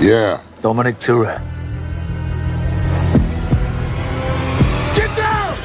Yeah. Dominic Tourette. Get down!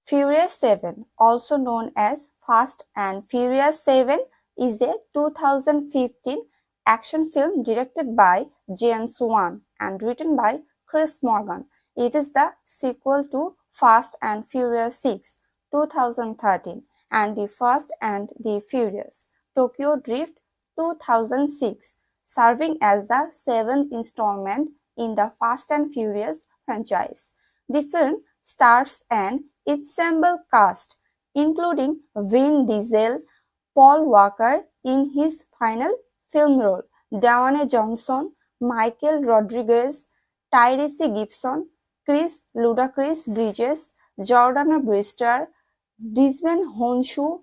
Furious 7, also known as Fast and Furious 7, is a 2015 action film directed by James Wan and written by Chris Morgan. It is the sequel to Fast and Furious 6, 2013, and the Fast and the Furious Tokyo Drift 2006, serving as the seventh installment in the Fast and Furious franchise. The film stars an ensemble cast, including Vin Diesel, Paul Walker in his final film role, Dwayne Johnson, Michael Rodriguez, Tyrese Gibson, Chris Ludacris Bridges, Jordana Brewster, Desmond Honshu,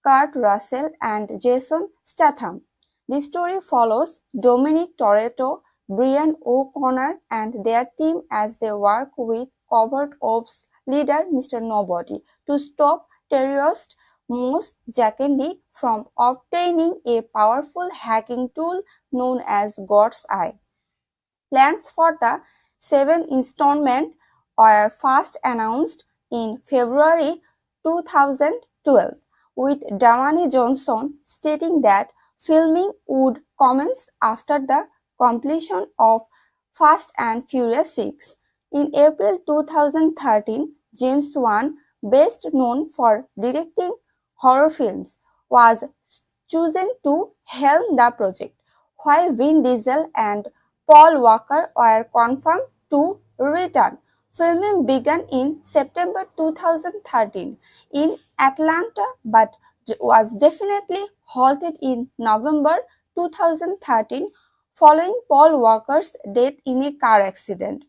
Kurt Russell, and Jason Statham. The story follows Dominic Toretto, Brian O'Connor, and their team as they work with covert ops leader Mr. Nobody to stop terrorist Mos Jakendi from obtaining a powerful hacking tool known as God's Eye. Plans for the seventh installment were first announced in February 2012, with Dwayne Johnson stating that filming would commence after the completion of Fast and Furious 6. In April 2013, James Wan, best known for directing horror films, was chosen to helm the project, while Vin Diesel and Paul Walker were confirmed to return. Filming began in September 2013 in Atlanta but was definitely halted in November 2013 following Paul Walker's death in a car accident.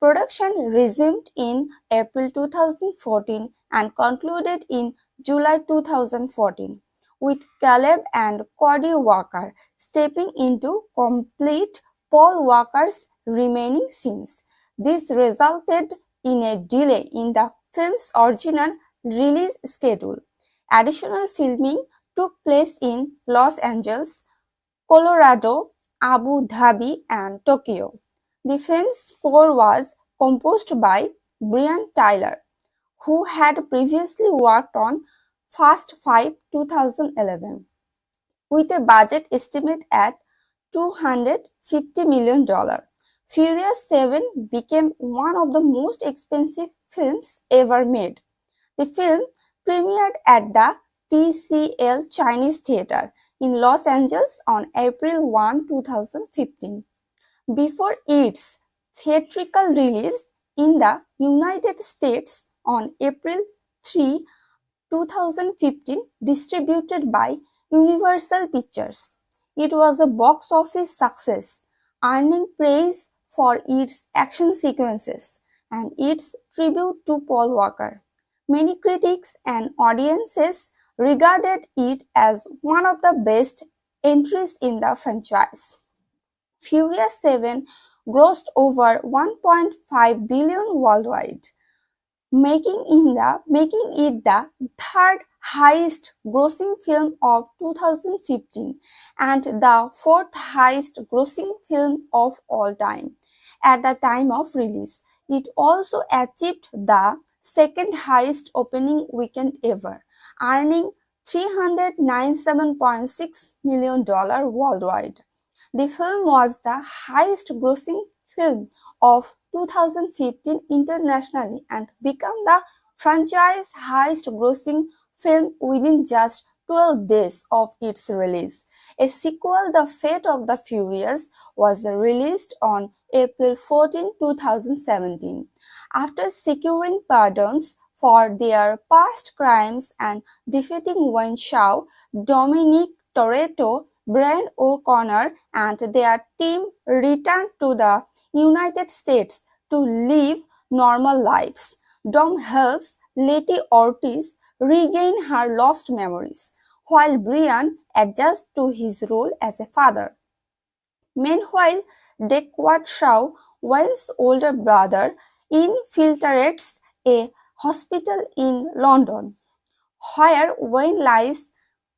Production resumed in April 2014 and concluded in July 2014, with Caleb and Cody Walker stepping in to complete Paul Walker's remaining scenes. This resulted in a delay in the film's original release schedule. Additional filming took place in Los Angeles, Colorado, Abu Dhabi, and Tokyo. The film's score was composed by Brian Tyler, who had previously worked on Fast 5 2011, with a budget estimate at $250 million. Furious 7 became one of the most expensive films ever made. The film premiered at the TCL Chinese Theatre in Los Angeles on April 1, 2015. Before its theatrical release in the United States on April 3, 2015, distributed by Universal Pictures. It was a box office success, earning praise for its action sequences and its tribute to Paul Walker. Many critics and audiences regarded it as one of the best entries in the franchise. Furious 7 grossed over 1.5 billion worldwide, making it the third highest grossing film of 2015 and the fourth highest grossing film of all time. At the time of release, it also achieved the second highest opening weekend ever, earning $397.6 million worldwide. The film was the highest grossing film of 2015 internationally and became the franchise's highest grossing film within just 12 days of its release. A sequel, The Fate of the Furious, was released on April 14, 2017. After securing pardons for their past crimes and defeating Wayne Shaw, Dominic Toretto, Brian O'Connor, and their team returned to the United States to live normal lives. Dom helps Letty Ortiz regain her lost memories, while Brian adjusts to his role as a father. Meanwhile, Deckard Shaw, Wayne's older brother, infiltrates a hospital in London, where Wayne lies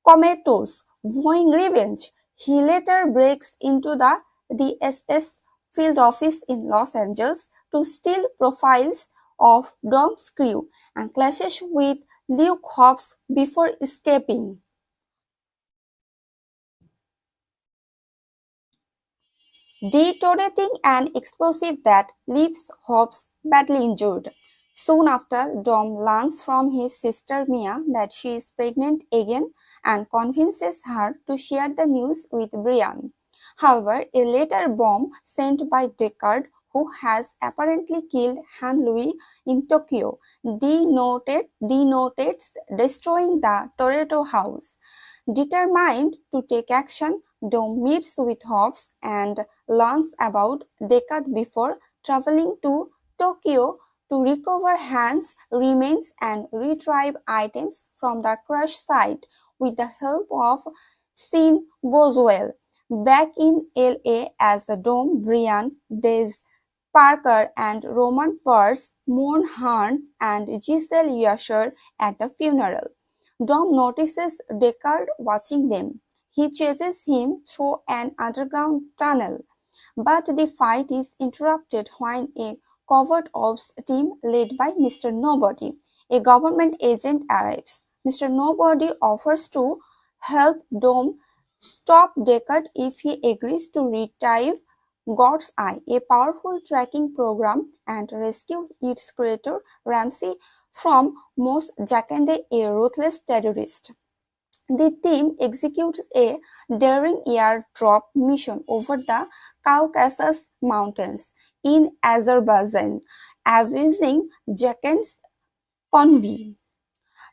comatose, vowing revenge. He later breaks into the DSS field office in Los Angeles to steal profiles of Dom's crew and clashes with Luke Hobbs before escaping. Detonating an explosive that leaves Hobbs badly injured. Soon after, Dom learns from his sister Mia that she is pregnant again and convinces her to share the news with Brian. However, a later bomb sent by Deckard, who has apparently killed Han Louis in Tokyo, denotates destroying the Toretto house. Determined to take action, Dom meets with Hobbs and learns about Deckard before traveling to Tokyo to recover Han's remains and retrieve items from the crash site with the help of Sean Boswell. Back in LA as Dom, Brian, Des Parker and Roman Pierce mourn Han and Giselle Yasher at the funeral. Dom notices Deckard watching them. He chases him through an underground tunnel, but the fight is interrupted when a covert ops team led by Mr. Nobody, a government agent, arrives. Mr. Nobody offers to help Dom stop Deckard if he agrees to retrieve God's Eye, a powerful tracking program, and rescue its creator Ramsey from Mos Jakande, a ruthless terrorist. The team executes a daring airdrop mission over the Caucasus Mountains in Azerbaijan, abusing Jaken's convoy,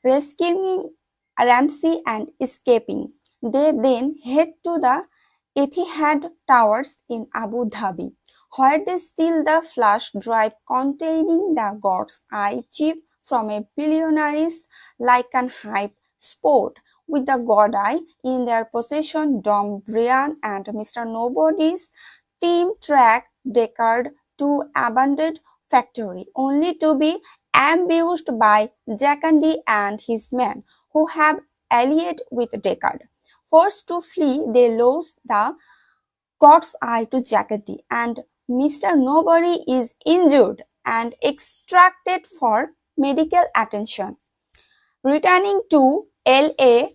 rescuing Ramsey and escaping. They then head to the Etihad Towers in Abu Dhabi, where they steal the flash drive containing the God's Eye chip from a billionaire's Lycan Hype Sport. With the God Eye in their possession, Dom, Brian, and Mr. Nobody's team track Deckard to abandoned factory, only to be ambushed by Jakandi and his men, who have allied with Deckard. Forced to flee, they lose the God's Eye to Jakandi, and Mr. Nobody is injured and extracted for medical attention. Returning to LA,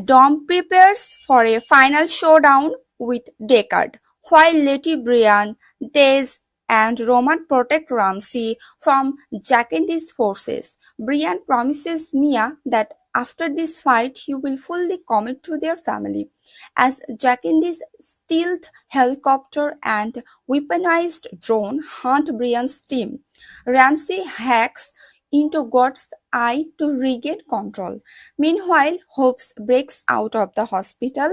Dom prepares for a final showdown with Deckard, while Letty Brian, Dez, and Roman protect Ramsey from Jacandi's forces. Brian promises Mia that after this fight he will fully commit to their family. As Jacandi's stealth helicopter and weaponized drone hunt Brian's team, Ramsey hacks into God's Eye to regain control. Meanwhile, Hobbs breaks out of the hospital,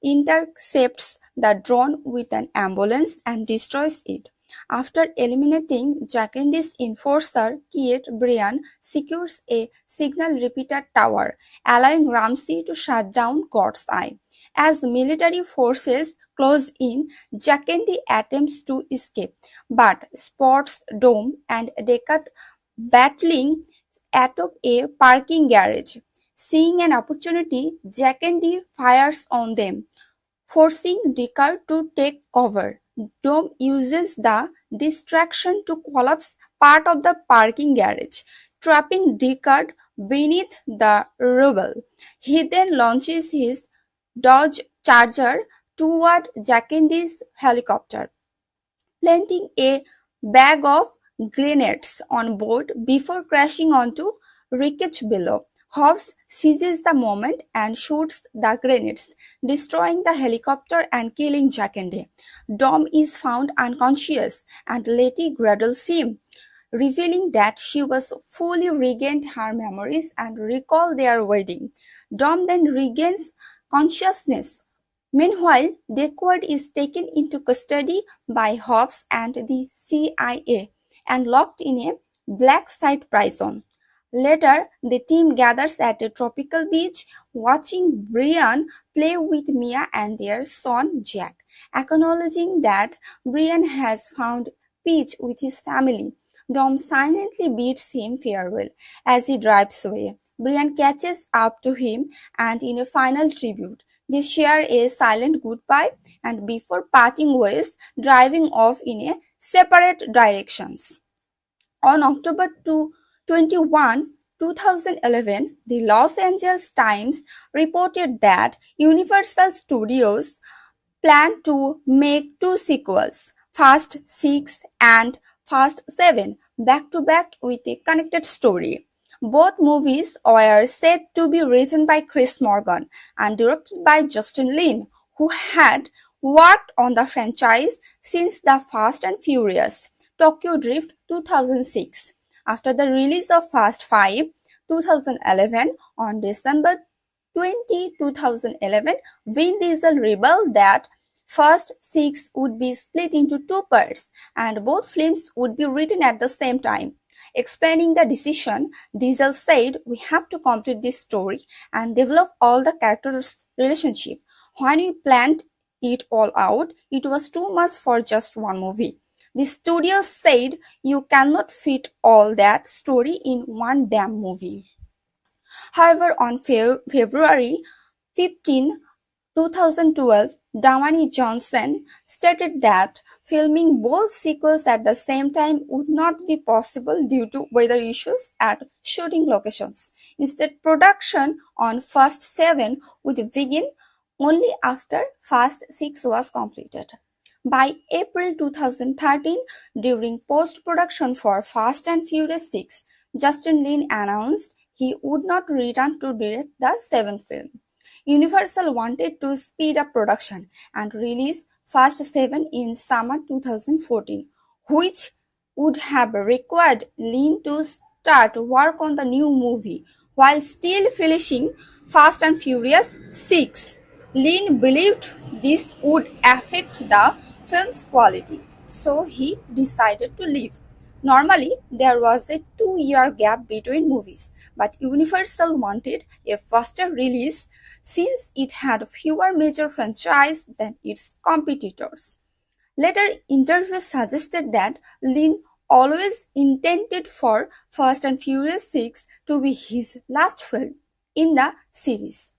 intercepts the drone with an ambulance, and destroys it. After eliminating Jacandi's enforcer, Keith Brian secures a signal repeater tower, allowing Ramsey to shut down God's Eye. As military forces close in, Jakandi attempts to escape, but spots Dom and Deckard battling atop a parking garage. Seeing an opportunity, Jakandi fires on them, forcing Deckard to take cover. Dom uses the distraction to collapse part of the parking garage, trapping Deckard beneath the rubble. He then launches his Dodge Charger toward Jacandi's helicopter, planting a bag of grenades on board before crashing onto wreckage below. Hobbs seizes the moment and shoots the grenades, destroying the helicopter and killing Jakande. Dom is found unconscious and Letty cradles him, revealing that she was fully regained her memories and recall their wedding. Dom then regains consciousness. Meanwhile, Deckard is taken into custody by Hobbs and the CIA and locked in a black site prison. Later, the team gathers at a tropical beach, watching Brian play with Mia and their son Jack, acknowledging that Brian has found peace with his family. Dom silently bids him farewell as he drives away. Brian catches up to him and in a final tribute, they share a silent goodbye and before parting ways, driving off in a separate directions. On October 21, 2011, the Los Angeles Times reported that Universal Studios plan to make two sequels, Fast 6 and Fast 7, back to back with a connected story. Both movies were said to be written by Chris Morgan and directed by Justin Lin, who had worked on the franchise since The Fast and Furious Tokyo Drift 2006. After the release of Fast 5 2011 on December 20, 2011, Vin Diesel revealed that First Six would be split into two parts and both films would be written at the same time. Explaining the decision, Diesel said, "We have to complete this story and develop all the characters' relationship. When we planned it all out, it was too much for just one movie. The studio said you cannot fit all that story in one damn movie." However, on February 15, 2012, Dwayne Johnson stated that filming both sequels at the same time would not be possible due to weather issues at shooting locations. Instead, production on Fast 7 would begin only after Fast 6 was completed. By April 2013, during post-production for Fast and Furious 6, Justin Lin announced he would not return to direct the seventh film. Universal wanted to speed up production and release Fast 7 in summer 2014, which would have required Lin to start work on the new movie while still finishing Fast and Furious 6. Lin believed this would affect the film's quality, so he decided to leave. Normally, there was a 2-year gap between movies, but Universal wanted a faster release since it had fewer major franchises than its competitors. Later interviews suggested that Lin always intended for Fast and Furious 6 to be his last film in the series.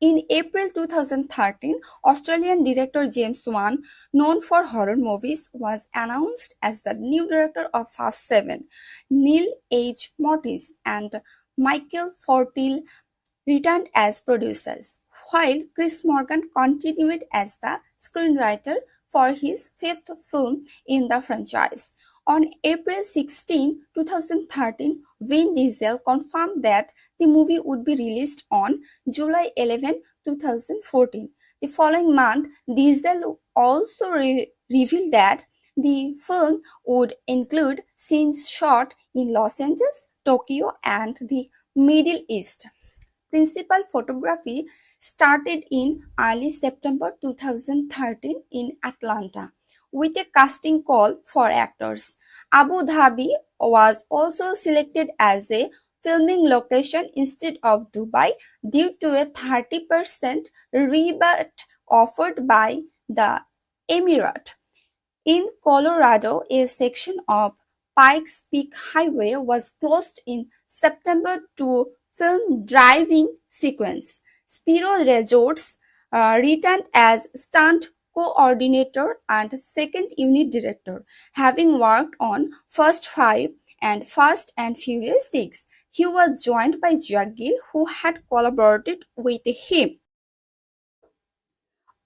In April 2013, Australian director James Wan, known for horror movies, was announced as the new director of Fast 7. Neil H. Mortis and Michael Fortill returned as producers, while Chris Morgan continued as the screenwriter for his fifth film in the franchise. On April 16, 2013, Vin Diesel confirmed that the movie would be released on July 11, 2014. The following month, Diesel also revealed that the film would include scenes shot in Los Angeles, Tokyo, and the Middle East. Principal photography started in early September 2013 in Atlanta, with a casting call for actors. Abu Dhabi was also selected as a filming location instead of Dubai due to a 30% rebate offered by the Emirate. In Colorado, a section of Pikes Peak Highway was closed in September to film driving sequence. Spiro Resorts returned as stunt coordinator and second unit director, having worked on Fast 5 and Fast and Furious 6. He was joined by Jack Gill, who had collaborated with him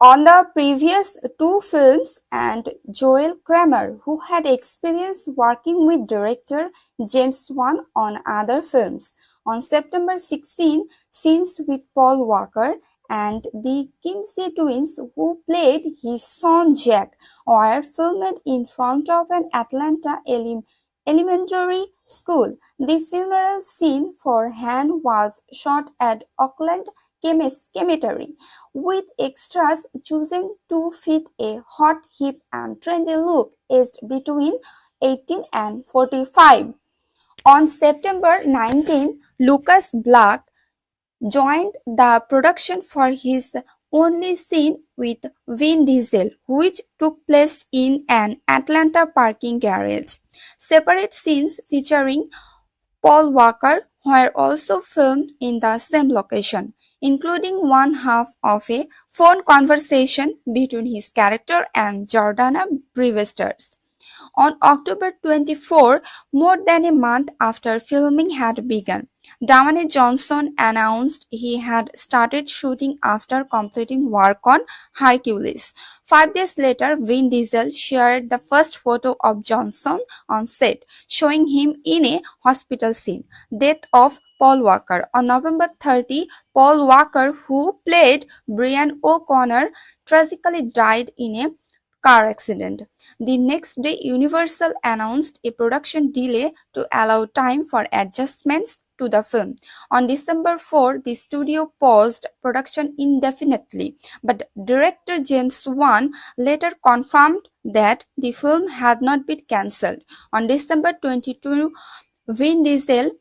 on the previous two films, and Joel Kramer, who had experience working with director James Wan on other films. On September 16, scenes with Paul Walker and the Kimsey twins, who played his son Jack, were filmed in front of an Atlanta elementary school. The funeral scene for Han was shot at Oakland Cemetery, with extras choosing to fit a hot, hip, and trendy look aged between 18 and 45. On September 19, Lucas Black joined the production for his only scene with Vin Diesel, which took place in an Atlanta parking garage. Separate scenes featuring Paul Walker were also filmed in the same location, including one half of a phone conversation between his character and Jordana Brewster. On October 24, more than a month after filming had begun, Dwayne Johnson announced he had started shooting after completing work on Hercules. 5 days later, Vin Diesel shared the first photo of Johnson on set, showing him in a hospital scene. Death of Paul Walker. On November 30, Paul Walker, who played Brian O'Connor, tragically died in a car accident. The next day, Universal announced a production delay to allow time for adjustments to the film. On December 4, the studio paused production indefinitely, but director James Wan later confirmed that the film had not been cancelled. On December 22, Vin Diesel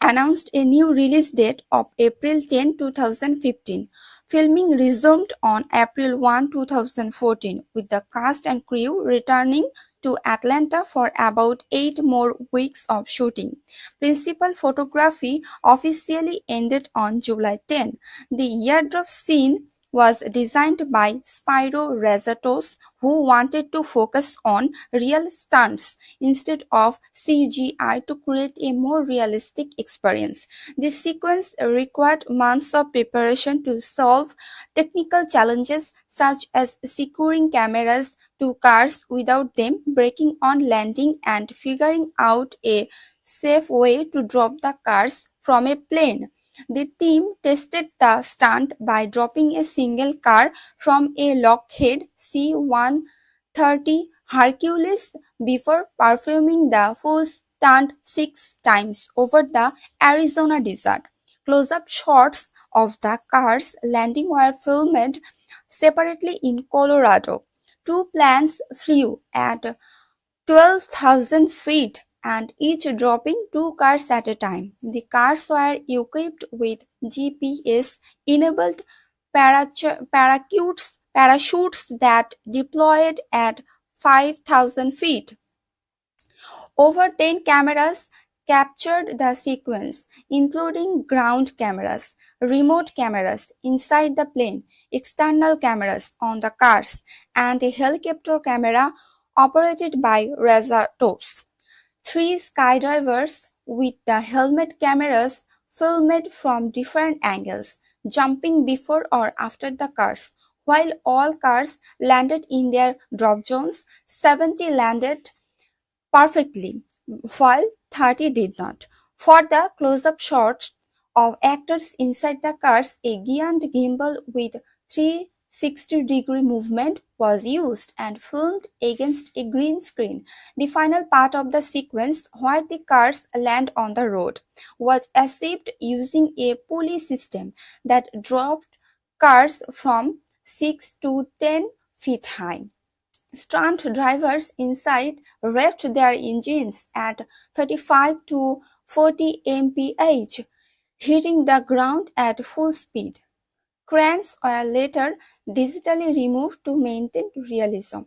announced a new release date of April 10, 2015. Filming resumed on April 1, 2014, with the cast and crew returning to Atlanta for about 8 more weeks of shooting. Principal photography officially ended on July 10. The airdrop scene was designed by Spyro Rezatos, who wanted to focus on real stunts instead of CGI to create a more realistic experience. This sequence required months of preparation to solve technical challenges such as securing cameras to cars without them breaking on landing and figuring out a safe way to drop the cars from a plane. The team tested the stunt by dropping a single car from a Lockheed C-130 Hercules before performing the full stunt 6 times over the Arizona desert. Close-up shots of the cars landing were filmed separately in Colorado. Two planes flew at 12,000 feet and each dropping 2 cars at a time. The cars were equipped with GPS-enabled parachutes that deployed at 5,000 feet. Over 10 cameras captured the sequence, including ground cameras, remote cameras inside the plane, external cameras on the cars, and a helicopter camera operated by Rezatos. 3 skydivers with the helmet cameras filmed from different angles, jumping before or after the cars. While all cars landed in their drop zones, 70 landed perfectly, while 30 did not. For the close-up shots of actors inside the cars, a giant gimbal with 360-degree movement was used and filmed against a green screen. The final part of the sequence, where the cars land on the road, was achieved using a pulley system that dropped cars from 6 to 10 feet high. Stunt drivers inside revved their engines at 35 to 40 mph, hitting the ground at full speed. Cranes were later digitally removed to maintain realism.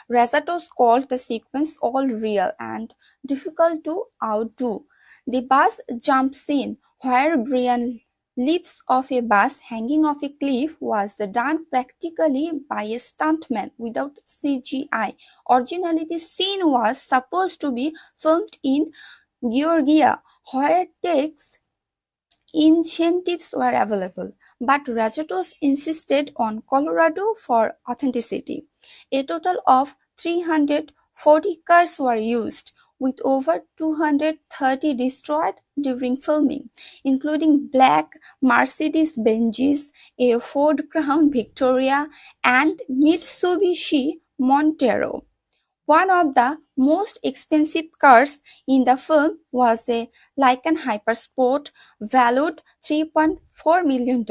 Rezatos called the sequence all real and difficult to outdo. The bus jump scene, where Brian leaps off a bus hanging off a cliff, was done practically by a stuntman without CGI. Originally, the scene was supposed to be filmed in Georgia, where takes incentives were available, but Rajatos insisted on Colorado for authenticity. A total of 340 cars were used, with over 230 destroyed during filming, including black Mercedes Benz, a Ford Crown Victoria, and Mitsubishi Montero. One of the most expensive cars in the film was a Lykan Hypersport valued $3.4 million.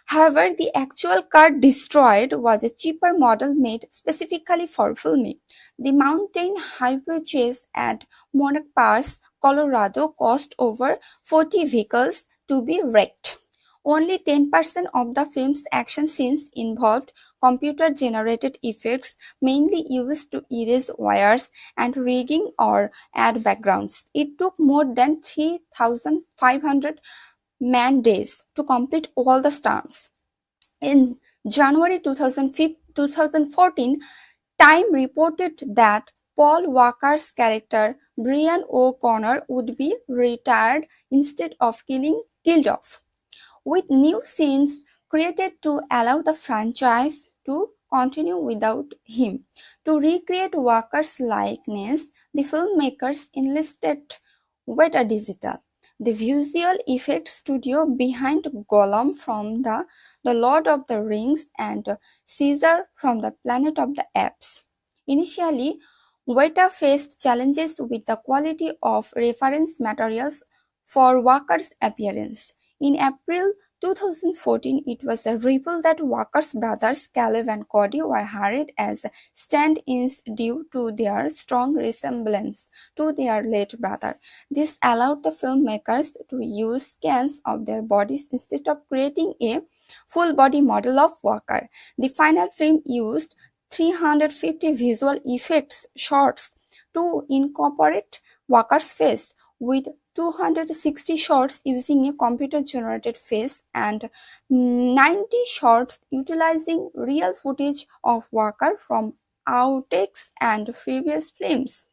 However, the actual car destroyed was a cheaper model made specifically for filming. The mountain highway chase at Monarch Pass, Colorado cost over 40 vehicles to be wrecked. Only 10% of the film's action scenes involved computer-generated effects, mainly used to erase wires and rigging or add backgrounds. It took more than 3,500 man-days to complete all the stunts. In January 2014, Time reported that Paul Walker's character Brian O'Connor would be retired instead of killed off, with new scenes created to allow the franchise to continue without him. To recreate Walker's likeness, the filmmakers enlisted Weta Digital, the visual effects studio behind Gollum from the Lord of the Rings and Caesar from the Planet of the Apes. Initially, Weta faced challenges with the quality of reference materials for Walker's appearance. In April 2014, it was revealed that Walker's brothers Caleb and Cody were hired as stand-ins due to their strong resemblance to their late brother. This allowed the filmmakers to use scans of their bodies instead of creating a full-body model of Walker. The final film used 350 visual effects shots to incorporate Walker's face, with 260 shots using a computer-generated face and 90 shots utilizing real footage of Walker from outtakes and previous films.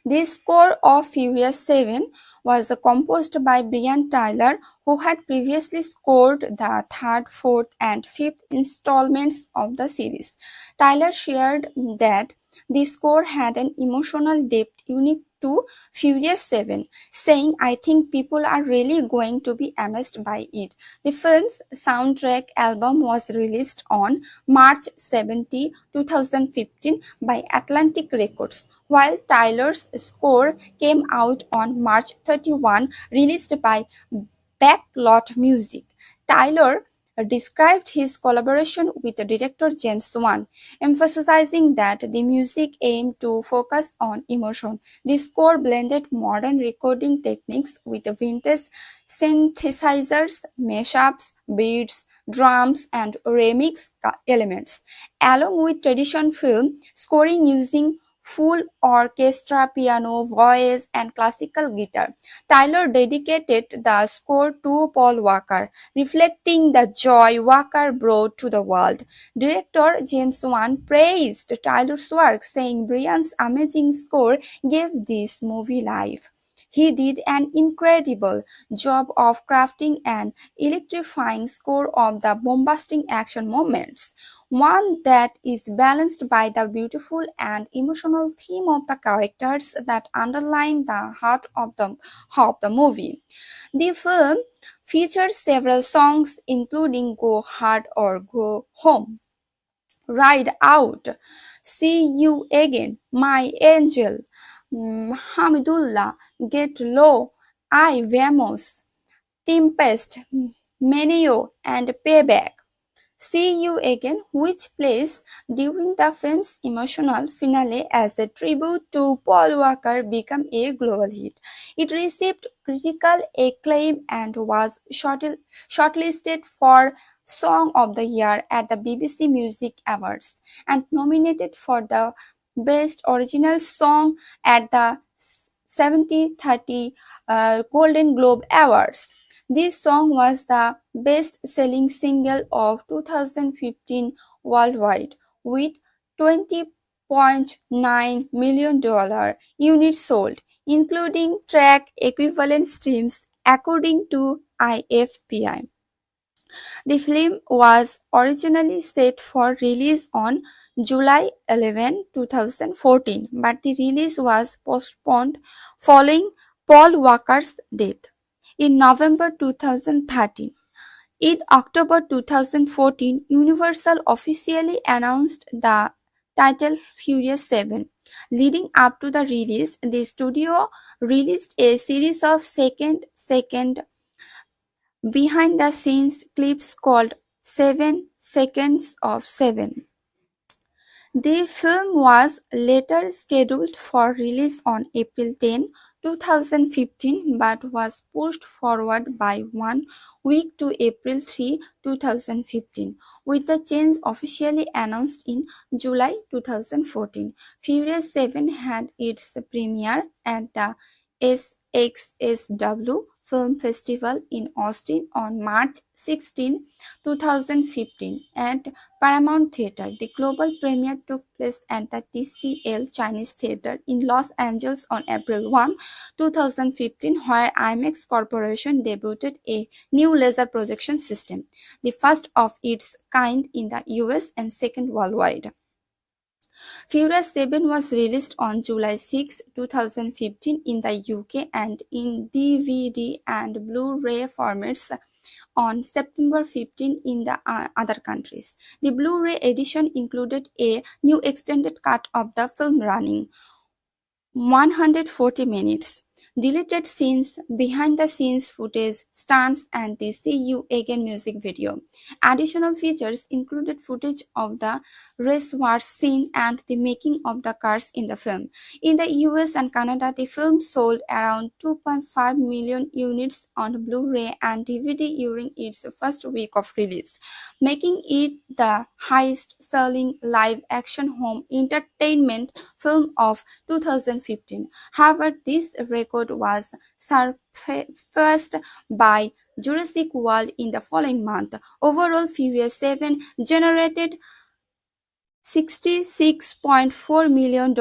The score of Furious 7 was composed by Brian Tyler, who had previously scored the third, fourth, and fifth installments of the series. Tyler shared that the score had an emotional depth unique to Furious 7, saying, "I think people are really going to be amazed by it." The film's soundtrack album was released on March 17, 2015 by Atlantic Records, while Tyler's score came out on March 31, released by Backlot Music. Tyler described his collaboration with director James Wan, emphasizing that the music aimed to focus on emotion. The score blended modern recording techniques with vintage synthesizers, mashups, beats, drums, and remix elements, along with traditional film scoring using full orchestra, piano, voice, and classical guitar. Tyler dedicated the score to Paul Walker, reflecting the joy Walker brought to the world. Director James Wan praised Tyler's work, saying Brian's amazing score gave this movie life. He did an incredible job of crafting an electrifying score of the bombastic action moments, one that is balanced by the beautiful and emotional theme of the characters that underline the heart of the movie. The film features several songs including Go Hard or Go Home, Ride Out, See You Again, My Angel, Hamidullah, Get Low, I Vamos, Tempest, Meneo, and Payback. See You Again, which plays during the film's emotional finale as a tribute to Paul Walker, became a global hit. It received critical acclaim and was shortlisted for Song of the Year at the BBC Music Awards and nominated for the Best Original Song at the 70/30 Golden Globe Awards. This song was the best-selling single of 2015 worldwide, with $20.9 million units sold, including track equivalent streams, according to IFPI. The film was originally set for release on July 11, 2014, but the release was postponed following Paul Walker's death. In November 2013, in October 2014, Universal officially announced the title Furious 7. Leading up to the release, the studio released a series of second behind the scenes clips called 7 Seconds of 7. The film was later scheduled for release on April 10, 2015, but was pushed forward by 1 week to April 3, 2015, with the change officially announced in July 2014. Furious 7 had its premiere at the SXSW Film Festival in Austin on March 16, 2015 at Paramount Theater. The global premiere took place at the TCL Chinese Theater in Los Angeles on April 1, 2015, where IMAX Corporation debuted a new laser projection system, the first of its kind in the US and second worldwide. Furious 7 was released on July 6, 2015 in the UK and in DVD and Blu-ray formats on September 15 in the other countries. The Blu-ray edition included a new extended cut of the film running 140 minutes, deleted scenes, behind the scenes footage, stunts, and the See You Again music video. Additional features included footage of the race war scene and the making of the cars in the film. In the US and Canada, the film sold around 2.5 million units on Blu-ray and DVD during its first week of release, making it the highest-selling live-action home entertainment film of 2015. However, this record was surpassed by Jurassic World in the following month. Overall, Furious 7 generated $66.4 million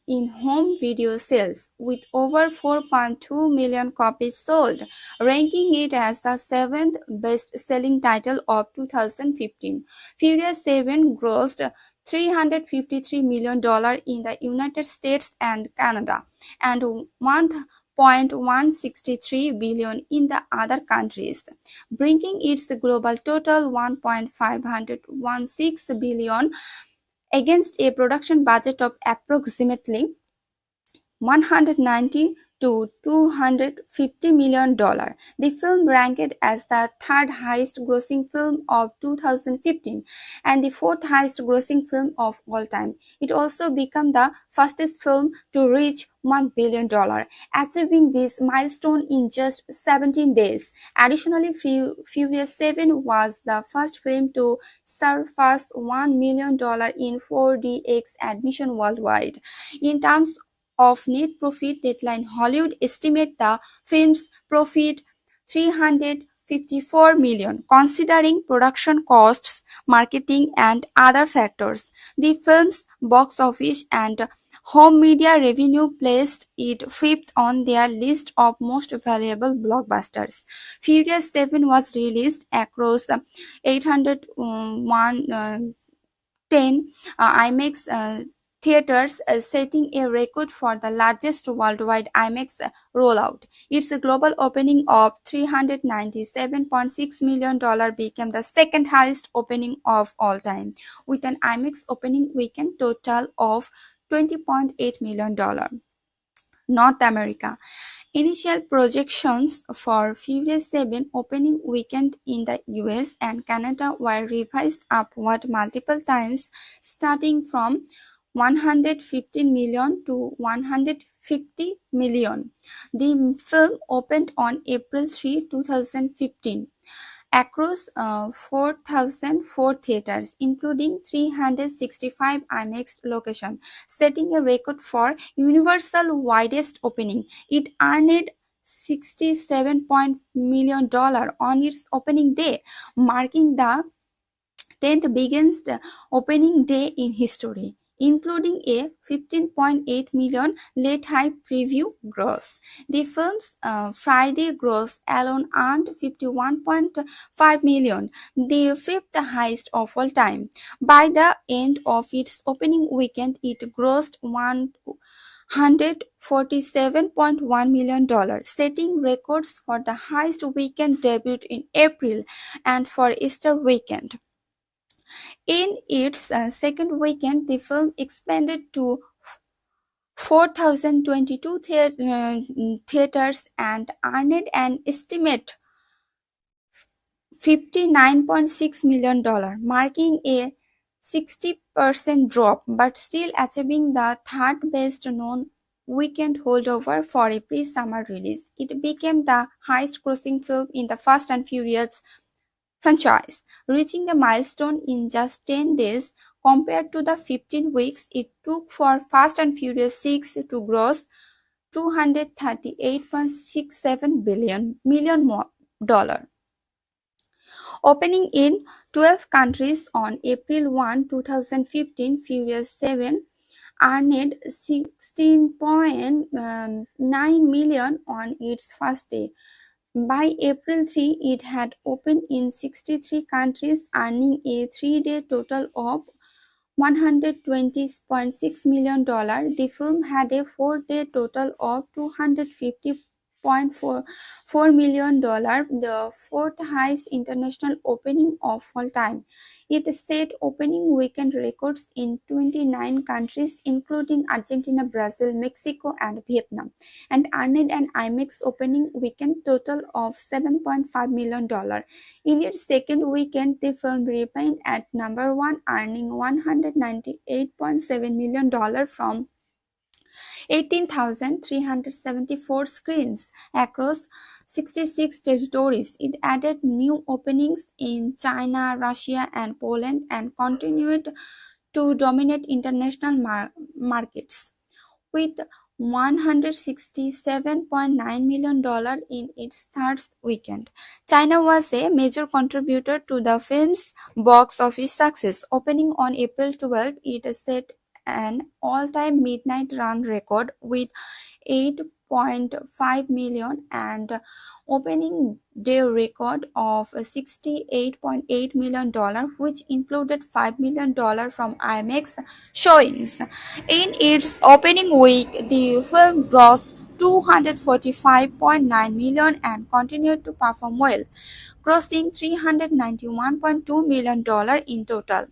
in home video sales, with over 4.2 million copies sold, ranking it as the seventh best-selling title of 2015. Furious 7 grossed $353 million in the United States and Canada, and $1.163 billion in the other countries, bringing its global total $1.516 billion against a production budget of approximately $190 to $250 million. The film ranked as the third highest grossing film of 2015 and the fourth highest grossing film of all time. It also became the fastest film to reach $1 billion, achieving this milestone in just 17 days. Additionally, Furious 7 was the first film to surpass $1 million in 4DX admission worldwide. In terms of net profit, Deadline Hollywood estimate the film's profit $354 million, considering production costs, marketing, and other factors. The film's box office and home media revenue placed it fifth on their list of most valuable blockbusters. Furious 7 was released across 810 IMAX theaters, setting a record for the largest worldwide IMAX rollout. Its global opening of $397.6 million became the second highest opening of all time, with an IMAX opening weekend total of $20.8 million. North America. Initial projections for Furious 7 opening weekend in the US and Canada were revised upward multiple times, starting from 115 million to 150 million. The film opened on April 3, 2015 across 4,004 theaters, including 365 IMAX locations, setting a record for Universal widest opening. It earned $67 million on its opening day, marking the 10th biggest opening day in history, including a $15.8 million late-night preview gross. The film's Friday gross alone earned $51.5 million, the fifth highest of all time. By the end of its opening weekend, it grossed $147.1 million, setting records for the highest weekend debut in April and for Easter weekend. In its second weekend, the film expanded to 4,022 theaters and earned an estimate $59.6 million, marking a 60% drop, but still achieving the third best known weekend holdover for a pre-summer release. It became the highest grossing film in the Fast and Furious franchise, reaching the milestone in just 10 days compared to the 15 weeks it took for Fast and Furious 6 to gross $238.67 million. Opening in 12 countries on April 1, 2015, Furious 7 earned 16.9 million on its first day. By April 3, it had opened in 63 countries, earning a three-day total of $120.6 million. The film had a four-day total of $250.44 million, the fourth highest international opening of all time. It set opening weekend records in 29 countries, including Argentina, Brazil, Mexico, and Vietnam, and earned an IMAX opening weekend total of $7.5 million. In its second weekend, the film remained at number one, earning $198.7 million from 18,374 screens across 66 territories. It added new openings in China, Russia, and Poland and continued to dominate international markets with $167.9 million in its third weekend. China was a major contributor to the film's box office success. Opening on April 12, it set an all-time midnight run record with 8.5 million and opening day record of $68.8 million, which included $5 million from IMAX showings. In its opening week, the film grossed $245.9 million and continued to perform well, grossing $391.2 million in total.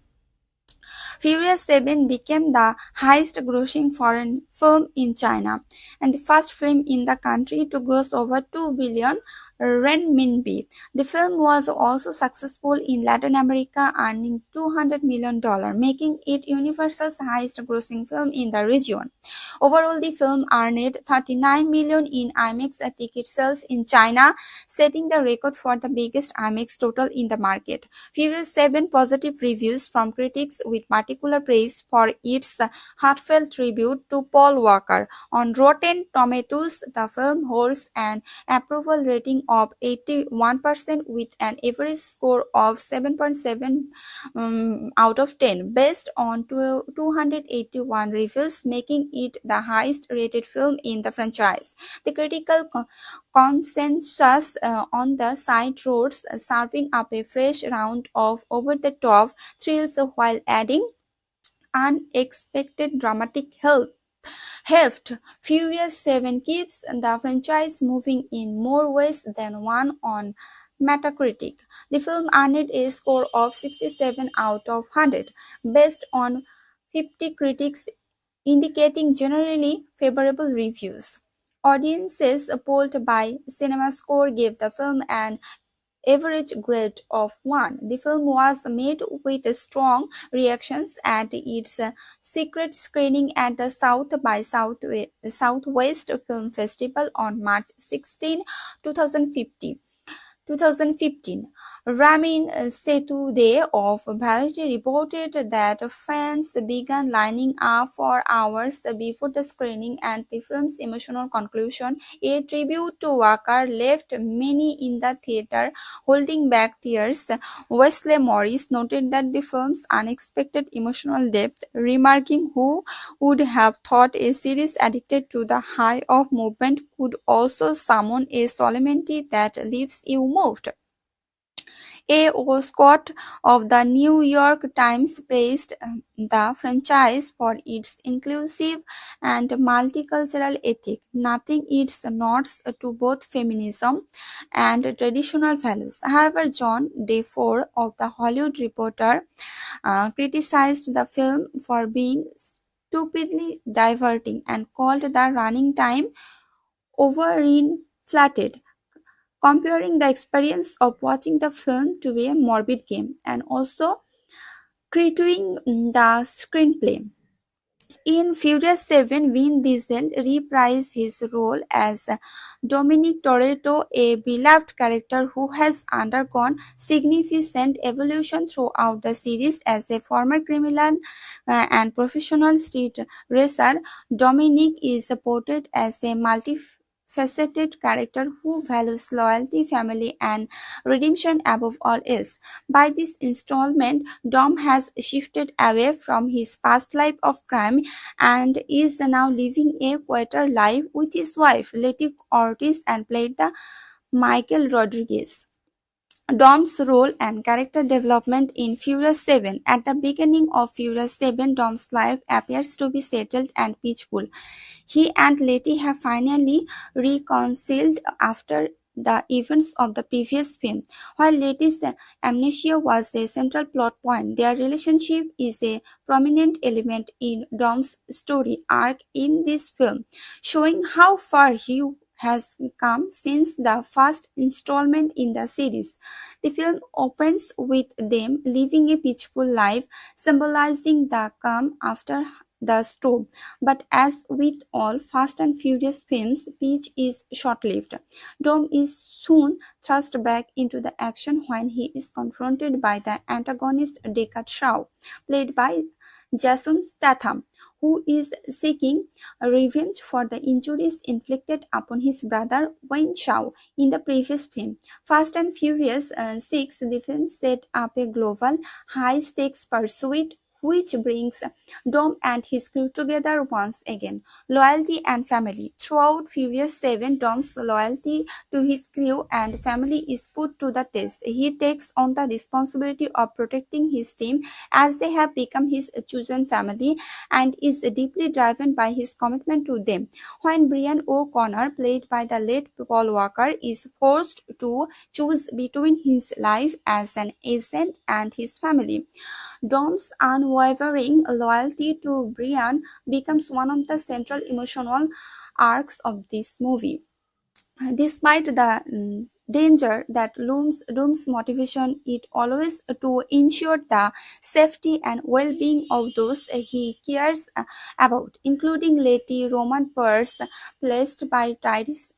Furious 7 became the highest grossing foreign film in China and the first film in the country to gross over 2 billion renminbi. The film was also successful in Latin America, earning $200 million, making it Universal's highest grossing film in the region. Overall, the film earned 39 million in IMAX ticket sales in China, setting the record for the biggest IMAX total in the market. Furious 7 positive reviews from critics with particular praise for its heartfelt tribute to Paul Walker. On Rotten Tomatoes, the film holds an approval rating of 81% with an average score of 7.7 out of 10 based on 281 reviews, making it the highest rated film in the franchise. The critical consensus on the site roads serving up a fresh round of over-the-top thrills while adding unexpected dramatic heft. Furious 7 keeps the franchise moving in more ways than one on Metacritic. The film earned a score of 67 out of 100 based on 50 critics, indicating generally favorable reviews. Audiences polled by CinemaScore gave the film an average grade of 1. The film was met with strong reactions at its secret screening at the South by Southwest Film Festival on March 16, 2015. Ramin Sethude of Variety reported that fans began lining up for hours before the screening and the film's emotional conclusion. A tribute to Walker left many in the theater holding back tears. Wesley Morris noted that the film's unexpected emotional depth, remarking, "Who would have thought a series addicted to the high of movement could also summon a solemnity that leaves you moved?" A.O. Scott of the New York Times praised the franchise for its inclusive and multicultural ethic. Nothing its nods to both feminism and traditional values. However, John DeFore of the Hollywood Reporter criticized the film for being stupidly diverting and called the running time overinflated, comparing the experience of watching the film to be a morbid game and also critiquing the screenplay. In Furious 7, Vin Diesel reprised his role as Dominic Toretto, a beloved character who has undergone significant evolution throughout the series as a former criminal and professional street racer. Dominic is portrayed as a multifaceted character who values loyalty, family, and redemption above all else. By this installment, Dom has shifted away from his past life of crime and is now living a quieter life with his wife, Letty Ortiz, and played the Michael Rodriguez. Dom's role and character development in Furious 7. At the beginning of Furious 7, Dom's life appears to be settled and peaceful. He and Letty have finally reconciled after the events of the previous film. While Letty's amnesia was a central plot point, their relationship is a prominent element in Dom's story arc in this film, showing how far he has come since the first installment in the series. The film opens with them living a peaceful life, symbolizing the calm after the storm. But as with all Fast and Furious films, peace is short-lived. Dom is soon thrust back into the action when he is confronted by the antagonist Deckard Shaw, played by Jason Statham, who is seeking revenge for the injuries inflicted upon his brother Wayne Shaw in the previous film. Fast and Furious 6, the film set up a global, high-stakes pursuit which brings Dom and his crew together once again. Loyalty and family. Throughout Furious 7, Dom's loyalty to his crew and family is put to the test. He takes on the responsibility of protecting his team as they have become his chosen family and is deeply driven by his commitment to them. When Brian O'Connor, played by the late Paul Walker, is forced to choose between his life as an agent and his family, Dom's unwavering loyalty to Brian becomes one of the central emotional arcs of this movie. Despite the danger that looms, Doom's motivation is always to ensure the safety and well-being of those he cares about, including Letty, Roman Pierce, placed by Tyrese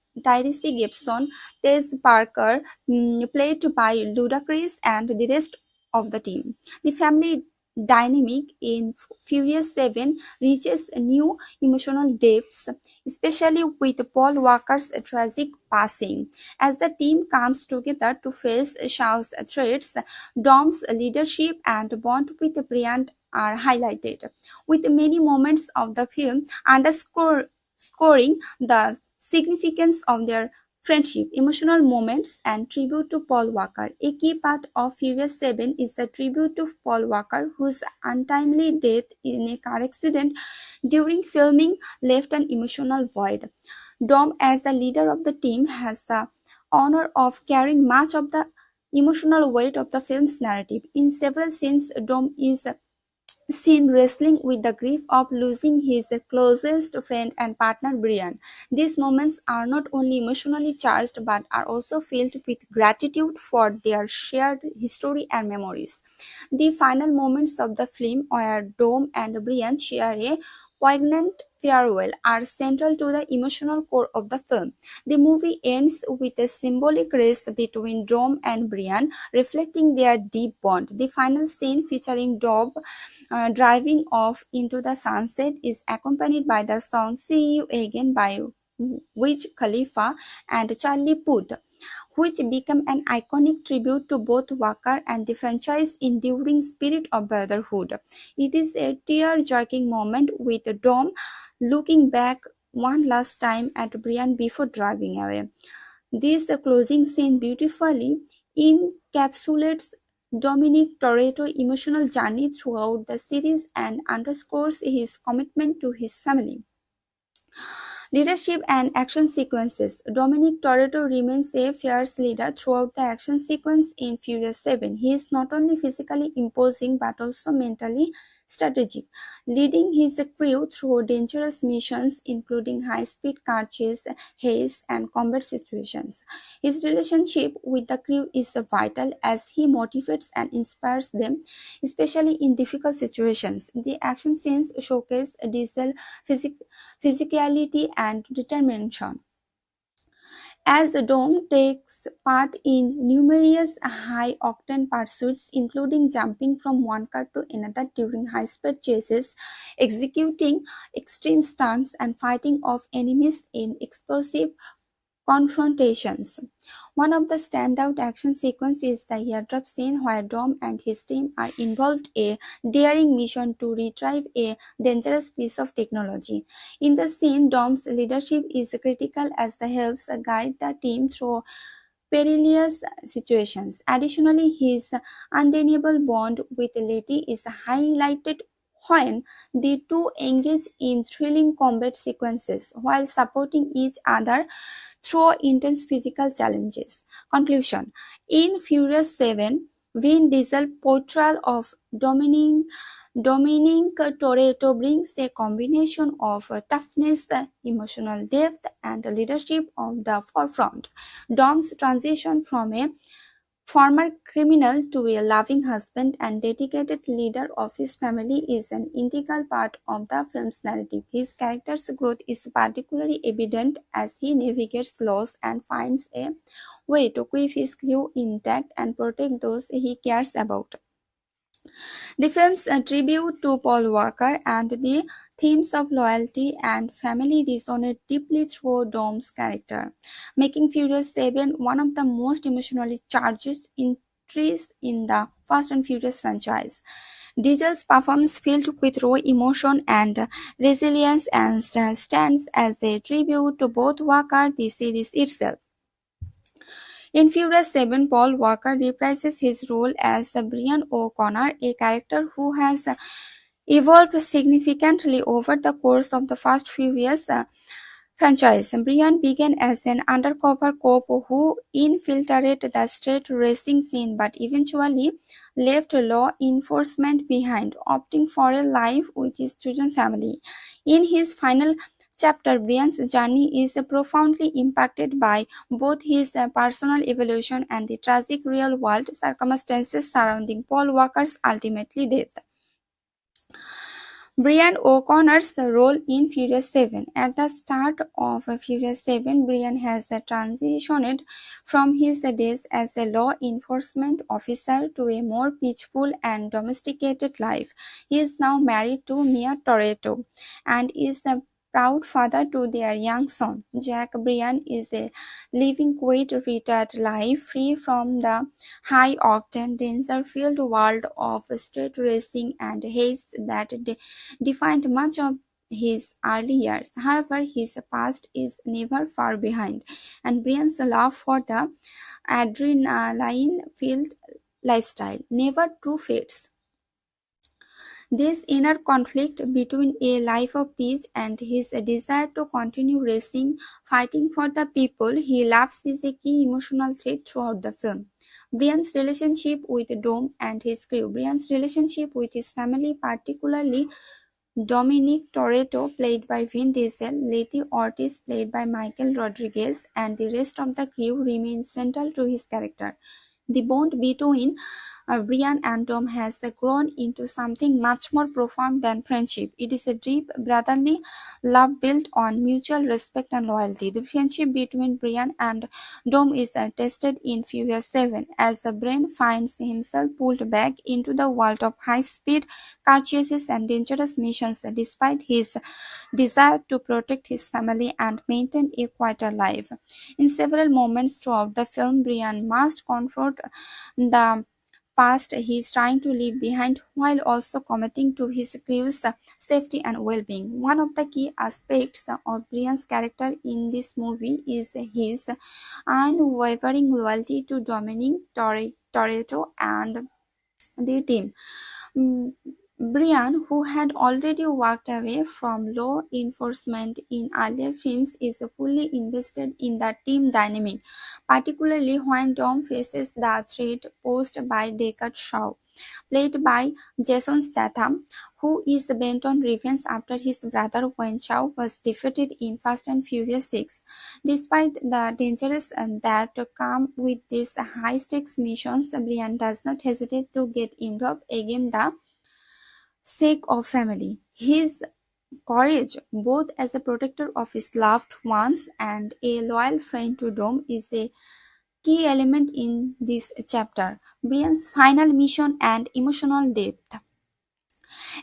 Gibson, Tess Parker, played by Ludacris, and the rest of the team. The family dynamic in Furious 7 reaches new emotional depths, especially with Paul Walker's tragic passing. As the team comes together to face Shaw's threats, Dom's leadership and bond with Brian are highlighted, with many moments of the film underscoring the significance of their friendship, emotional moments, and tribute to Paul Walker. A key part of Furious 7 is the tribute to Paul Walker, whose untimely death in a car accident during filming left an emotional void. Dom, as the leader of the team, has the honor of carrying much of the emotional weight of the film's narrative. In several scenes, Dom is seen wrestling with the grief of losing his closest friend and partner Brian. These moments are not only emotionally charged but are also filled with gratitude for their shared history and memories. The final moments of the film, where Dom and Brian share a poignant farewell, are central to the emotional core of the film. The movie ends with a symbolic race between Dom and Brian, reflecting their deep bond. The final scene, featuring Dom driving off into the sunset, is accompanied by the song "See You Again" by Wiz Khalifa and Charlie Puth, which became an iconic tribute to both Walker and the franchise's enduring spirit of brotherhood. It is a tear-jerking moment, with Dom looking back one last time at Brian before driving away. This closing scene beautifully encapsulates Dominic Toretto's emotional journey throughout the series and underscores his commitment to his family. Leadership and action sequences. Dominic Toretto remains a fierce leader throughout the action sequence in Furious 7. He is not only physically imposing but also mentally strategic, leading his crew through dangerous missions including high-speed car chase, haze, and combat situations. His relationship with the crew is vital as he motivates and inspires them, especially in difficult situations. The action scenes showcase Diesel physicality and determination, as Dom takes part in numerous high-octane pursuits, including jumping from one car to another during high-speed chases, executing extreme stunts, and fighting off enemies in explosive confrontations. One of the standout action sequences is the airdrop scene where Dom and his team are involved in a daring mission to retrieve a dangerous piece of technology. In the scene, Dom's leadership is critical as he helps guide the team through perilous situations. Additionally, his undeniable bond with Letty is highlighted when the two engage in thrilling combat sequences while supporting each other through intense physical challenges. Conclusion: in Furious 7, Vin Diesel's portrayal of Dominic Toretto brings a combination of toughness, emotional depth, and leadership on the forefront. Dom's transition from a former criminal to a loving husband and dedicated leader of his family is an integral part of the film's narrative. His character's growth is particularly evident as he navigates loss and finds a way to keep his crew intact and protect those he cares about. The film's tribute to Paul Walker and the themes of loyalty and family resonate deeply through Dom's character, making Furious 7 one of the most emotionally charged entries in the Fast and Furious franchise. Diesel's performance, filled with raw emotion and resilience, and stands as a tribute to both Walker the series itself. In Furious 7, Paul Walker reprises his role as Brian O'Connor, a character who has evolved significantly over the course of the Fast Furious franchise. Brian began as an undercover cop who infiltrated the street racing scene but eventually left law enforcement behind, opting for a life with his chosen family. In his final chapter, Brian's journey is profoundly impacted by both his personal evolution and the tragic real world circumstances surrounding Paul Walker's ultimately death. Brian O'Connor's role in Furious 7. At the start of Furious 7, Brian has transitioned from his days as a law enforcement officer to a more peaceful and domesticated life. He is now married to Mia Toretto and is a proud father to their young son. Jack Brian is a living quite retired life free from the high-octane, danger-filled world of street racing and haze that defined much of his early years. However, his past is never far behind, and Brian's love for the adrenaline-filled lifestyle never true fades. This inner conflict between a life of peace and his desire to continue racing, fighting for the people he loves, is a key emotional thread throughout the film. Brian's relationship with Dom and his crew. Brian's relationship with his family, particularly Dominic Toretto, played by Vin Diesel, Letty Ortiz, played by Michael Rodriguez, and the rest of the crew remain central to his character. The bond between Brian and Dom has grown into something much more profound than friendship. It is a deep brotherly love built on mutual respect and loyalty. The friendship between Brian and Dom is tested in Furious 7 as Brian finds himself pulled back into the world of high-speed car chases and dangerous missions despite his desire to protect his family and maintain a quieter life. In several moments throughout the film, Brian must confront the past he is trying to leave behind while also committing to his crew's safety and well-being. One of the key aspects of Brian's character in this movie is his unwavering loyalty to Dominic Toretto and the team. Mm, Brian, who had already walked away from law enforcement in earlier films, is fully invested in the team dynamic, particularly when Dom faces the threat posed by Deckard Shaw, played by Jason Statham, who is bent on revenge after his brother Wen Chao was defeated in Fast and Furious 6. Despite the dangers that come with these high-stakes missions, Brian does not hesitate to get involved again the sake of family. His courage, both as a protector of his loved ones and a loyal friend to Dom, is a key element in this chapter. Brian's final mission and emotional depth.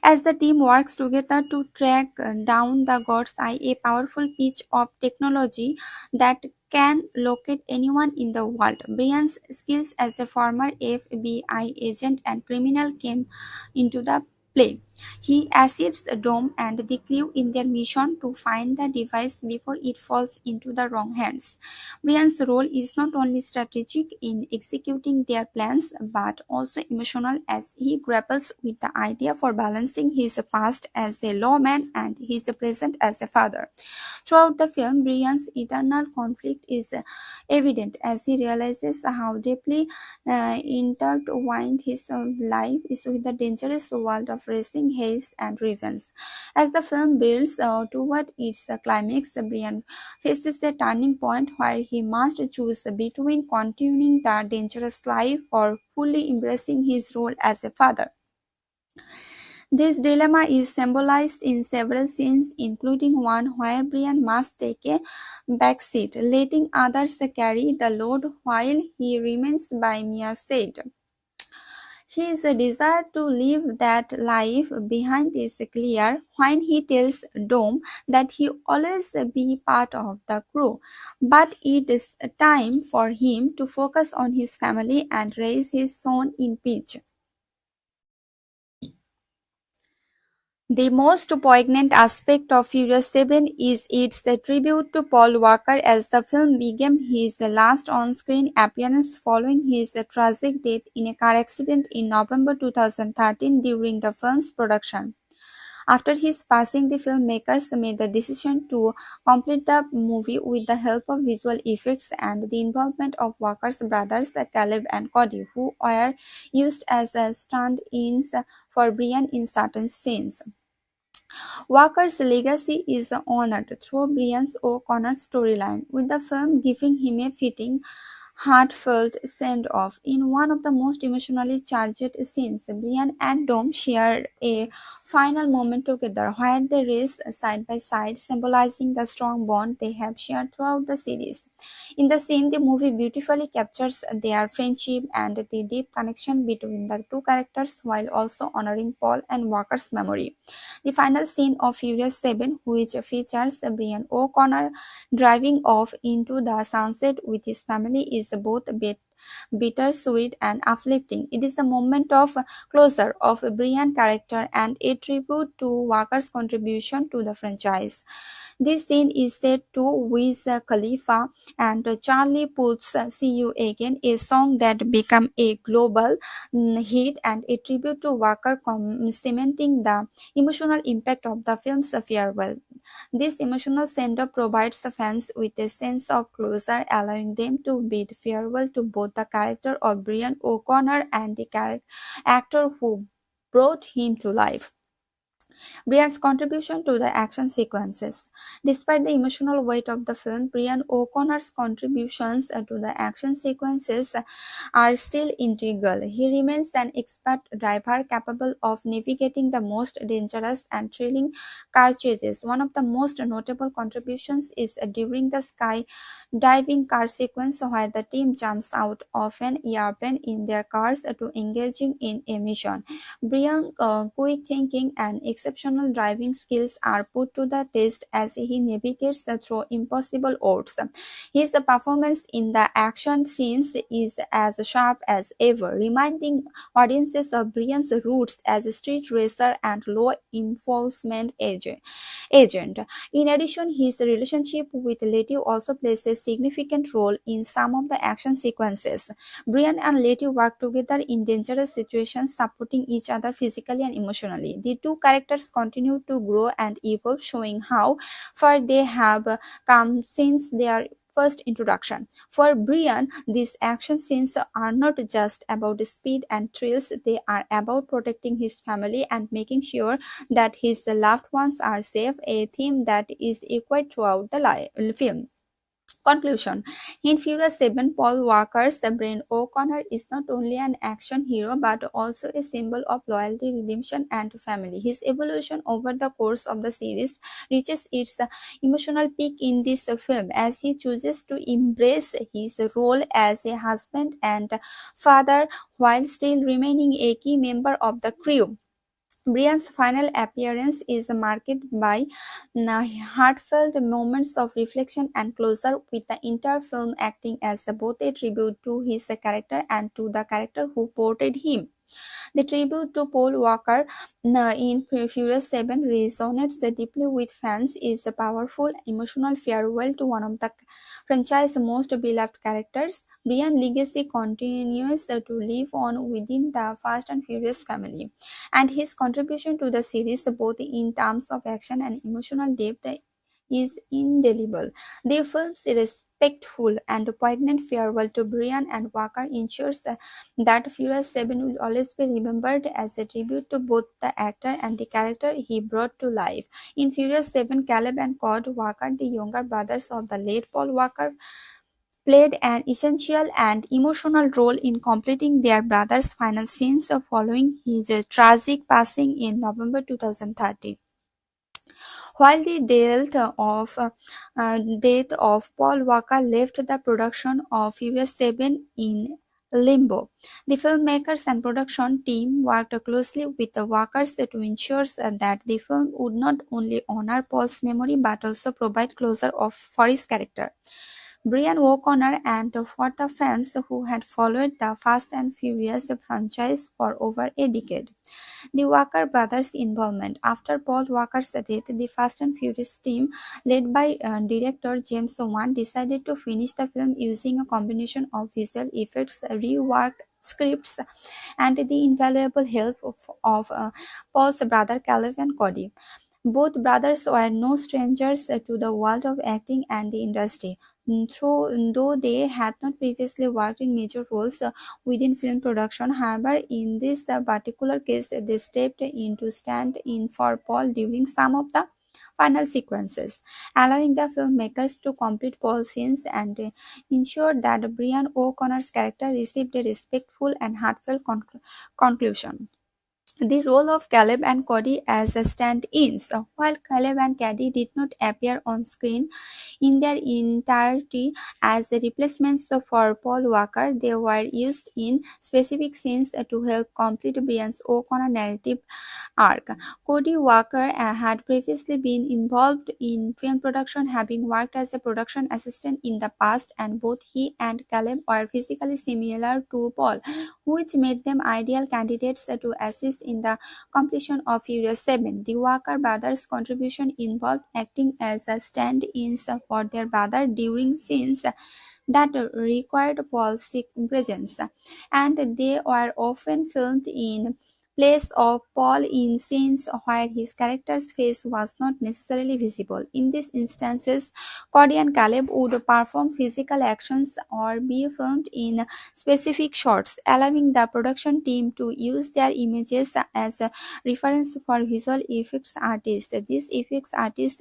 As the team works together to track down the God's Eye, a powerful piece of technology that can locate anyone in the world. Brian's skills as a former FBI agent and criminal came into the play. He assists Dom and the crew in their mission to find the device before it falls into the wrong hands. Brian's role is not only strategic in executing their plans but also emotional as he grapples with the idea for balancing his past as a lawman and his present as a father. Throughout the film, Brian's internal conflict is evident as he realizes how deeply intertwined his life is with the dangerous world of racing, haste, and revenge. As the film builds toward its climax, Brian faces a turning point where he must choose between continuing the dangerous life or fully embracing his role as a father. This dilemma is symbolized in several scenes, including one where Brian must take a backseat, letting others carry the load while he remains by Mia said. His desire to leave that life behind is clear when he tells Dom that he always be part of the crew, but it is time for him to focus on his family and raise his son in peace. The most poignant aspect of Furious 7 is its tribute to Paul Walker as the film became his last on-screen appearance following his tragic death in a car accident in November 2013 during the film's production. After his passing, the filmmakers made the decision to complete the movie with the help of visual effects and the involvement of Walker's brothers Caleb and Cody, who were used as stand-ins for Brian in certain scenes. Walker's legacy is honored through Brian O'Connor's storyline, with the film giving him a fitting, heartfelt send-off. In one of the most emotionally charged scenes, Brian and Dom share a final moment together where they race side by side, symbolizing the strong bond they have shared throughout the series. In the scene, the movie beautifully captures their friendship and the deep connection between the two characters while also honoring Paul and Walker's memory. The final scene of Furious 7, which features Brian O'Connor driving off into the sunset with his family, is both bittersweet and uplifting. It is a moment of closure of a Brian character and a tribute to Walker's contribution to the franchise. This scene is set to Wiz Khalifa and Charlie Puth's "See You Again," a song that became a global hit and a tribute to Walker, cementing the emotional impact of the film's farewell. This emotional send-off provides the fans with a sense of closure, allowing them to bid farewell to both the character of Brian O'Connor and the actor who brought him to life. Brian's contribution to the action sequences. Despite the emotional weight of the film, Brian O'Connor's contributions to the action sequences are still integral. He remains an expert driver capable of navigating the most dangerous and thrilling car chases. One of the most notable contributions is during the sky diving car sequence where the team jumps out of an airplane in their cars to engaging in a mission. Brian's quick thinking and exceptional driving skills are put to the test as he navigates through impossible odds. His performance in the action scenes is as sharp as ever, reminding audiences of Brian's roots as a street racer and law enforcement agent. In addition, his relationship with Letty also plays a significant role in some of the action sequences. Brian and Letty work together in dangerous situations, supporting each other physically and emotionally. The two characters continue to grow and evolve, showing how far they have come since their first introduction. For Brian, these action scenes are not just about speed and thrills, they are about protecting his family and making sure that his loved ones are safe, a theme that is echoed throughout the film. Conclusion. In Furious 7, Paul Walker's Brian O'Connor is not only an action hero but also a symbol of loyalty, redemption, and family. His evolution over the course of the series reaches its emotional peak in this film as he chooses to embrace his role as a husband and father while still remaining a key member of the crew. Brian's final appearance is marked by heartfelt moments of reflection and closure, with the entire film acting as both a tribute to his character and to the character who portrayed him. The tribute to Paul Walker in Furious 7 resonates deeply with fans. Is a powerful, emotional farewell to one of the franchise's most beloved characters. Brian's legacy continues to live on within the Fast and Furious family, and his contribution to the series, both in terms of action and emotional depth, is indelible. The film's respectful and poignant farewell to Brian and Walker ensures that Furious 7 will always be remembered as a tribute to both the actor and the character he brought to life. In Furious 7, Caleb and Cod Walker, the younger brothers of the late Paul Walker, played an essential and emotional role in completing their brother's final scenes following his tragic passing in November 2013. While the death of Paul Walker left the production of Furious 7 in limbo, the filmmakers and production team worked closely with the Walkers to ensure that the film would not only honor Paul's memory but also provide closure for his character. Brian O'Connor, and for the fans who had followed the Fast and Furious franchise for over a decade. The Walker brothers' involvement. After Paul Walker's death, the Fast and Furious team, led by director James Wan, decided to finish the film using a combination of visual effects, reworked scripts, and the invaluable help of Paul's brother Caleb and Cody. Both brothers were no strangers to the world of acting and the industry. Though they had not previously worked in major roles within film production, however, in this particular case, they stepped in to stand in for Paul during some of the final sequences, allowing the filmmakers to complete Paul's scenes and ensure that Brian O'Connor's character received a respectful and heartfelt conclusion. The role of Caleb and Cody as stand-ins. While Caleb and Cady did not appear on screen in their entirety as replacements for Paul Walker, they were used in specific scenes to help complete Brian's O'Connor narrative arc. Cody Walker had previously been involved in film production, having worked as a production assistant in the past, and both he and Caleb were physically similar to Paul, which made them ideal candidates to assist in the completion of Furious 7. The Walker brothers' contribution involved acting as stand-ins for their brother during scenes that required Paul's presence, and they were often filmed in place of Paul in scenes where his character's face was not necessarily visible. In these instances, Cody and Caleb would perform physical actions or be filmed in specific shots, allowing the production team to use their images as a reference for visual effects artists. These effects artists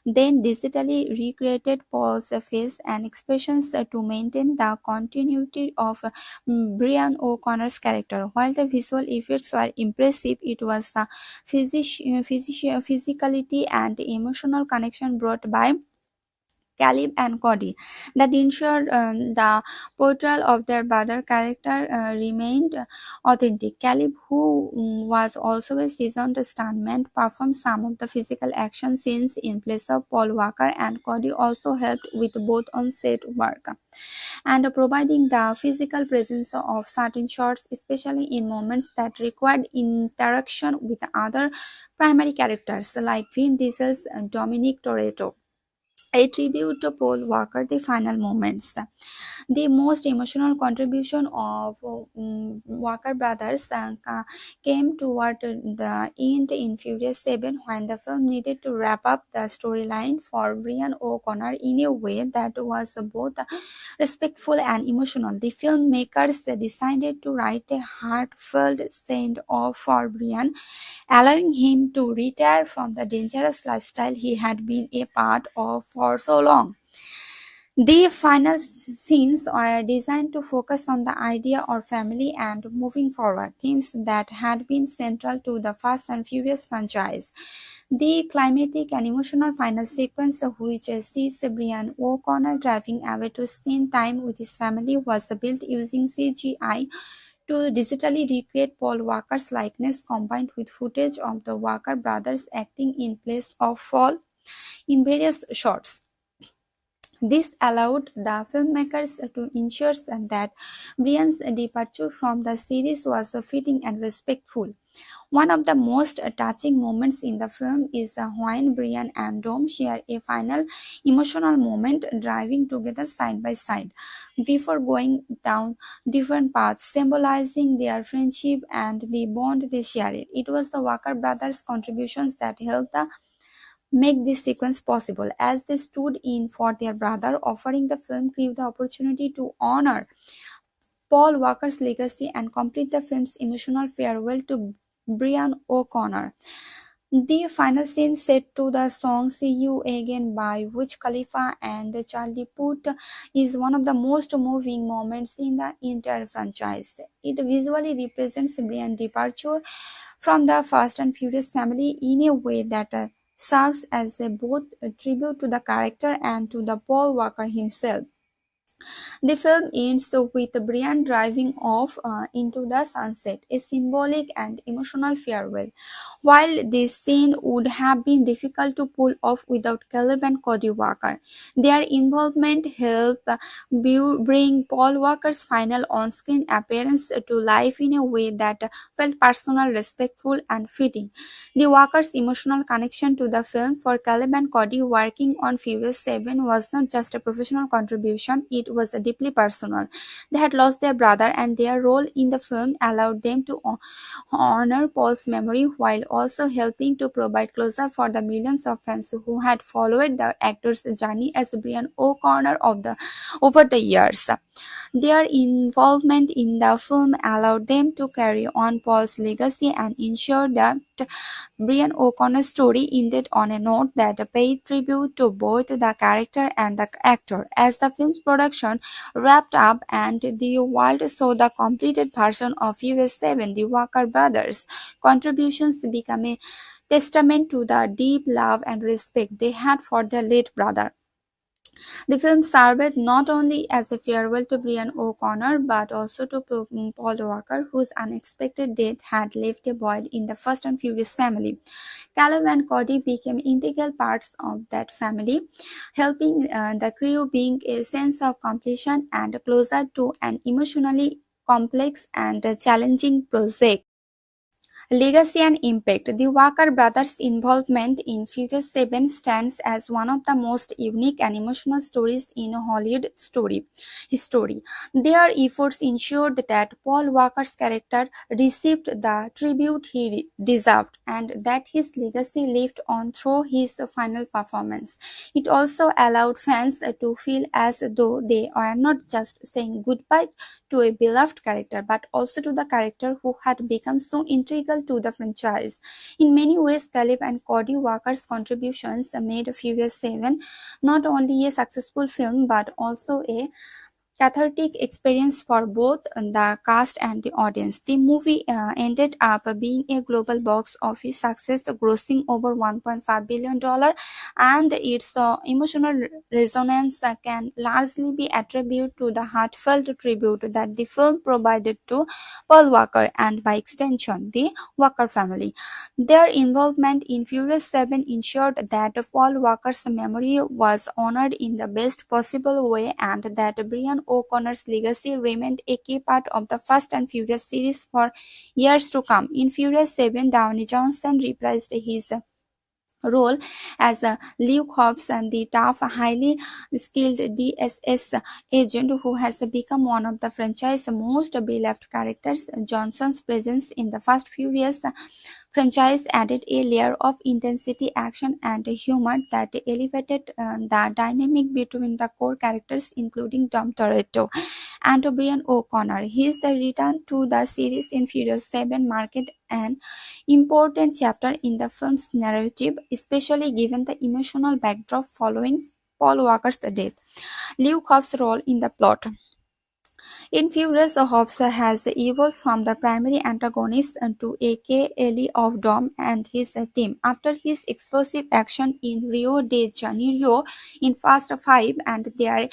then digitally recreated Paul's face and expressions to maintain the continuity of Brian O'Connor's character. While the visual effects were impressive, it was the physicality and emotional connection brought by Caleb and Cody that ensured the portrayal of their brother character remained authentic. Caleb, who was also a seasoned stuntman, performed some of the physical action scenes in place of Paul Walker, and Cody also helped with both on-set work and providing the physical presence of certain shots, especially in moments that required interaction with other primary characters like Vin Diesel's Dominic Toretto. a tribute to Paul Walker, The Final Moments. The most emotional contribution of Walker Brothers came toward the end in Furious 7 when the film needed to wrap up the storyline for Brian O'Connor in a way that was both respectful and emotional. The filmmakers decided to write a heartfelt send-off for Brian, allowing him to retire from the dangerous lifestyle he had been a part of for so long. The final scenes are designed to focus on the idea of family and moving forward, themes that had been central to the Fast and Furious franchise. The climatic and emotional final sequence, which sees Brian O'Connor driving away to spend time with his family, was built using CGI to digitally recreate Paul Walker's likeness combined with footage of the Walker brothers acting in place of Paul in various shots. This allowed the filmmakers to ensure that Brian's departure from the series was fitting and respectful. One of the most touching moments in the film is when Brian and Dom share a final emotional moment driving together side by side before going down different paths, symbolizing their friendship and the bond they shared. It was the Walker brothers' contributions that helped make this sequence possible, as they stood in for their brother, offering the film crew the opportunity to honor Paul Walker's legacy and complete the film's emotional farewell to Brian O'Connor. The final scene set to the song See You Again by Wiz Khalifa and Charlie Puth is one of the most moving moments in the entire franchise. It visually represents Brian's departure from the Fast and Furious family in a way that serves as both a tribute to the character and to the Paul Walker himself. The film ends with Brian driving off into the sunset, a symbolic and emotional farewell. While this scene would have been difficult to pull off without Caleb and Cody Walker, their involvement helped bring Paul Walker's final on-screen appearance to life in a way that felt personal, respectful, and fitting. The Walkers' emotional connection to the film for Caleb and Cody working on Furious 7 was not just a professional contribution, it was deeply personal. They had lost their brother, and their role in the film allowed them to honor Paul's memory while also helping to provide closure for the millions of fans who had followed the actor's journey as Brian O'Connor over the years. Their involvement in the film allowed them to carry on Paul's legacy and ensure that Brian O'Connor's story ended on a note that paid tribute to both the character and the actor. As the film's production wrapped up and the world saw the completed version of Furious 7, the Walker brothers' contributions became a testament to the deep love and respect they had for their late brother. The film served not only as a farewell to Brian O'Connor but also to Paul Walker, whose unexpected death had left a void in the Fast and Furious family. Callum and Cody became integral parts of that family, helping the crew bring a sense of completion and closer to an emotionally complex and challenging project. Legacy and impact. The Walker brothers' involvement in Furious 7 stands as one of the most unique and emotional stories in Hollywood history. Their efforts ensured that Paul Walker's character received the tribute he deserved and that his legacy lived on through his final performance. It also allowed fans to feel as though they are not just saying goodbye to a beloved character but also to the character who had become so integral to the franchise. In many ways, Caleb and Cody Walker's contributions made Furious 7 not only a successful film but also a cathartic experience for both the cast and the audience. The movie ended up being a global box office success, grossing over $1.5 billion, and its emotional resonance can largely be attributed to the heartfelt tribute that the film provided to Paul Walker and, by extension, the Walker family. Their involvement in Furious 7 ensured that Paul Walker's memory was honored in the best possible way and that Brian O'Connor's legacy remained a key part of the Fast and Furious series for years to come. In Furious 7, Downey Johnson reprised his role as Luke Hobbs and the tough, highly skilled DSS agent who has become one of the franchise's most beloved characters. Johnson's presence in the Fast Furious franchise added a layer of intensity, action, and humor that elevated the dynamic between the core characters, including Dom Toretto and Brian O'Connor. His return to the series in Furious 7 marked an important chapter in the film's narrative, especially given the emotional backdrop following Paul Walker's death. Luke Hobbs' role in the plot. In Furious, Hobbs has evolved from the primary antagonist to a key ally of Dom and his team. After his explosive action in Rio de Janeiro in Fast 5 and their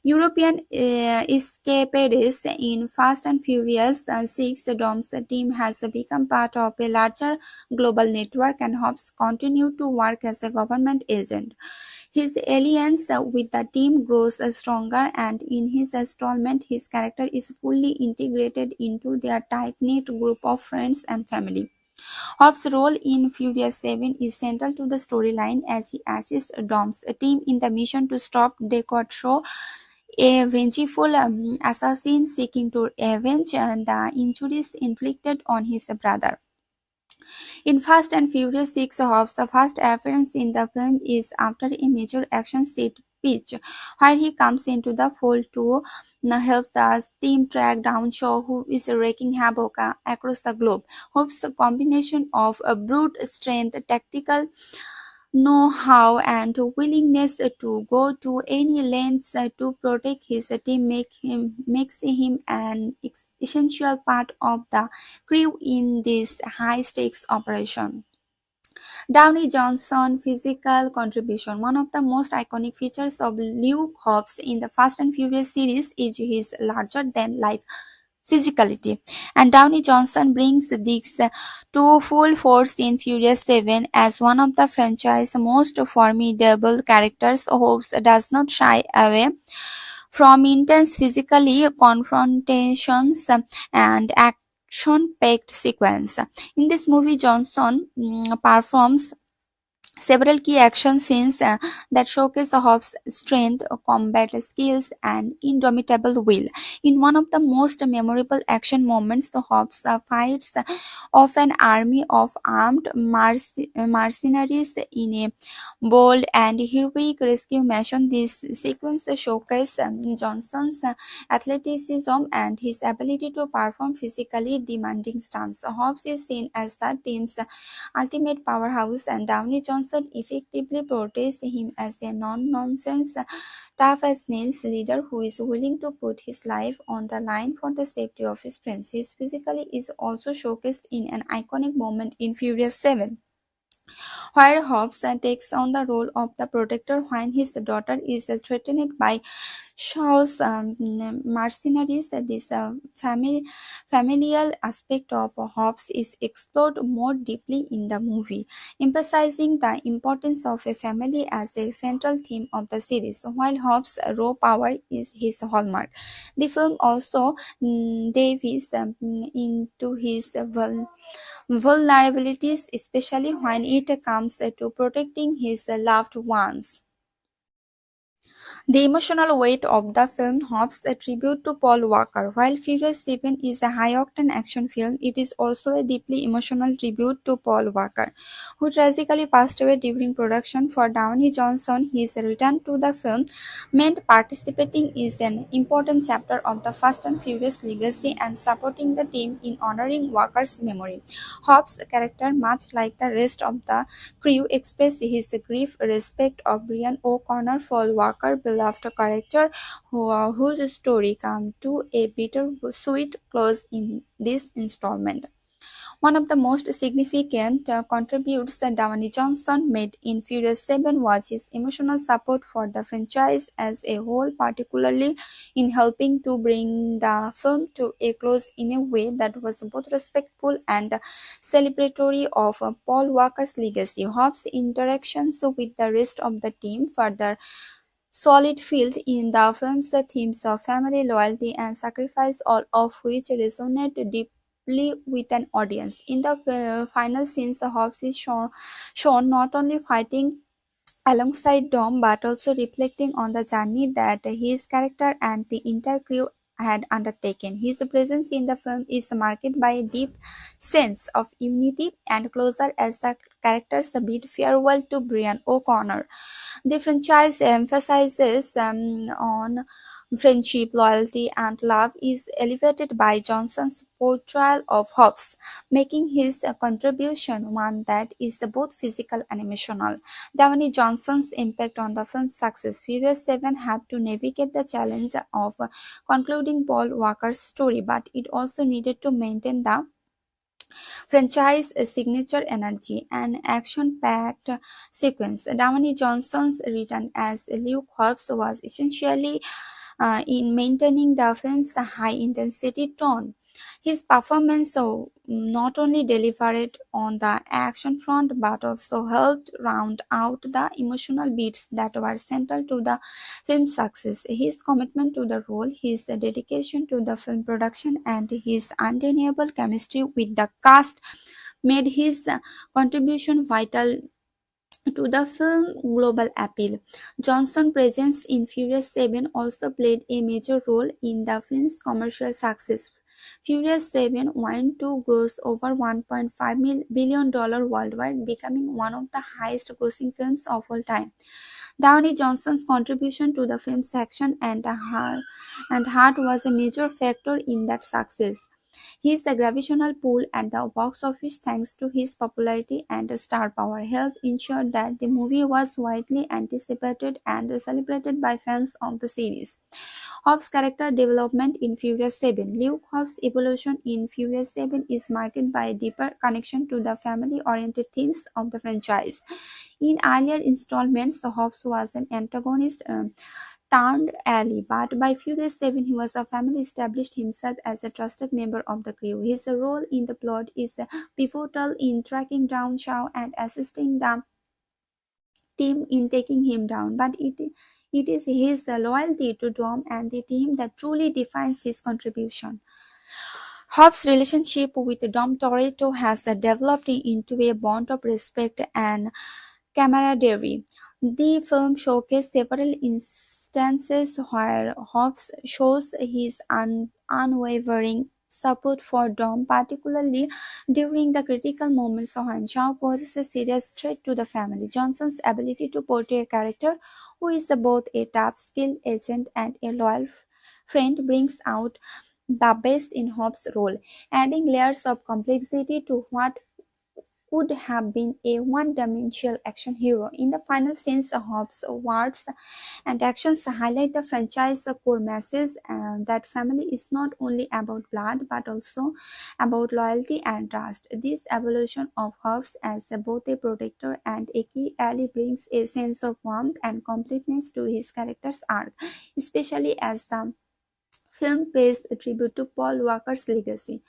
European escapades in Fast and Furious 6, Dom's team has become part of a larger global network, and Hobbs continued to work as a government agent. His alliance with the team grows stronger, and in his installment, his character is fully integrated into their tight-knit group of friends and family. Hobbs' role in Furious 7 is central to the storyline as he assists Dom's team in the mission to stop Dequatro, a vengeful assassin seeking to avenge the injuries inflicted on his brother. In Fast and Furious 6, Hobbs' first appearance in the film is after a major action set pitch, where he comes into the fold to help the team track down Shaw, who is wreaking havoc across the globe. Hobbs' combination of brute strength, tactical know-how, and willingness to go to any lengths to protect his team makes him an essential part of the crew in this high-stakes operation. Downey Johnson physical contribution. One of the most iconic features of Luke Hobbs in the Fast and Furious series is his larger-than-life physicality, and Downey Johnson brings this to full force in Furious 7 as one of the franchise's most formidable characters. Hobbs does not shy away from intense physically confrontations and action-packed sequence. In this movie, Johnson performs several key action scenes that showcase Hobbs' strength, combat skills, and indomitable will. In one of the most memorable action moments, the Hobbs fights off an army of armed mercenaries in a bold and heroic rescue mission. This sequence showcases Johnson's athleticism and his ability to perform physically demanding stunts. Hobbs is seen as the team's ultimate powerhouse, and Downey Johnson effectively portrays him as a non-nonsense, tough as nails leader who is willing to put his life on the line for the safety of his friends. His physically is also showcased in an iconic moment in Furious 7, where Hobbs takes on the role of the protector when his daughter is threatened by Shaw's mercenaries. This familial aspect of Hobbs is explored more deeply in the movie, emphasizing the importance of a family as a central theme of the series. While Hobbs' raw power is his hallmark, the film also dives into his vulnerabilities, especially when it comes to protecting his loved ones. The emotional weight of the film Hobbs a tribute to Paul Walker. While Furious 7 is a high-octane action film, it is also a deeply emotional tribute to Paul Walker, who tragically passed away during production. For Downey Johnson, his return to the film meant participating is an important chapter of the Fast and Furious legacy and supporting the team in honoring Walker's memory. Hobbs' character, much like the rest of the crew, expressed his grief, respect of Brian O'Connor, Paul Walker, beloved character whose story comes to a bittersweet close in this installment. One of the most significant contributes that Downey Johnson made in Furious 7 was his emotional support for the franchise as a whole, particularly in helping to bring the film to a close in a way that was both respectful and celebratory of Paul Walker's legacy. Hobbs' interactions with the rest of the team further solid field in the film's themes of family, loyalty, and sacrifice, all of which resonate deeply deeply with an audience. In the final scenes, Hobbs is shown not only fighting alongside Dom but also reflecting on the journey that his character and the entire crew had undertaken. His presence in the film is marked by a deep sense of unity and closure as the characters bid farewell to Brian O'Connor. The franchise emphasizes on friendship, loyalty, and love is elevated by Johnson's portrayal of Hobbs, making his contribution one that is both physical and emotional. Dwayne Johnson's impact on the film's success. Furious 7 had to navigate the challenge of concluding Paul Walker's story, but it also needed to maintain the franchise signature energy and action-packed sequence. Dwayne Johnson's return as Luke Hobbs was essentially in maintaining the film's high-intensity tone. His performance not only delivered on the action front but also helped round out the emotional beats that were central to the film's success. His commitment to the role, his dedication to the film production, and his undeniable chemistry with the cast made his contribution vital to the film's global appeal. Johnson's presence in Furious 7 also played a major role in the film's commercial success. Furious 7 went to gross over $1.5 billion worldwide, becoming one of the highest grossing films of all time. Downey Johnson's contribution to the film's action and heart was a major factor in that success. His gravitational pull at the box office, thanks to his popularity and star power, helped ensure that the movie was widely anticipated and celebrated by fans of the series. Hobbs' character development in Furious 7. Luke Hobbs' evolution in Furious 7 is marked by a deeper connection to the family-oriented themes of the franchise. In earlier installments, Hobbs was an antagonist turned ally, but by Furious 7 he was a family established himself as a trusted member of the crew. His role in the plot is pivotal in tracking down Shaw and assisting the team in taking him down, but it is his loyalty to Dom and the team that truly defines his contribution. Hobbs' relationship with Dom Toretto has developed into a bond of respect and camaraderie. The film showcased several instances where Hobbs shows his unwavering support for Dom, particularly during the critical moments when Shaw poses a serious threat to the family. Johnson's ability to portray a character who is both a top skilled agent and a loyal friend brings out the best in Hobbs' role, adding layers of complexity to what would have been a one-dimensional action hero. In the final scenes, Hobbs' words and actions highlight the franchise's core message that family is not only about blood but also about loyalty and trust. This evolution of Hobbs as both a protector and a key ally brings a sense of warmth and completeness to his character's arc, especially as the film pays tribute to Paul Walker's legacy.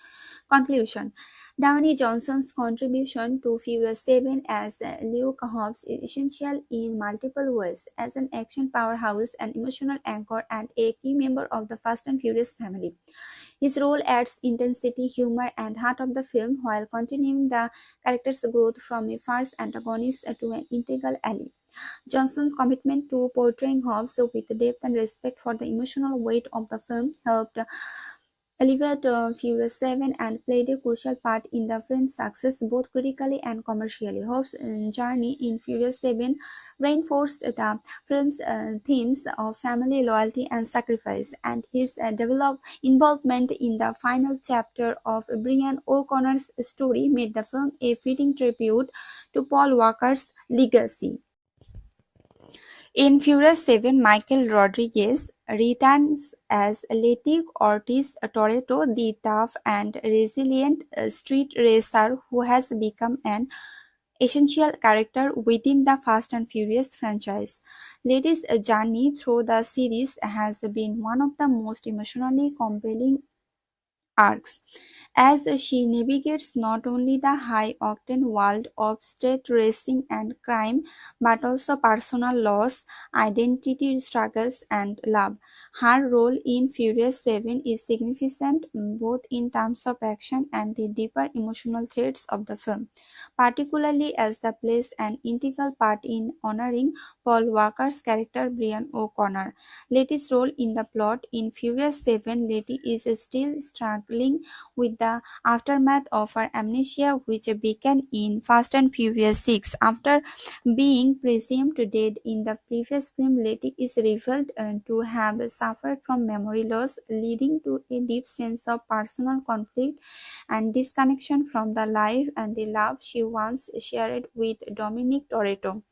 Conclusion. Downey Johnson's contribution to Furious 7 as Luke Hobbs is essential in multiple ways. As an action powerhouse, an emotional anchor, and a key member of the Fast and Furious family. His role adds intensity, humor, and heart of the film while continuing the character's growth from a first antagonist to an integral ally. Johnson's commitment to portraying Hobbs with depth and respect for the emotional weight of the film helped elevate Furious 7 and played a crucial part in the film's success both critically and commercially. Hobbs' journey in Furious 7 reinforced the film's themes of family, loyalty, and sacrifice, and his involvement in the final chapter of Brian O'Connor's story made the film a fitting tribute to Paul Walker's legacy. In Furious 7, Michael Rodriguez returns as Letty Ortiz Toretto, the tough and resilient street racer who has become an essential character within the Fast and Furious franchise. Letty's journey through the series has been one of the most emotionally compelling arcs, as she navigates not only the high octane world of street racing and crime but also personal loss, identity struggles, and love. Her role in Furious 7 is significant both in terms of action and the deeper emotional threads of the film, particularly as they plays an integral part in honoring Paul Walker's character Brian O'Connor. Letty's role in the plot in Furious 7. Letty is still struggling with the aftermath of her amnesia, which began in Fast and Furious 6. After being presumed dead in the previous film, Letty is revealed to have suffered from memory loss, leading to a deep sense of personal conflict and disconnection from the life and the love she once shared with Dominic Toretto.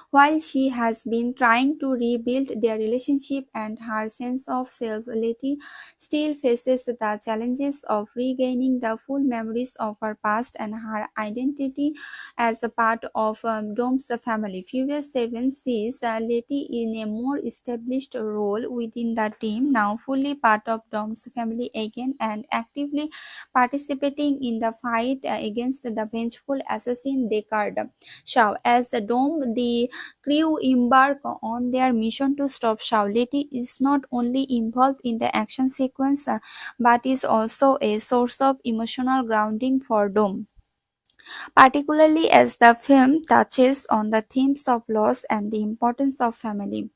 While she has been trying to rebuild their relationship and her sense of self, Letty still faces the challenges of regaining the full memories of her past and her identity as a part of Dom's family. Furious 7 sees Letty in a more established role within the team, now fully part of Dom's family again and actively participating in the fight against the vengeful assassin Deckard Shaw. As Dom, the crew embark on their mission to stop Shaw. Letty is not only involved in the action sequence but is also a source of emotional grounding for Dom, particularly as the film touches on the themes of loss and the importance of family.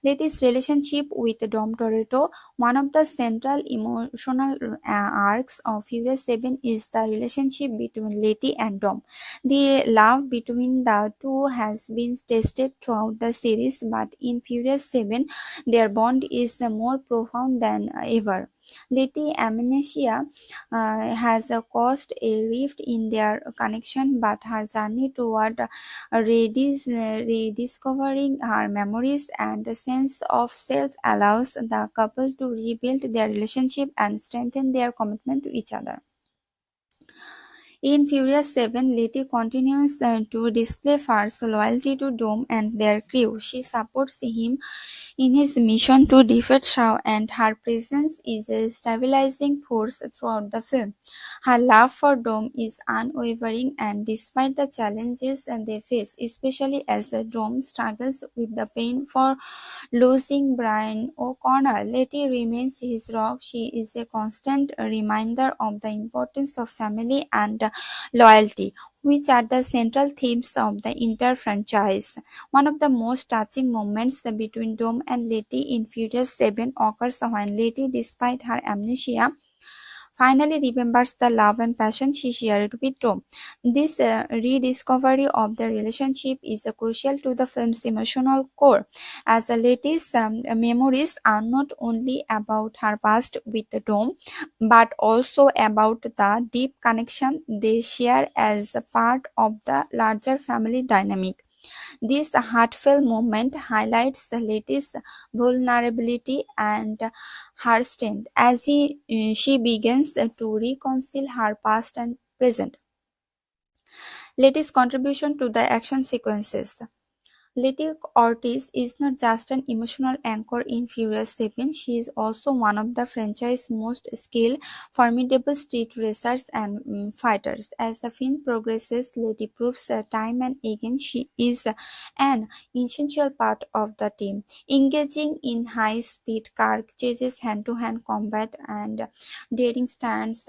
Letty's relationship with Dom Toretto, one of the central emotional arcs of Furious 7 is the relationship between Letty and Dom. The love between the two has been tested throughout the series, but in Furious 7, their bond is more profound than ever. Letty amnesia has caused a rift in their connection, but her journey toward rediscovering her memories and a sense of self allows the couple to rebuild their relationship and strengthen their commitment to each other. In Furious 7, Letty continues to display fierce loyalty to Dom and their crew. She supports him in his mission to defeat Shaw, and her presence is a stabilizing force throughout the film. Her love for Dom is unwavering, and despite the challenges they face, especially as Dom struggles with the pain for losing Brian O'Connor, Letty remains his rock. She is a constant reminder of the importance of family and loyalty, which are the central themes of the entire franchise. One of the most touching moments between Dom and Letty in Furious 7 occurs when Letty, despite her amnesia, finally remembers the love and passion she shared with Tom. This rediscovery of the relationship is crucial to the film's emotional core, as the latest memories are not only about her past with Tom, but also about the deep connection they share as a part of the larger family dynamic. This heartfelt moment highlights the latest vulnerability and her strength as she begins to reconcile her past and present. Letty's contribution to the action sequences. Letty Ortiz is not just an emotional anchor in Furious 7, she is also one of the franchise's most skilled, formidable street racers and fighters. As the film progresses, Letty proves time and again she is an essential part of the team, engaging in high-speed car chases, hand-to-hand combat, and daring stunts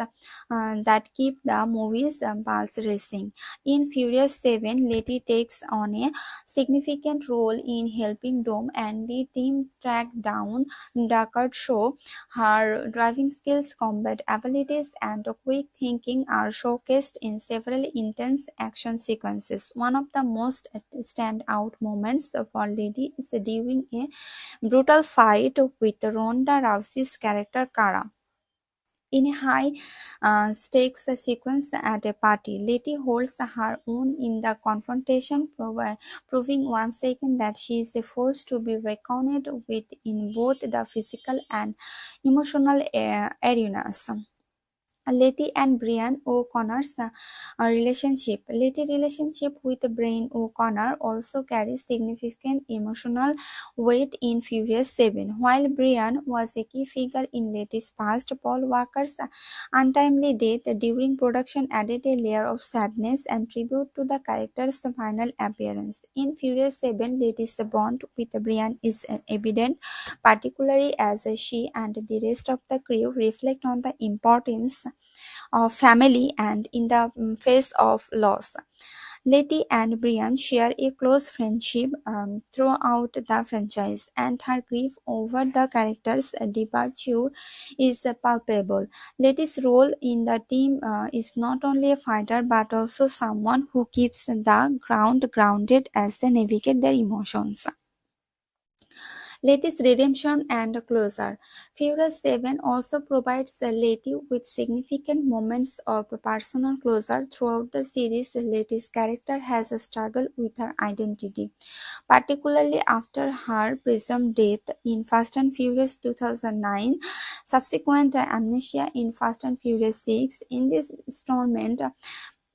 that keep the movie's pulse racing. In Furious 7, Letty takes on a significant role in helping Dom and the team track down Deckard Shaw. Her driving skills, combat abilities, and quick thinking are showcased in several intense action sequences. One of the most standout moments for Lady is during a brutal fight with Ronda Rousey's character Cara. In a high stakes sequence at a party, Letty holds her own in the confrontation, proving once again that she is a force to be reckoned with in both the physical and emotional arenas. Letty and Brian O'Connor's relationship. Letty's relationship with Brian O'Connor also carries significant emotional weight in Furious 7. While Brian was a key figure in Letty's past, Paul Walker's untimely death during production added a layer of sadness and tribute to the character's final appearance. In Furious 7, Letty's bond with Brian is evident, particularly as she and the rest of the crew reflect on the importance of family and in the face of loss. Letty and Brian share a close friendship throughout the franchise, and her grief over the character's departure is palpable. Letty's role in the team is not only a fighter but also someone who keeps the ground grounded as they navigate their emotions. Letty's redemption and closure. Furious 7 also provides Letty with significant moments of personal closure throughout the series. Letty's character has struggled with her identity, particularly after her presumed death in Fast and Furious 2009, subsequent amnesia in Fast and Furious 6. In this installment,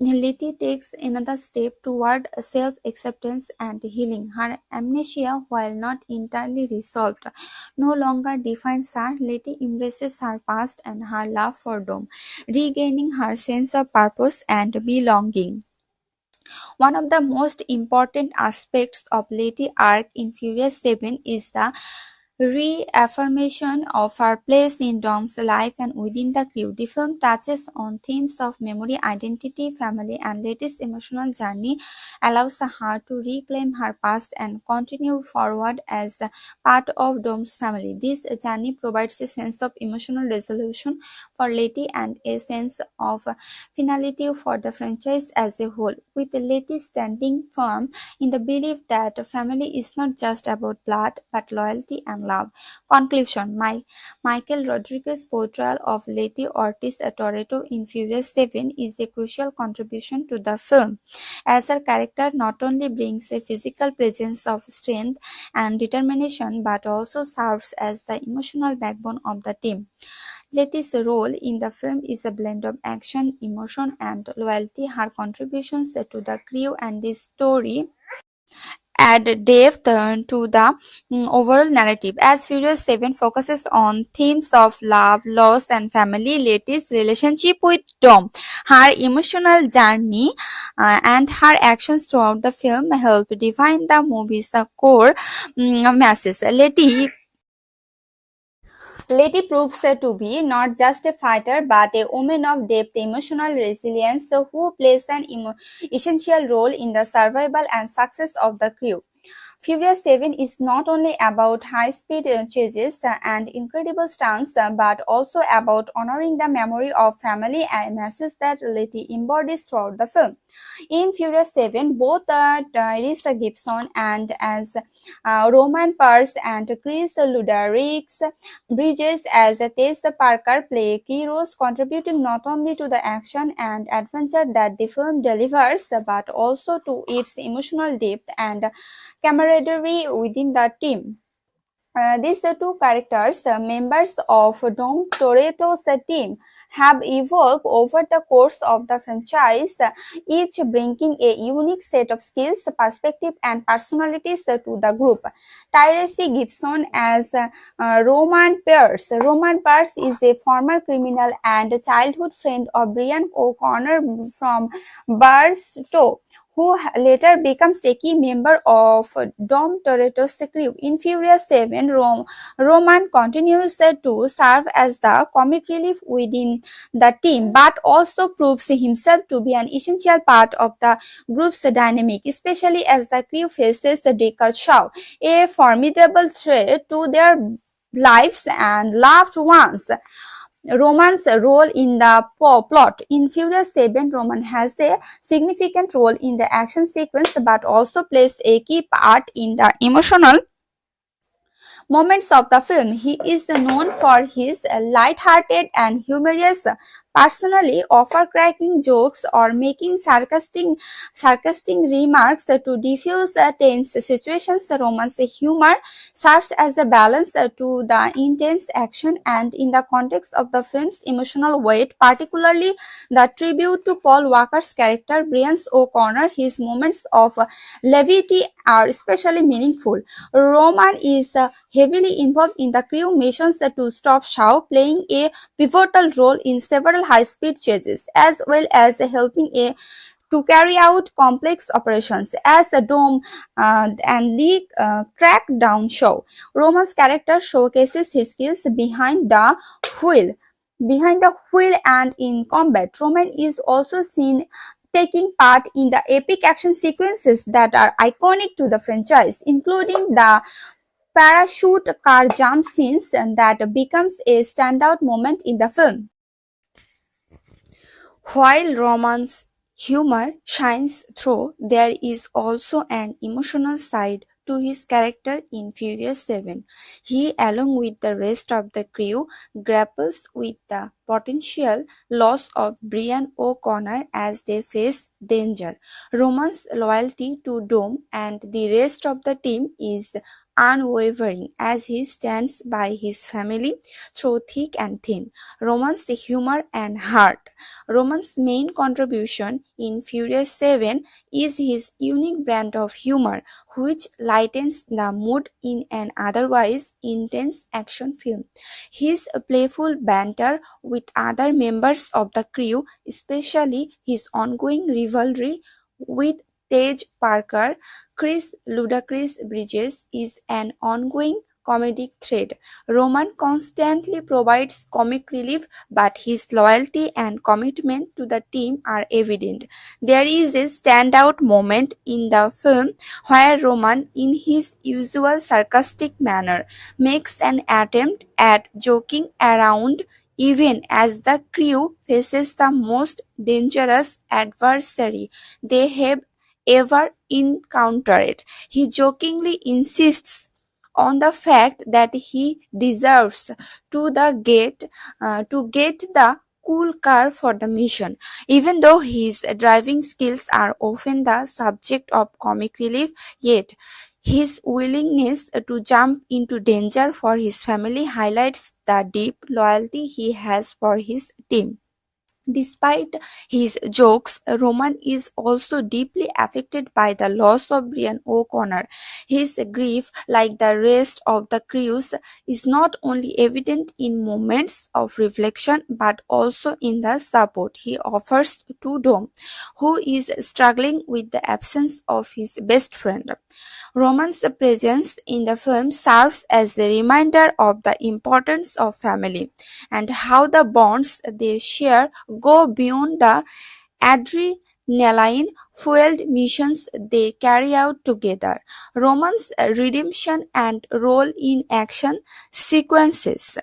Letty takes another step toward self acceptance and healing. Her amnesia, while not entirely resolved, no longer defines her. Letty embraces her past and her love for Dom, regaining her sense of purpose and belonging. One of the most important aspects of Letty arc in Furious 7 is the reaffirmation of her place in Dom's life and within the crew. The film touches on themes of memory, identity, family, and Letty's emotional journey, allows her to reclaim her past and continue forward as a part of Dom's family. This journey provides a sense of emotional resolution for Letty and a sense of finality for the franchise as a whole, with Letty standing firm in the belief that family is not just about blood but loyalty and love. Conclusion. Michael Rodriguez's portrayal of Letty Ortiz Toretto in Furious 7 is a crucial contribution to the film, as her character not only brings a physical presence of strength and determination but also serves as the emotional backbone of the team. Letty's role in the film is a blend of action, emotion, and loyalty. Her contributions to the crew and the story add depth to the overall narrative. As Furious 7 focuses on themes of love, loss, and family, Letty's relationship with Dom, her emotional journey, and her actions throughout the film help define the movie's core message. Letty proves to be not just a fighter but a woman of depth, emotional resilience who plays an essential role in the survival and success of the crew. Furious 7 is not only about high-speed chases and incredible stunts, but also about honoring the memory of family, and a message that Letty embodies throughout the film. In Furious 7, both Tyrese Gibson and as Roman Pars and Chris Ludwig's Bridges as Tessa Parker play key roles, contributing not only to the action and adventure that the film delivers, but also to its emotional depth and camaraderie within the team. These two characters, members of Dom Toretto's team, have evolved over the course of the franchise, each bringing a unique set of skills, perspective, and personalities to the group. Tyrese Gibson as Roman Pierce. Roman Pierce is a former criminal and childhood friend of Brian O'Connor from Barstow, who later becomes a key member of Dom Toretto's crew. In Furious 7, Roman continues to serve as the comic relief within the team, but also proves himself to be an essential part of the group's dynamic, especially as the crew faces Deckard Shaw, a formidable threat to their lives and loved ones. Roman's role in the plot. In Furious 7, Roman has a significant role in the action sequence but also plays a key part in the emotional moments of the film. He is known for his light-hearted and humorous personally offer cracking jokes or making sarcastic remarks to diffuse tense situations. Romance humor serves as a balance to the intense action, and in the context of the film's emotional weight, particularly the tribute to Paul Walker's character Brian O'Connor, his moments of levity are especially meaningful. Roman is heavily involved in the crew missions to stop Shaw, playing a pivotal role in several high-speed chases, as well as helping to carry out complex operations as a dome and the crackdown show. Roman's character showcases his skills wheel. Behind the wheel and in combat, Roman is also seen taking part in the epic action sequences that are iconic to the franchise, including the parachute car jump scenes and that becomes a standout moment in the film. While Roman's humor shines through, there is also an emotional side to his character in Furious 7. He, along with the rest of the crew, grapples with the potential loss of Brian O'Connor as they face danger. Roman's loyalty to Dom and the rest of the team is unwavering as he stands by his family through thick and thin. Roman's humor and heart. Roman's main contribution in Furious 7 is his unique brand of humor, which lightens the mood in an otherwise intense action film. His playful banter with other members of the crew, especially his ongoing rivalry with Tej Parker, Chris Ludacris Bridges, is an ongoing comedic thread. Roman constantly provides comic relief, but his loyalty and commitment to the team are evident. There is a standout moment in the film where Roman, in his usual sarcastic manner, makes an attempt at joking around even as the crew faces the most dangerous adversary they have ever encountered. He jokingly insists on the fact that he deserves to get the cool car for the mission. Even though his driving skills are often the subject of comic relief, yet his willingness to jump into danger for his family highlights the deep loyalty he has for his team. Despite his jokes, Roman is also deeply affected by the loss of Brian O'Connor. His grief, like the rest of the crews, is not only evident in moments of reflection but also in the support he offers to Dom, who is struggling with the absence of his best friend. Roman's presence in the film serves as a reminder of the importance of family and how the bonds they share go beyond the adrenaline fueled missions they carry out together. Roman's redemption and role in action sequences.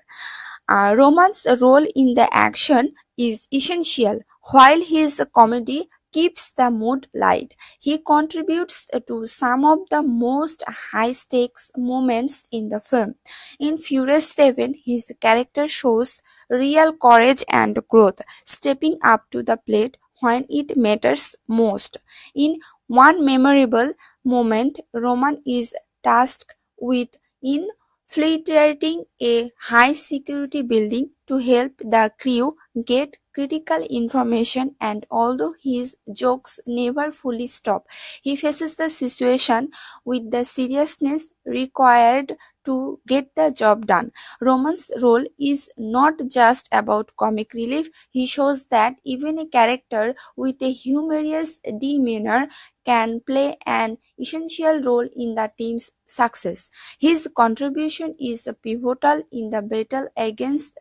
Roman's role in the action is essential. While his comedy keeps the mood light, he contributes to some of the most high stakes moments in the film. In Furious 7, his character shows real courage and growth, stepping up to the plate when it matters most. In one memorable moment, Roman is tasked with infiltrating a high security building to help the crew get critical information, and although his jokes never fully stop, he faces the situation with the seriousness required to get the job done. Roman's role is not just about comic relief. He shows that even a character with a humorous demeanor can play an essential role in the team's success. His contribution is pivotal in the battle against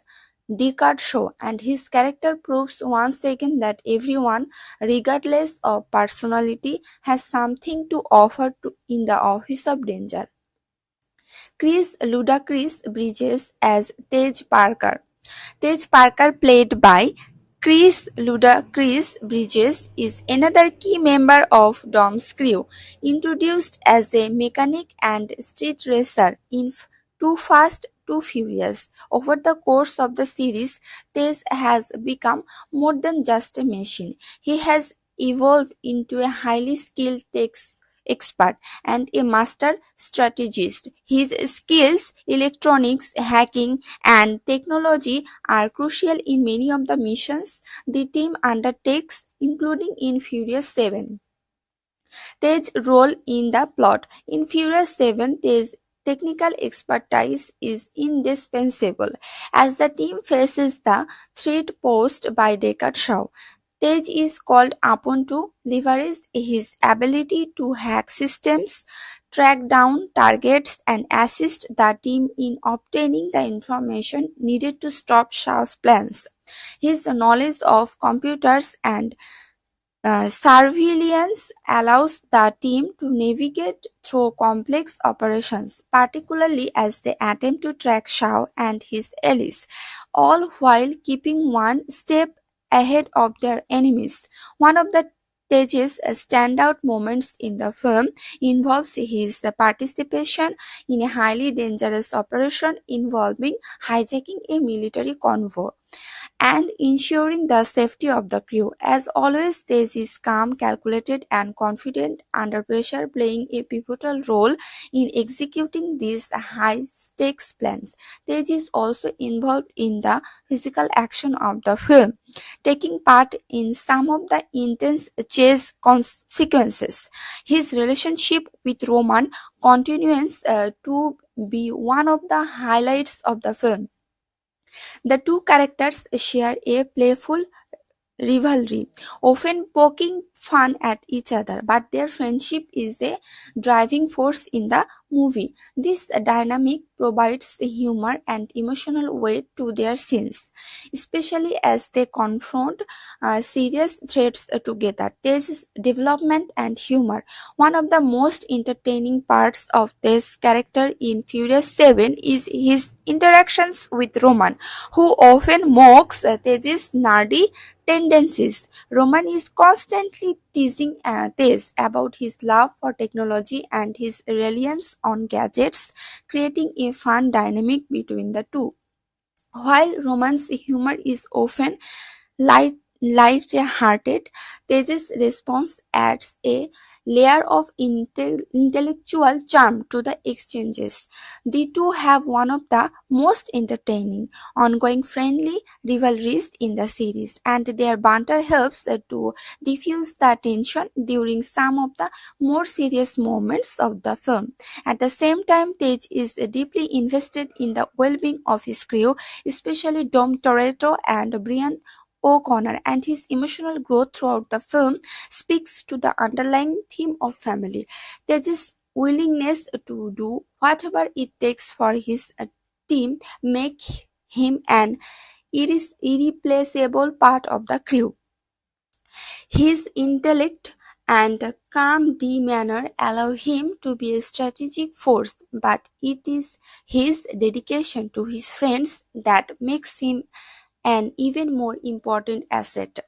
Deckard Shaw, and his character proves once again that everyone, regardless of personality, has something to offer in the Office of Danger. Chris Ludacris Bridges as Tej Parker. Tej Parker, played by Chris Ludacris Bridges, is another key member of Dom's crew. Introduced as a mechanic and street racer in Too Fast, Too Furious. Over the course of the series, Tej has become more than just a machine. He has evolved into a highly skilled tech expert and a master strategist. His skills, electronics, hacking, and technology are crucial in many of the missions the team undertakes, including in Furious 7. Tej's role in the plot. In Furious 7, Tej's technical expertise is indispensable as the team faces the threat posed by Deckard Shaw. Tej is called upon to leverage his ability to hack systems, track down targets, and assist the team in obtaining the information needed to stop Shaw's plans. His knowledge of computers and surveillance allows the team to navigate through complex operations, particularly as they attempt to track Shaw and his allies, all while keeping one step ahead of their enemies. One of the Tej's standout moments in the film involves his participation in a highly dangerous operation involving hijacking a military convoy and ensuring the safety of the crew. As always, Tej is calm, calculated, and confident under pressure, playing a pivotal role in executing these high stakes plans. Tej is also involved in the physical action of the film, taking part in some of the intense chase sequences. His relationship with Roman continues to be one of the highlights of the film. The two characters share a playful rivalry, often poking fun at each other, but their friendship is a driving force in the movie. This dynamic provides humor and emotional weight to their scenes, especially as they confront serious threats together. This development and humor. One of the most entertaining parts of this character in Furious 7 is his interactions with Roman, who often mocks Tej's nerdy tendencies. Roman is constantly teasing Tej about his love for technology and his reliance on gadgets, creating a fun dynamic between the two. While Roman's humor is often light-hearted, Tej's response adds a layer of intellectual charm to the exchanges. The two have one of the most entertaining, ongoing friendly rivalries in the series, and their banter helps to diffuse the tension during some of the more serious moments of the film. At the same time, Tej is deeply invested in the well-being of his crew, especially Dom Toretto and Brian O'Connor, and his emotional growth throughout the film speaks to the underlying theme of family. Tej's willingness to do whatever it takes for his team make him an irreplaceable part of the crew. His intellect and calm demeanor allow him to be a strategic force, but it is his dedication to his friends that makes him an even more important asset.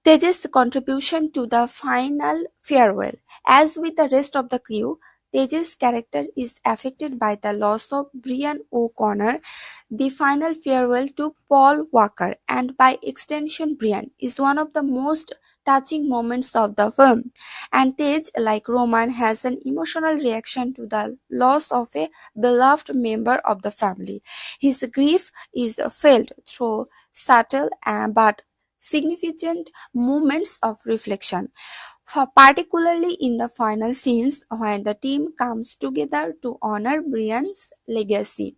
Tej's contribution to the final farewell. As with the rest of the crew, Tej's character is affected by the loss of Brian O'Connor. The final farewell to Paul Walker, and by extension Brian, is one of the most touching moments of the film. And Tej, like Roman, has an emotional reaction to the loss of a beloved member of the family. His grief is felt through subtle but significant moments of reflection, particularly in the final scenes when the team comes together to honor Brian's legacy.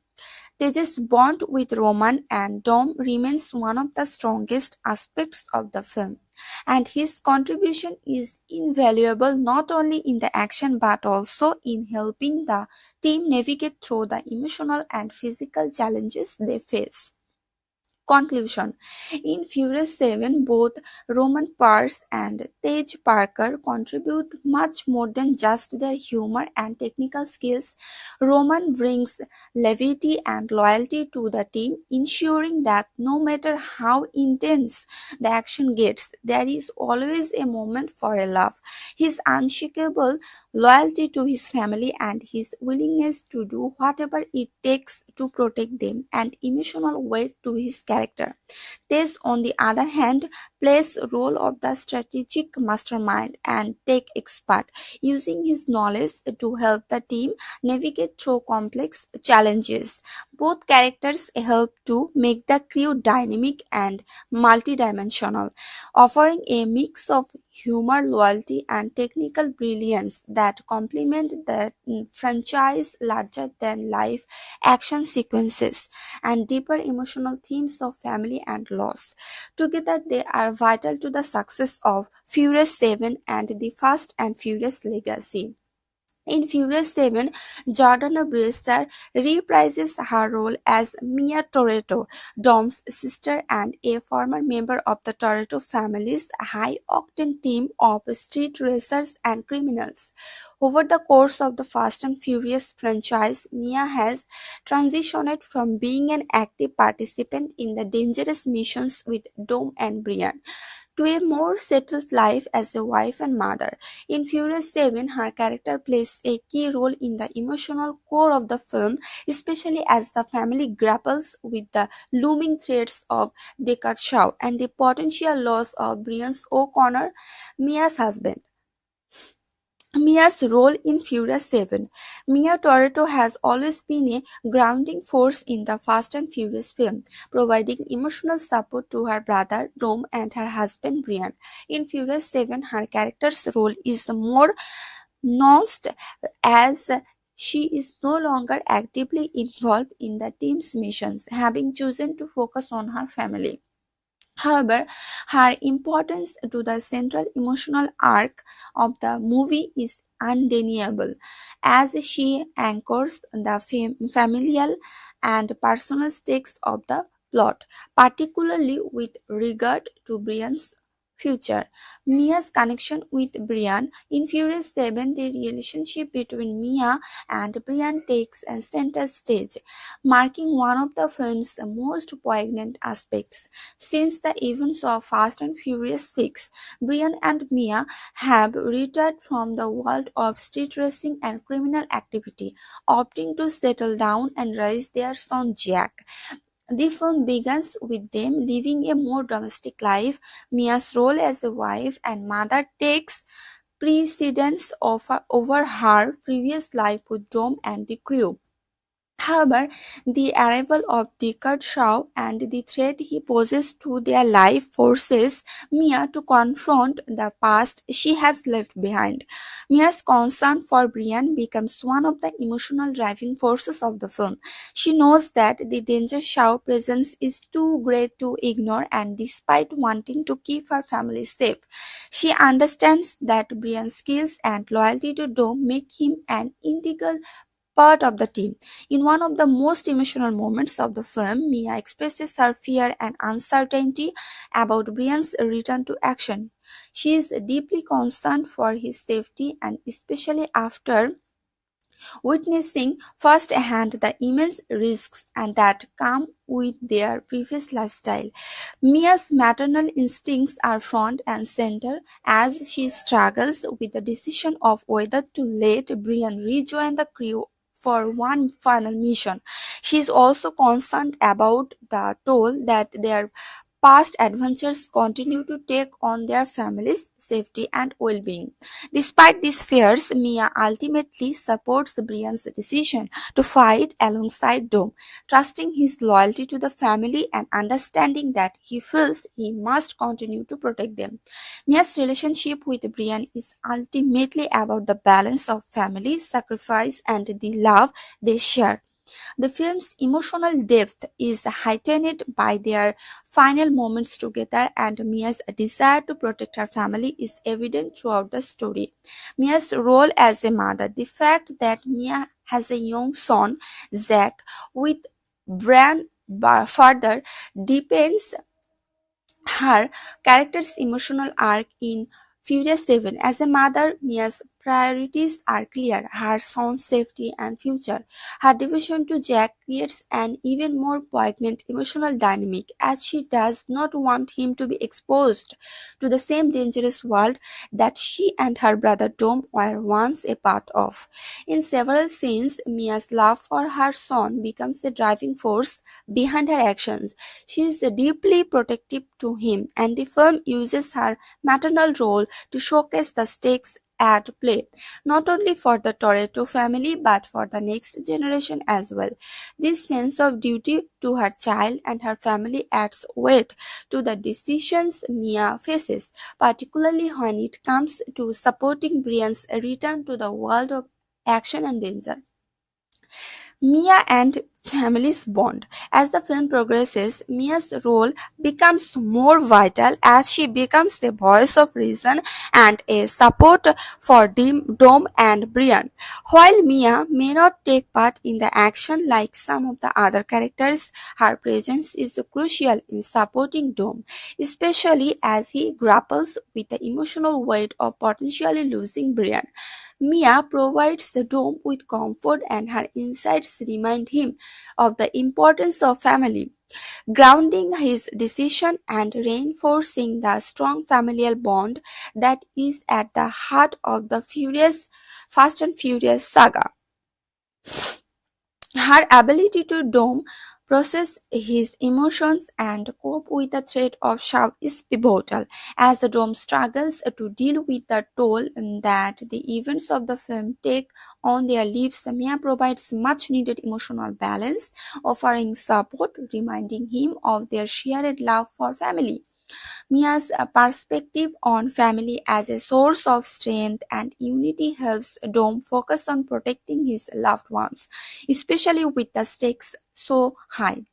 Tej's bond with Roman and Dom remains one of the strongest aspects of the film, and his contribution is invaluable not only in the action but also in helping the team navigate through the emotional and physical challenges they face. Conclusion. In Furious 7, both Roman Parks and Tej Parker contribute much more than just their humor and technical skills. Roman brings levity and loyalty to the team, ensuring that no matter how intense the action gets, there is always a moment for a laugh. His unshakable loyalty to his family and his willingness to do whatever it takes to protect them and emotional weight to his character. This, on the other hand, plays role of the strategic mastermind and tech expert, using his knowledge to help the team navigate through complex challenges. Both characters help to make the crew dynamic and multidimensional, offering a mix of humor, loyalty, and technical brilliance that complement the franchise larger than life action sequences and deeper emotional themes of family and loss. Together, they are vital to the success of Furious 7 and the Fast and Furious legacy. In Furious 7, Jordana Brewster reprises her role as Mia Toretto, Dom's sister and a former member of the Toretto family's high-octane team of street racers and criminals. Over the course of the Fast and Furious franchise, Mia has transitioned from being an active participant in the dangerous missions with Dom and Brian to a more settled life as a wife and mother. In Furious 7, her character plays a key role in the emotional core of the film, especially as the family grapples with the looming threats of Deckard Shaw and the potential loss of Brian O'Connor, Mia's husband. Mia's role in Furious 7. Mia Toretto has always been a grounding force in the Fast and Furious film, providing emotional support to her brother Dom and her husband Brian. In Furious 7, her character's role is more nuanced as she is no longer actively involved in the team's missions, having chosen to focus on her family. However, her importance to the central emotional arc of the movie is undeniable, as she anchors the familial and personal stakes of the plot, particularly with regard to Brian's future. Mia's connection with Brian. In Furious 7, the relationship between Mia and Brian takes a center stage, marking one of the film's most poignant aspects. Since the events of Fast and Furious 6, Brian and Mia have retired from the world of street racing and criminal activity, opting to settle down and raise their son Jack. The film begins with them living a more domestic life. Mia's role as a wife and mother takes precedence over her previous life with Dom and the crew. However, the arrival of Deckard Shaw and the threat he poses to their life forces Mia to confront the past she has left behind. Mia's concern for Brian becomes one of the emotional driving forces of the film. She knows that the danger Shaw presents is too great to ignore, and despite wanting to keep her family safe, she understands that Brian's skills and loyalty to Dom make him an integral part of the team. In one of the most emotional moments of the film, Mia expresses her fear and uncertainty about Brian's return to action. She is deeply concerned for his safety, and especially after witnessing firsthand the immense risks and that come with their previous lifestyle. Mia's maternal instincts are front and center as she struggles with the decision of whether to let Brian rejoin the crew for one final mission. She is also concerned about the toll that their past adventures continue to take on their family's safety and well-being. Despite these fears, Mia ultimately supports Brian's decision to fight alongside Dom, trusting his loyalty to the family and understanding that he feels he must continue to protect them. Mia's relationship with Brian is ultimately about the balance of family, sacrifice, and the love they share. The film's emotional depth is heightened by their final moments together, and Mia's desire to protect her family is evident throughout the story. Mia's role as a mother, the fact that Mia has a young son, Zack, with Bran further deepens her character's emotional arc in Furious 7. As a mother, Mia's priorities are clear: her son's safety and future. Her devotion to Jack creates an even more poignant emotional dynamic, as she does not want him to be exposed to the same dangerous world that she and her brother Dom were once a part of. In several scenes, Mia's love for her son becomes the driving force behind her actions. She is deeply protective to him, and the film uses her maternal role to showcase the stakes at play, not only for the Toretto family but for the next generation as well. This sense of duty to her child and her family adds weight to the decisions Mia faces, particularly when it comes to supporting Brian's return to the world of action and danger. Mia and family's bond. As the film progresses, Mia's role becomes more vital as she becomes a voice of reason and a support for Dom and Brian. While Mia may not take part in the action like some of the other characters, her presence is crucial in supporting Dom, especially as he grapples with the emotional weight of potentially losing Brian. Mia provides the Dom with comfort, and her insights remind him of the importance of family, grounding his decision and reinforcing the strong familial bond that is at the heart of the Fast and Furious saga. Her ability to Dom process his emotions and cope with the threat of Shav is pivotal as the Dom struggles to deal with the toll that the events of the film take on their lives. Mia provides much needed emotional balance, offering support, reminding him of their shared love for family. Mia's perspective on family as a source of strength and unity helps Dom focus on protecting his loved ones, especially with the stakes so high.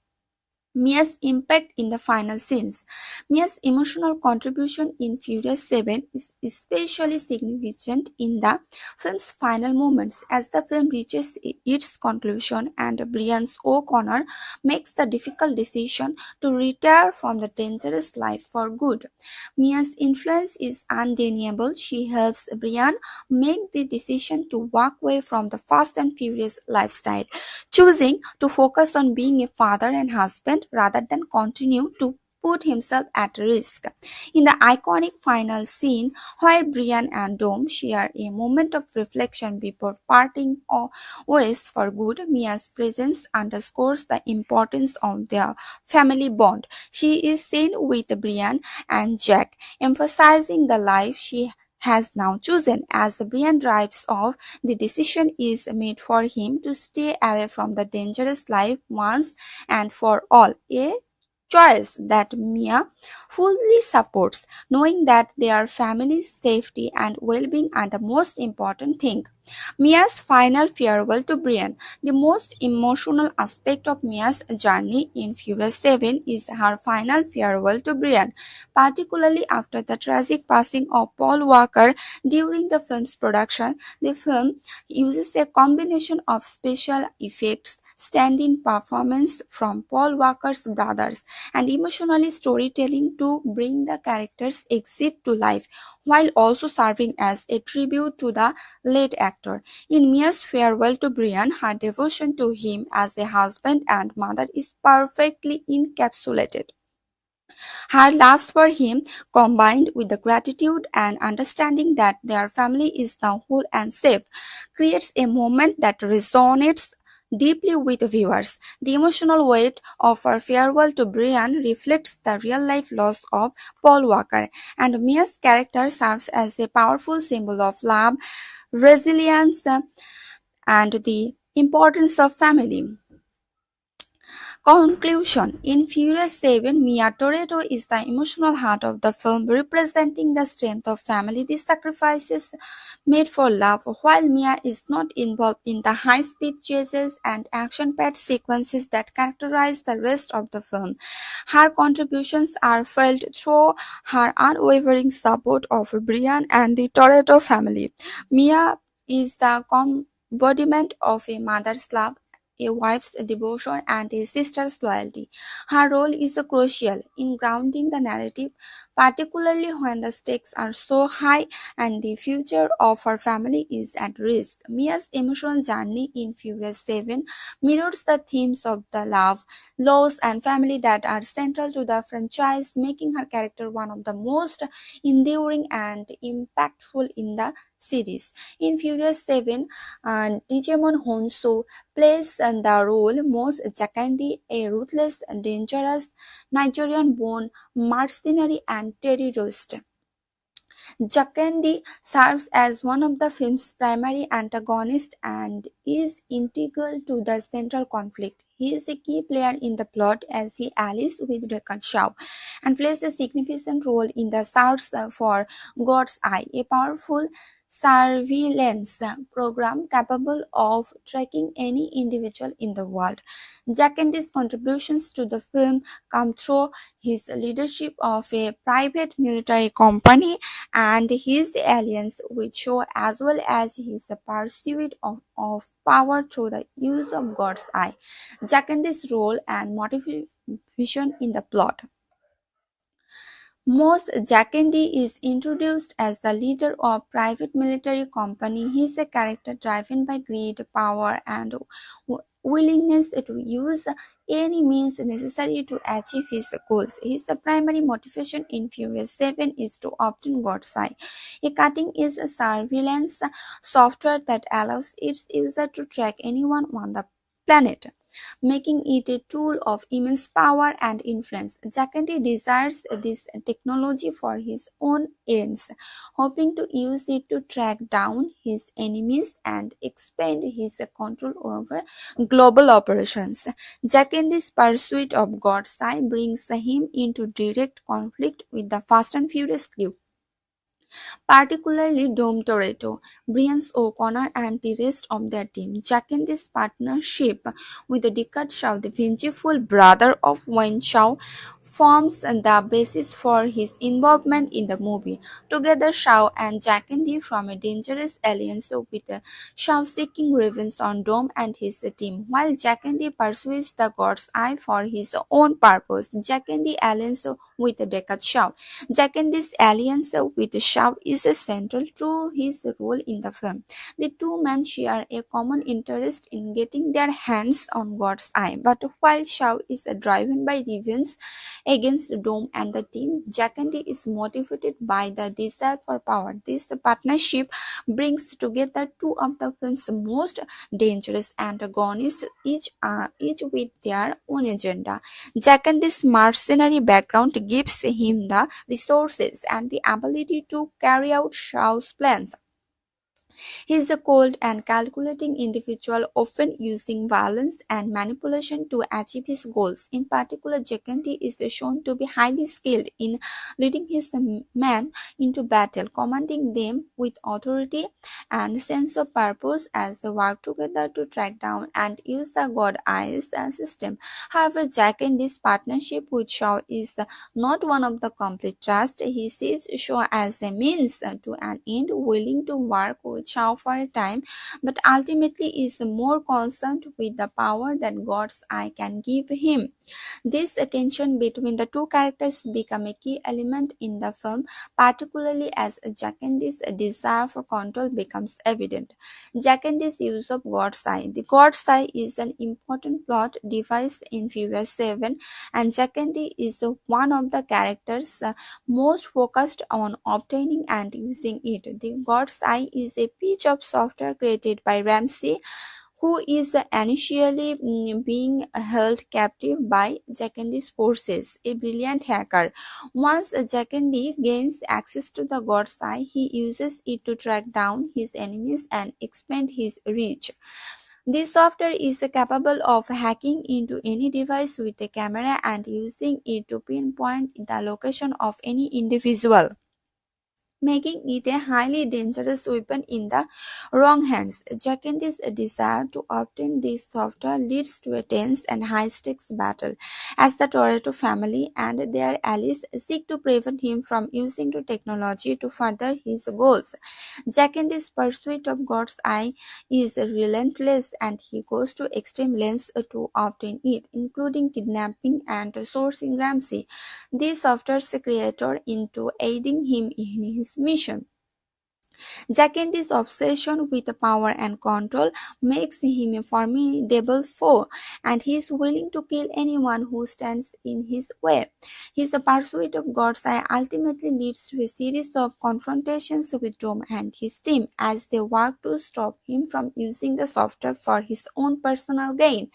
Mia's impact in the final scenes. Mia's emotional contribution in Furious 7 is especially significant in the film's final moments as the film reaches its conclusion and Brian O'Connor makes the difficult decision to retire from the dangerous life for good. Mia's influence is undeniable. She helps Brian make the decision to walk away from the fast and furious lifestyle, choosing to focus on being a father and husband rather than continue to put himself at risk. In the iconic final scene, where Brian and Dom share a moment of reflection before parting ways for good, Mia's presence underscores the importance of their family bond. She is seen with Brian and Jack, emphasizing the life she has now chosen. As Brian drives off, the decision is made for him to stay away from the dangerous life once and for all. A choice that Mia fully supports, knowing that their family's safety and well being are the most important thing. Mia's final farewell to Brian. The most emotional aspect of Mia's journey in Furious 7 is her final farewell to Brian, particularly after the tragic passing of Paul Walker during the film's production. The film uses a combination of special effects, stand-in performance from Paul Walker's brothers, and emotionally storytelling to bring the character's exit to life, while also serving as a tribute to the late actor. In Mia's farewell to Brian, her devotion to him as a husband and mother is perfectly encapsulated. Her loves for him, combined with the gratitude and understanding that their family is now whole and safe, creates a moment that resonates deeply with viewers. The emotional weight of her farewell to Brian reflects the real life loss of Paul Walker, and Mia's character serves as a powerful symbol of love, resilience, and the importance of family. Conclusion. In Furious 7, Mia Toretto is the emotional heart of the film, representing the strength of family, the sacrifices made for love. While Mia is not involved in the high-speed chases and action-packed sequences that characterize the rest of the film, her contributions are felt through her unwavering support of Brian and the Toretto family. Mia is the embodiment of a mother's love a wife's devotion, and a sister's loyalty. Her role is crucial in grounding the narrative, particularly when the stakes are so high and the future of her family is at risk. Mia's emotional journey in Furious 7 mirrors the themes of the love, loss, and family that are central to the franchise, making her character one of the most enduring and impactful in the series. In Furious 7, Digimon Honsu plays the role Mos Jakandi, a ruthless, dangerous Nigerian-born mercenary and terrorist. Jakandi serves as one of the film's primary antagonists and is integral to the central conflict. He is a key player in the plot as he allies with Rekha Shaw and plays a significant role in the search for God's Eye, a powerful surveillance program capable of tracking any individual in the world. Jacandi's contributions to the film come through his leadership of a private military company and his alliance with Shaw, as well as his pursuit of power through the use of God's Eye. Jacandi's role and motivation in the plot. Mos Jakandi is introduced as the leader of private military company. He is a character driven by greed, power, and willingness to use any means necessary to achieve his goals. His primary motivation in Furious 7 is to obtain God's Eye, a cutting-edge surveillance software that allows its user to track anyone on the planet, making it a tool of immense power and influence. Jakandi desires this technology for his own ends, hoping to use it to track down his enemies and expand his control over global operations. Jacandi's pursuit of God's Eye brings him into direct conflict with the Fast and Furious crew, particularly Dom Toretto, Brian O'Connor, and the rest of their team. Jacandi's partnership with Deckard Shaw, the vengeful brother of Wayne Shaw, forms the basis for his involvement in the movie. Together, Shaw and Jacandi form a dangerous alliance with Shaw seeking revenge on Dom and his team, while Jacandi pursues the God's Eye for his own purpose. Jacandi alliance with Deckard Shaw. Jacandi's alliance with Shaw is central to his role in the film. The two men share a common interest in getting their hands on God's Eye, but while Shaw is driven by revenge against Dom and the team, Jacandi is motivated by the desire for power. This partnership brings together two of the film's most dangerous antagonists, each with their own agenda. Jacandi's mercenary background gives him the resources and the ability to carry out Shaw's plans. He is a cold and calculating individual, often using violence and manipulation to achieve his goals. In particular, Jacandi is shown to be highly skilled in leading his men into battle, commanding them with authority and sense of purpose as they work together to track down and use the God Eyes system. However, Jacandi's partnership with Shaw is not one of the complete trust. He sees Shaw as a means to an end, willing to work with Shaw for a time, but ultimately is more concerned with the power that God's Eye can give him. This tension between the two characters become a key element in the film, particularly as Jacandi's desire for control becomes evident. Jacandi's use of God's Eye. The God's Eye is an important plot device in Furious 7, and Jacandi is one of the characters most focused on obtaining and using it. The God's Eye is a piece of software created by Ramsey, who is initially being held captive by Jacandi's forces, a brilliant hacker. Once Jacandi gains access to the God's Eye, he uses it to track down his enemies and expand his reach. This software is capable of hacking into any device with a camera and using it to pinpoint the location of any individual, making it a highly dangerous weapon in the wrong hands. Jackand's desire to obtain this software leads to a tense and high-stakes battle as the Toretto family and their allies seek to prevent him from using the technology to further his goals. Jackand's pursuit of God's eye is relentless and he goes to extreme lengths to obtain it, including kidnapping and sourcing Ramsey, the software's creator, into aiding him in his mission. Jackand's obsession with power and control makes him a formidable foe, and he is willing to kill anyone who stands in his way. His pursuit of God's eye ultimately leads to a series of confrontations with Dom and his team as they work to stop him from using the software for his own personal gain.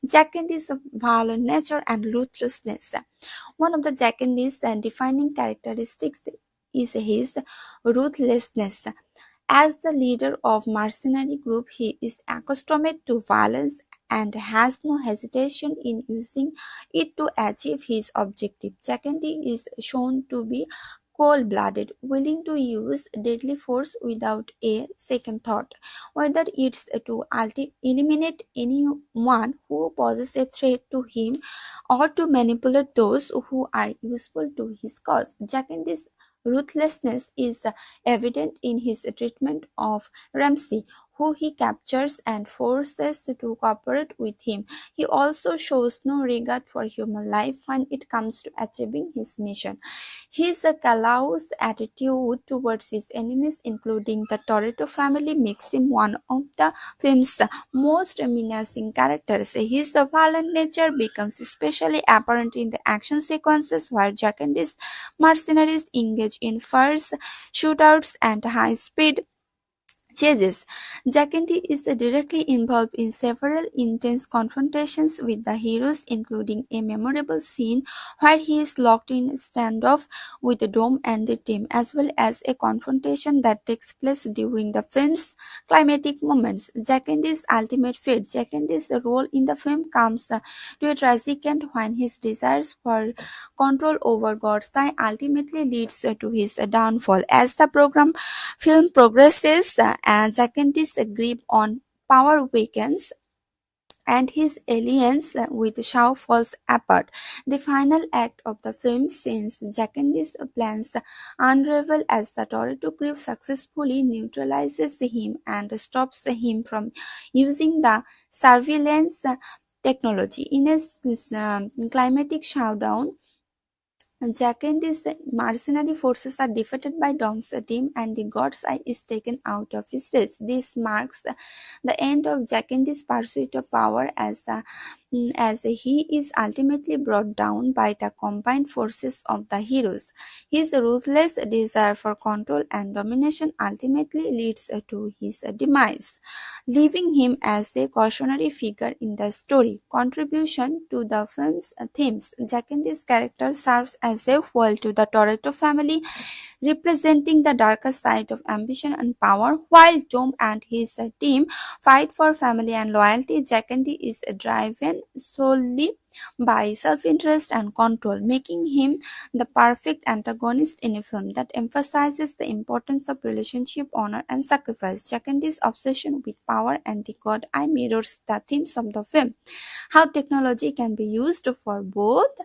Jackand's violent nature and ruthlessness. One of the Jackand's defining characteristics is his ruthlessness. As the leader of mercenary group, he is accustomed to violence and has no hesitation in using it to achieve his objective. Jacandi is shown to be cold-blooded, willing to use deadly force without a second thought, whether it's to eliminate anyone who poses a threat to him or to manipulate those who are useful to his cause. Jacandi's ruthlessness is evident in his treatment of Ramsey, who he captures and forces to cooperate with him. He also shows no regard for human life when it comes to achieving his mission. His callous attitude towards his enemies, including the Toretto family, makes him one of the film's most menacing characters. His violent nature becomes especially apparent in the action sequences where Jack and his mercenaries engage in fierce shootouts and high-speed chases. Jackie is directly involved in several intense confrontations with the heroes, including a memorable scene where he is locked in standoff with Dom and the team, as well as a confrontation that takes place during the film's climatic moments. Jackie's ultimate fate. Jackie's role in the film comes to a tragic end when his desires for control over God's eye ultimately leads to his downfall. As the film progresses, Jackie's grip on power weakens and his alliance with Shao falls apart. The final act of the film sees Jackie's plans unravel as the Toretto group successfully neutralizes him and stops him from using the surveillance technology. In a climatic showdown, Jack and his mercenary forces are defeated by Dom's team and the God's Eye is taken out of his reach. This marks the end of Jack and his pursuit of power as he is ultimately brought down by the combined forces of the heroes. His ruthless desire for control and domination ultimately leads to his demise, leaving him as a cautionary figure in the story. Contribution to the film's themes. Jack and his character serves as a foil to the Toretto family, representing the darker side of ambition and power. While Tom and his team fight for family and loyalty, Jacandi is driven solely by self-interest and control, making him the perfect antagonist in a film that emphasizes the importance of relationship, honor, and sacrifice. Jacandi's obsession with power and the God Eye mirrors the themes of the film. How technology can be used for both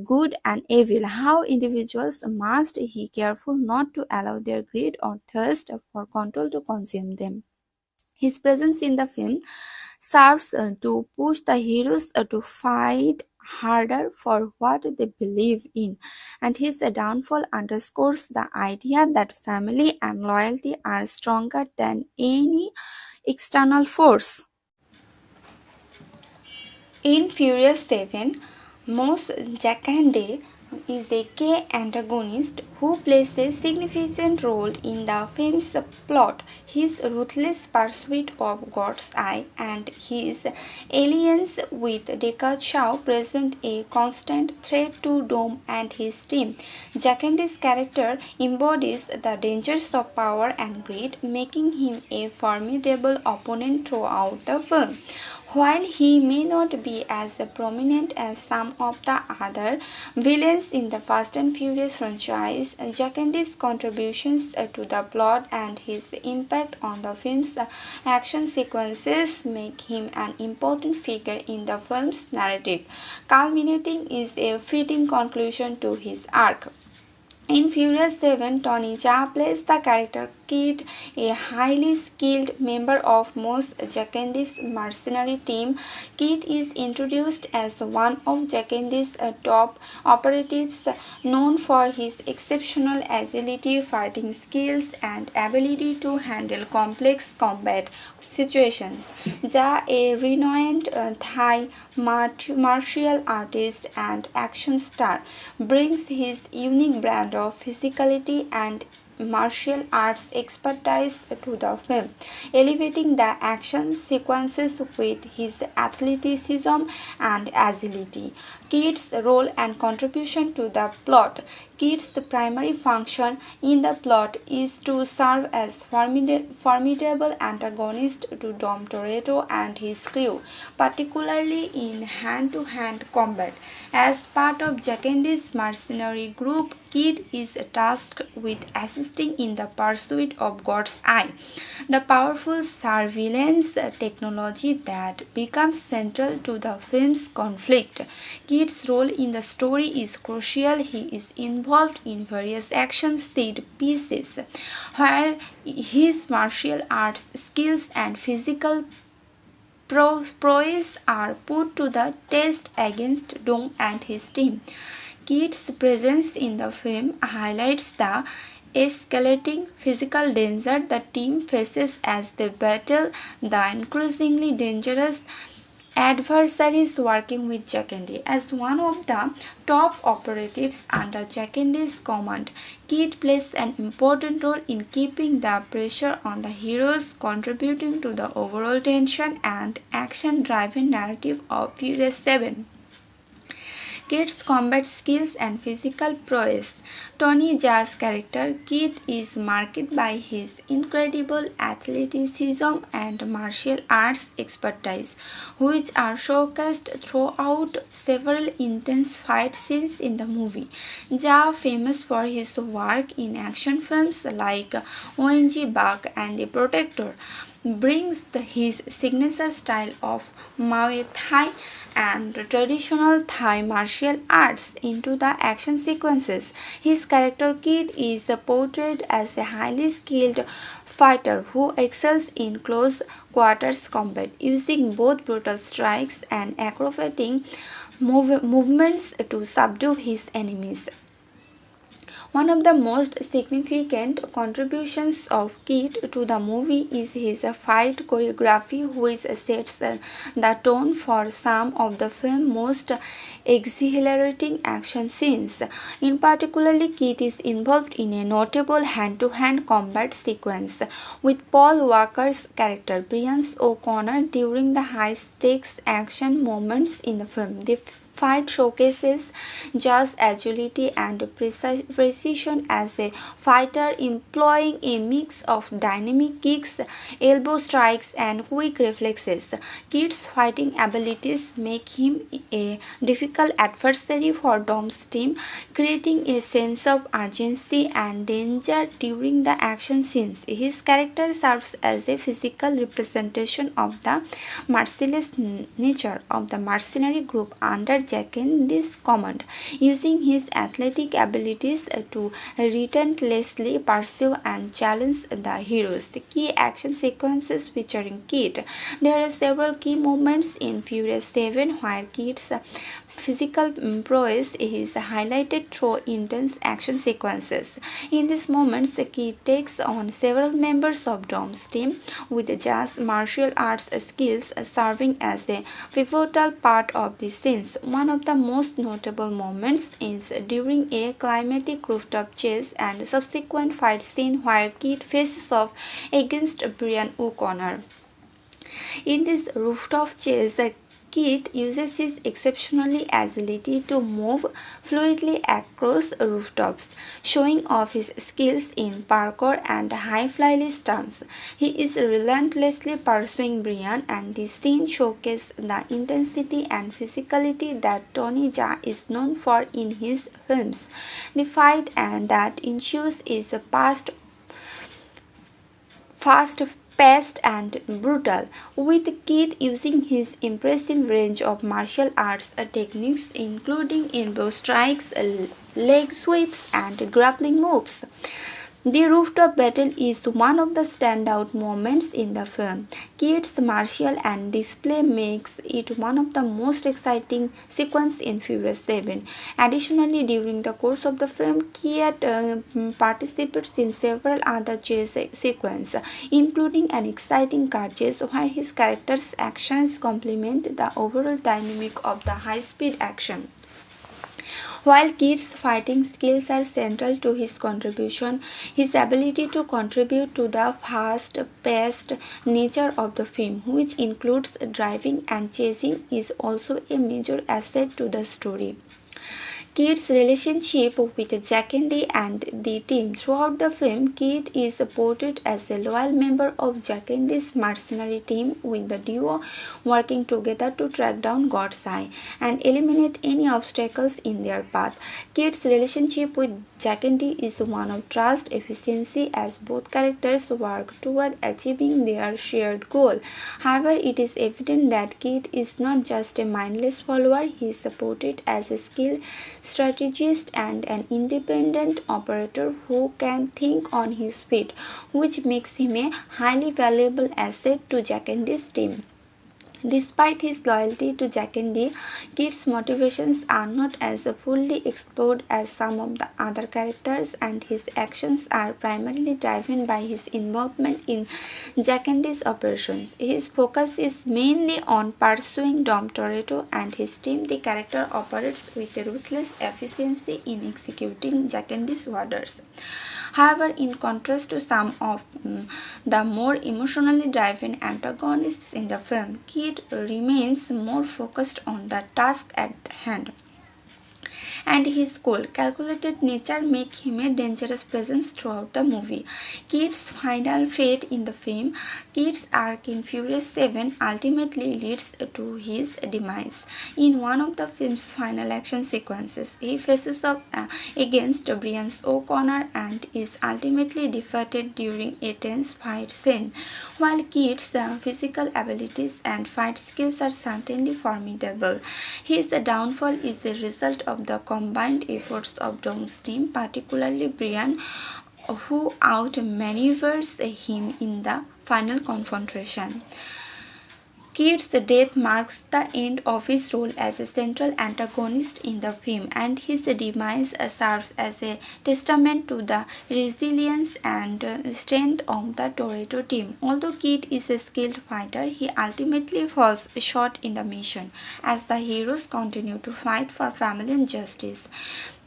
good and evil. How individuals must be careful not to allow their greed or thirst for control to consume them. His presence in the film serves to push the heroes to fight harder for what they believe in, and his downfall underscores the idea that family and loyalty are stronger than any external force. In Furious 7, Mos Jakande is a key antagonist who plays a significant role in the film's plot. His ruthless pursuit of God's eye and his alliance with Deckard Shaw present a constant threat to Dom and his team. Jacandi's character embodies the dangers of power and greed, making him a formidable opponent throughout the film. While he may not be as prominent as some of the other villains in the Fast and Furious franchise, Jack Andy's contributions to the plot and his impact on the film's action sequences make him an important figure in the film's narrative, culminating is a fitting conclusion to his arc. In Furious 7, Tony Jaa plays the character Kid, a highly skilled member of Moss Jacandi's mercenary team. Kid is introduced as one of Jacandi's top operatives, known for his exceptional agility, fighting skills, and ability to handle complex combat situations. Jaa, a renowned Thai martial artist and action star, brings his unique brand of physicality and martial arts expertise to the film, elevating the action sequences with his athleticism and agility. Kid's role and contribution to the plot. Kid's primary function in the plot is to serve as formidable antagonist to Dom Toretto and his crew, particularly in hand-to-hand combat. As part of Jacandi's mercenary group, Kid is tasked with assisting in the pursuit of God's Eye, the powerful surveillance technology that becomes central to the film's conflict. Kid's role in the story is crucial. He is involved in various action set pieces where his martial arts skills and physical prowess are put to the test against Dom and his team. Kid's presence in the film highlights the escalating physical danger the team faces as they battle the increasingly dangerous adversaries working with Jack Andy. As one of the top operatives under Jack Andy's command, Kid plays an important role in keeping the pressure on the heroes, contributing to the overall tension and action-driven narrative of Furious 7. Kid's combat skills and physical prowess. Tony Jaa's character Kid is marked by his incredible athleticism and martial arts expertise, which are showcased throughout several intense fight scenes in the movie. Jaa, famous for his work in action films like ONG Buck and The Protector, brings his signature style of Muay Thai and traditional Thai martial arts into the action sequences. His character Kid is portrayed as a highly skilled fighter who excels in close quarters combat, using both brutal strikes and acrobatic movements to subdue his enemies. One of the most significant contributions of Kid to the movie is his fight choreography, which sets the tone for some of the film's most exhilarating action scenes. In particular, Kid is involved in a notable hand-to-hand combat sequence with Paul Walker's character Brian O'Connor during the high-stakes action moments in the film. The fight showcases Jaa's agility and precision as a fighter, employing a mix of dynamic kicks, elbow strikes, and quick reflexes. Kid's fighting abilities make him a difficult adversary for Dom's team, creating a sense of urgency and danger during the action scenes. His character serves as a physical representation of the merciless nature of the mercenary group under Jack Andy's command, using his athletic abilities to relentlessly pursue and challenge the heroes. The key action sequences featuring Kid. There are several key moments in Furious 7 where Kid's physical prowess is highlighted through intense action sequences. In these moments, Kid takes on several members of Dom's team, with Jaa's martial arts skills serving as a pivotal part of the scenes. One of the most notable moments is during a climatic rooftop chase and subsequent fight scene where Kid faces off against Brian O'Connor. In this rooftop chase, Kit uses his exceptional agility to move fluidly across rooftops, showing off his skills in parkour and high-flying stunts. He is relentlessly pursuing Brian, and the scene showcases the intensity and physicality that Tony Jaa is known for in his films. The fight and that ensues is fast-paced and brutal, with Kid using his impressive range of martial arts techniques including elbow strikes, leg sweeps and grappling moves. The rooftop battle is one of the standout moments in the film. Kid's martial and display makes it one of the most exciting sequences in Furious 7. Additionally, during the course of the film, Kid participates in several other chase sequences, including an exciting car chase where his character's actions complement the overall dynamic of the high-speed action. While Kid's fighting skills are central to his contribution, his ability to contribute to the fast-paced nature of the film, which includes driving and chasing, is also a major asset to the story. Kid's relationship with Jack and the team throughout the film. Kid is portrayed as a loyal member of Jack mercenary team, with the duo working together to track down God's Eye and eliminate any obstacles in their path. Kid's relationship with Jack is one of trust efficiency, as both characters work toward achieving their shared goal. However, it is evident that Kid is not just a mindless follower. He is supported as a skilled strategist and an independent operator who can think on his feet, which makes him a highly valuable asset to Jack and his team. Despite his loyalty to Jack and Kid's motivations are not as fully explored as some of the other characters, and his actions are primarily driven by his involvement in Jack and operations. His focus is mainly on pursuing Dom Toretto and his team. The character operates with a ruthless efficiency in executing Jack and orders. However, in contrast to some of the more emotionally driven antagonists in the film, Kid remains more focused on the task at hand, and his cold, calculated nature make him a dangerous presence throughout the movie. Kid's final fate in the film, Kid's arc in Furious 7 ultimately leads to his demise. In one of the film's final action sequences, he faces up against Brian O'Connor and is ultimately defeated during a tense fight scene. While Kid's physical abilities and fight skills are certainly formidable, his downfall is the result of the combined efforts of Dom's team, particularly Brian, who outmaneuvers him in the final confrontation. Kid's death marks the end of his role as a central antagonist in the film, and his demise serves as a testament to the resilience and strength of the Toretto team. Although Kid is a skilled fighter, he ultimately falls short in the mission as the heroes continue to fight for family and justice,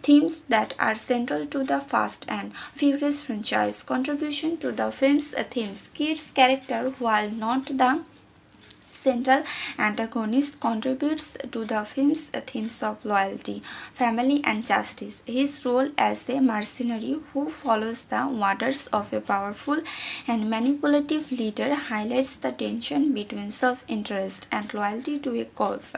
themes that are central to the Fast and Furious franchise. Contribution to the film's themes. Kid's character, while not the central antagonist, contributes to the film's themes of loyalty, family, and justice. His role as a mercenary who follows the orders of a powerful and manipulative leader highlights the tension between self-interest and loyalty to a cause.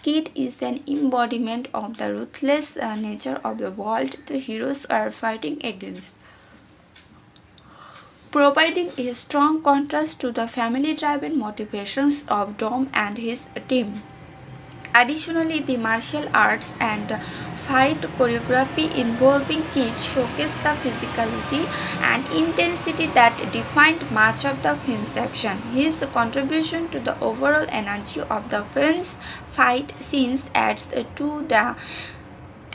Kid is an embodiment of the ruthless nature of the world the heroes are fighting against, providing a strong contrast to the family-driven motivations of Dom and his team. Additionally, the martial arts and fight choreography involving Kid showcase the physicality and intensity that defined much of the film's action. His contribution to the overall energy of the film's fight scenes adds to the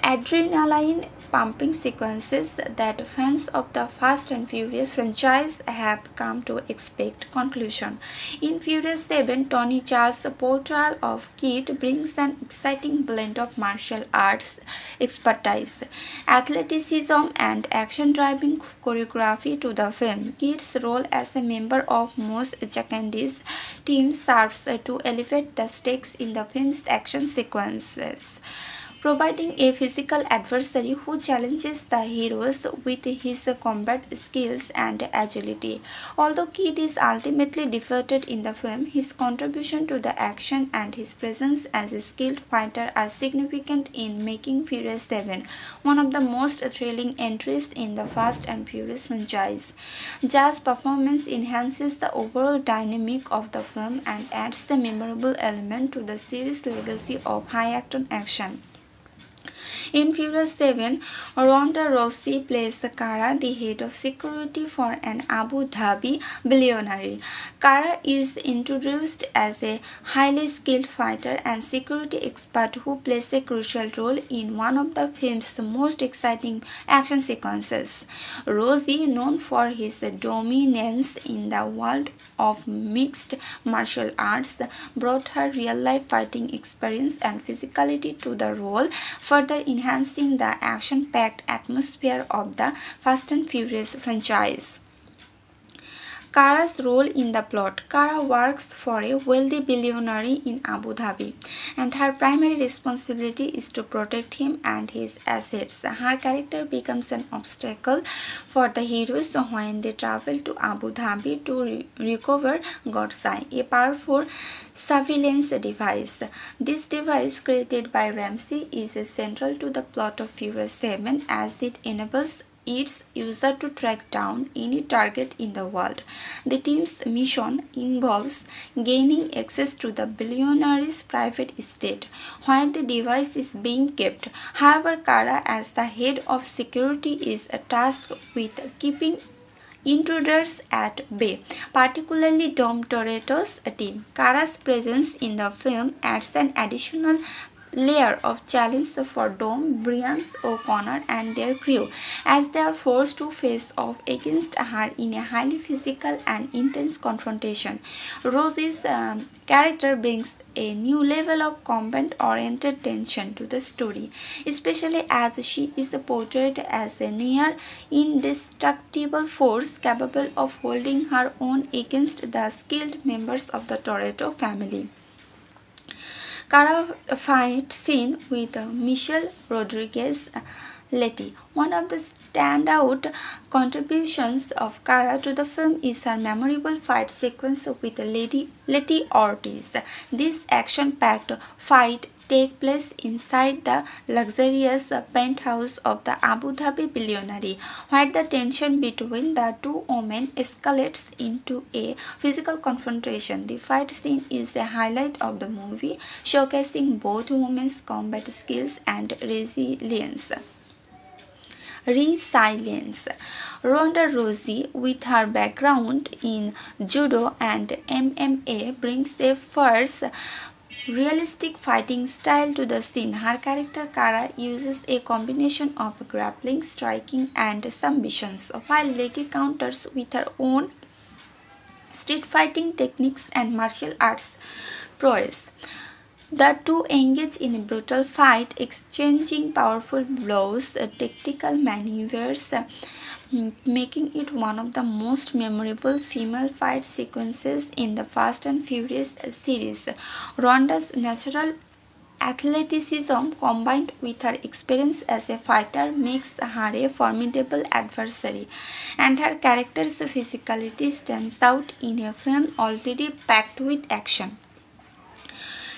adrenaline pumping sequences that fans of the Fast and Furious franchise have come to expect. Conclusion. In Furious 7, Tony Jaa's portrayal of Kid brings an exciting blend of martial arts expertise, athleticism, and action-driving choreography to the film. Kid's role as a member of Mos Jacandi's team serves to elevate the stakes in the film's action sequences, providing a physical adversary who challenges the heroes with his combat skills and agility. Although Kid is ultimately defeated in the film, his contribution to the action and his presence as a skilled fighter are significant in making Furious 7 one of the most thrilling entries in the Fast and Furious franchise. Jaa's performance enhances the overall dynamic of the film and adds the memorable element to the series' legacy of high-octane action. In Furious 7, Ronda Rousey plays Kara, the head of security for an Abu Dhabi billionaire. Kara is introduced as a highly skilled fighter and security expert who plays a crucial role in one of the film's most exciting action sequences. Rousey, known for his dominance in the world of mixed martial arts, brought her real-life fighting experience and physicality to the role, further enhancing the action-packed atmosphere of the Fast and Furious franchise. Kara's role in the plot. Kara works for a wealthy billionaire in Abu Dhabi, and her primary responsibility is to protect him and his assets. Her character becomes an obstacle for the heroes when they travel to Abu Dhabi to recover God's Eye, a powerful surveillance device. This device, created by Ramsey, is central to the plot of Furious 7 as it enables its user to track down any target in the world. The team's mission involves gaining access to the billionaire's private estate, where the device is being kept. However, Kara, as the head of security, is tasked with keeping intruders at bay, particularly Dom Toretto's team. Kara's presence in the film adds an additional layer of challenge for Dom, Brian O'Connor and their crew, as they are forced to face off against her in a highly physical and intense confrontation. Rosie's character brings a new level of combat-oriented tension to the story, especially as she is portrayed as a near indestructible force capable of holding her own against the skilled members of the Toretto family. Kara fight scene with Michelle Rodriguez Letty. One of the standout contributions of Kara to the film is her memorable fight sequence with Letty Ortiz. This action-packed fight takes place inside the luxurious penthouse of the Abu Dhabi billionaire, where the tension between the two women escalates into a physical confrontation. The fight scene is a highlight of the movie, showcasing both women's combat skills and resilience. Ronda Rousey, with her background in judo and MMA, brings a fierce, realistic fighting style to the scene. Her character Kara uses a combination of grappling, striking, and submissions, while Letty counters with her own street fighting techniques and martial arts prowess. The two engage in a brutal fight, exchanging powerful blows, tactical maneuvers, making it one of the most memorable female fight sequences in the Fast and Furious series. Ronda's natural athleticism combined with her experience as a fighter makes her a formidable adversary, and her character's physicality stands out in a film already packed with action.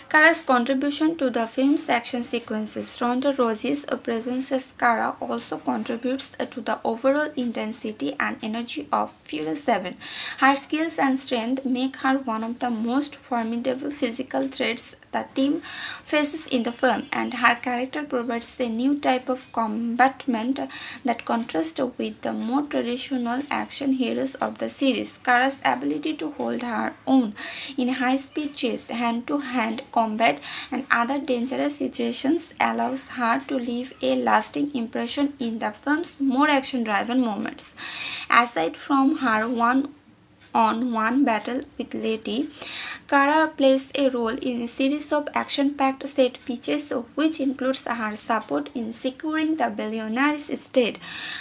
Kara's contribution to the film's action sequences. Ronda Rousey's presence as Kara also contributes to the overall intensity and energy of Furious 7. Her skills and strength make her one of the most formidable physical threats the team faces in the film, and her character provides a new type of combatment that contrasts with the more traditional action heroes of the series. Kara's ability to hold her own in high-speed chase, hand-to-hand combat, and other dangerous situations allows her to leave a lasting impression in the film's more action-driven moments. Aside from her one-on-one battle with Letty, Kara plays a role in a series of action-packed set pieces, which includes her support in securing the billionaire's estate.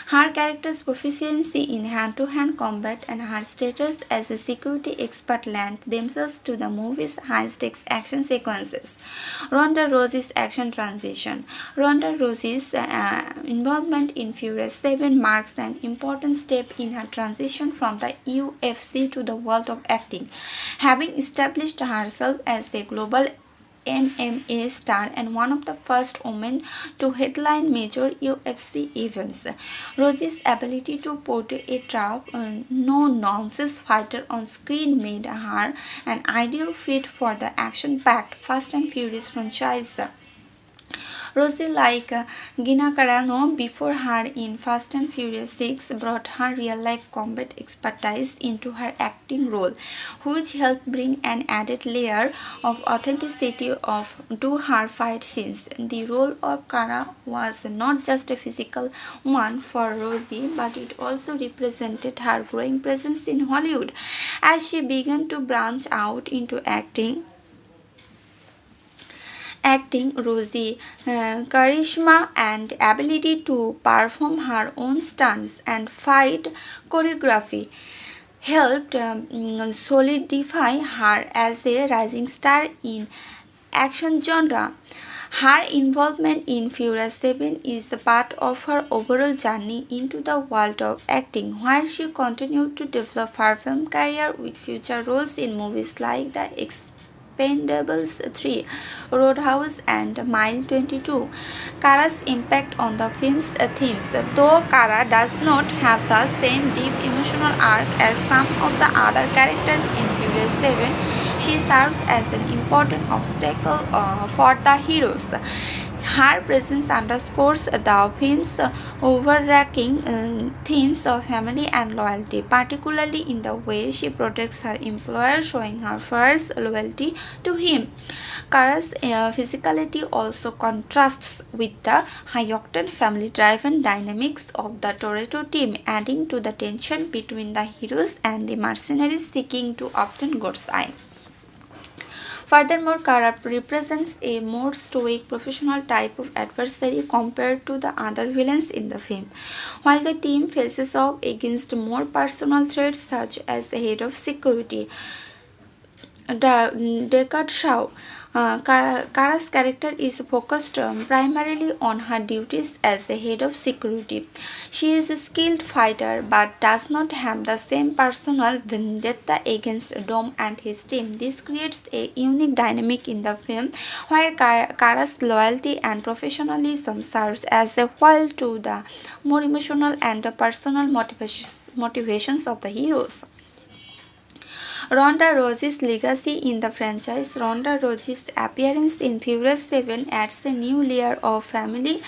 Her character's proficiency in hand-to-hand combat and her status as a security expert lend themselves to the movie's high-stakes action sequences. Ronda Rousey's action transition. Ronda Rousey's involvement in Furious 7 marks an important step in her transition from the UFC to the world of acting. Having established herself as a global MMA star and one of the first women to headline major UFC events, Rousey's ability to portray a tough, no-nonsense fighter on screen made her an ideal fit for the action-packed Fast and Furious franchise. Rousey, like Gina Carano before her in Fast and Furious 6, brought her real-life combat expertise into her acting role, which helped bring an added layer of authenticity to her fight scenes. The role of Cara was not just a physical one for Rousey, but it also represented her growing presence in Hollywood. As she began to branch out into acting, Rousey's charisma and ability to perform her own stunts and fight choreography helped solidify her as a rising star in action genre. Her involvement in Furious 7 is a part of her overall journey into the world of acting, where she continued to develop her film career with future roles in movies like The Expendables 3, Roadhouse, and Mile 22. Cara's impact on the film's themes. Though Cara does not have the same deep emotional arc as some of the other characters in Furious 7, she serves as an important obstacle for the heroes. Her presence underscores the film's overarching themes of family and loyalty, particularly in the way she protects her employer, showing her first loyalty to him. Cara's physicality also contrasts with the high-octane family-driven dynamics of the Toretto team, adding to the tension between the heroes and the mercenaries seeking to obtain God's eye. Furthermore, Cara represents a more stoic, professional type of adversary compared to the other villains in the film. While the team faces off against more personal threats such as the head of security, Deckard Shaw, Cara's character is focused primarily on her duties as the head of security. She is a skilled fighter but does not have the same personal vendetta against Dom and his team. This creates a unique dynamic in the film where Cara's loyalty and professionalism serves as a foil to the more emotional and personal motivations of the heroes. Ronda Rousey's legacy in the franchise. Ronda Rousey's appearance in Furious 7 adds a new layer of family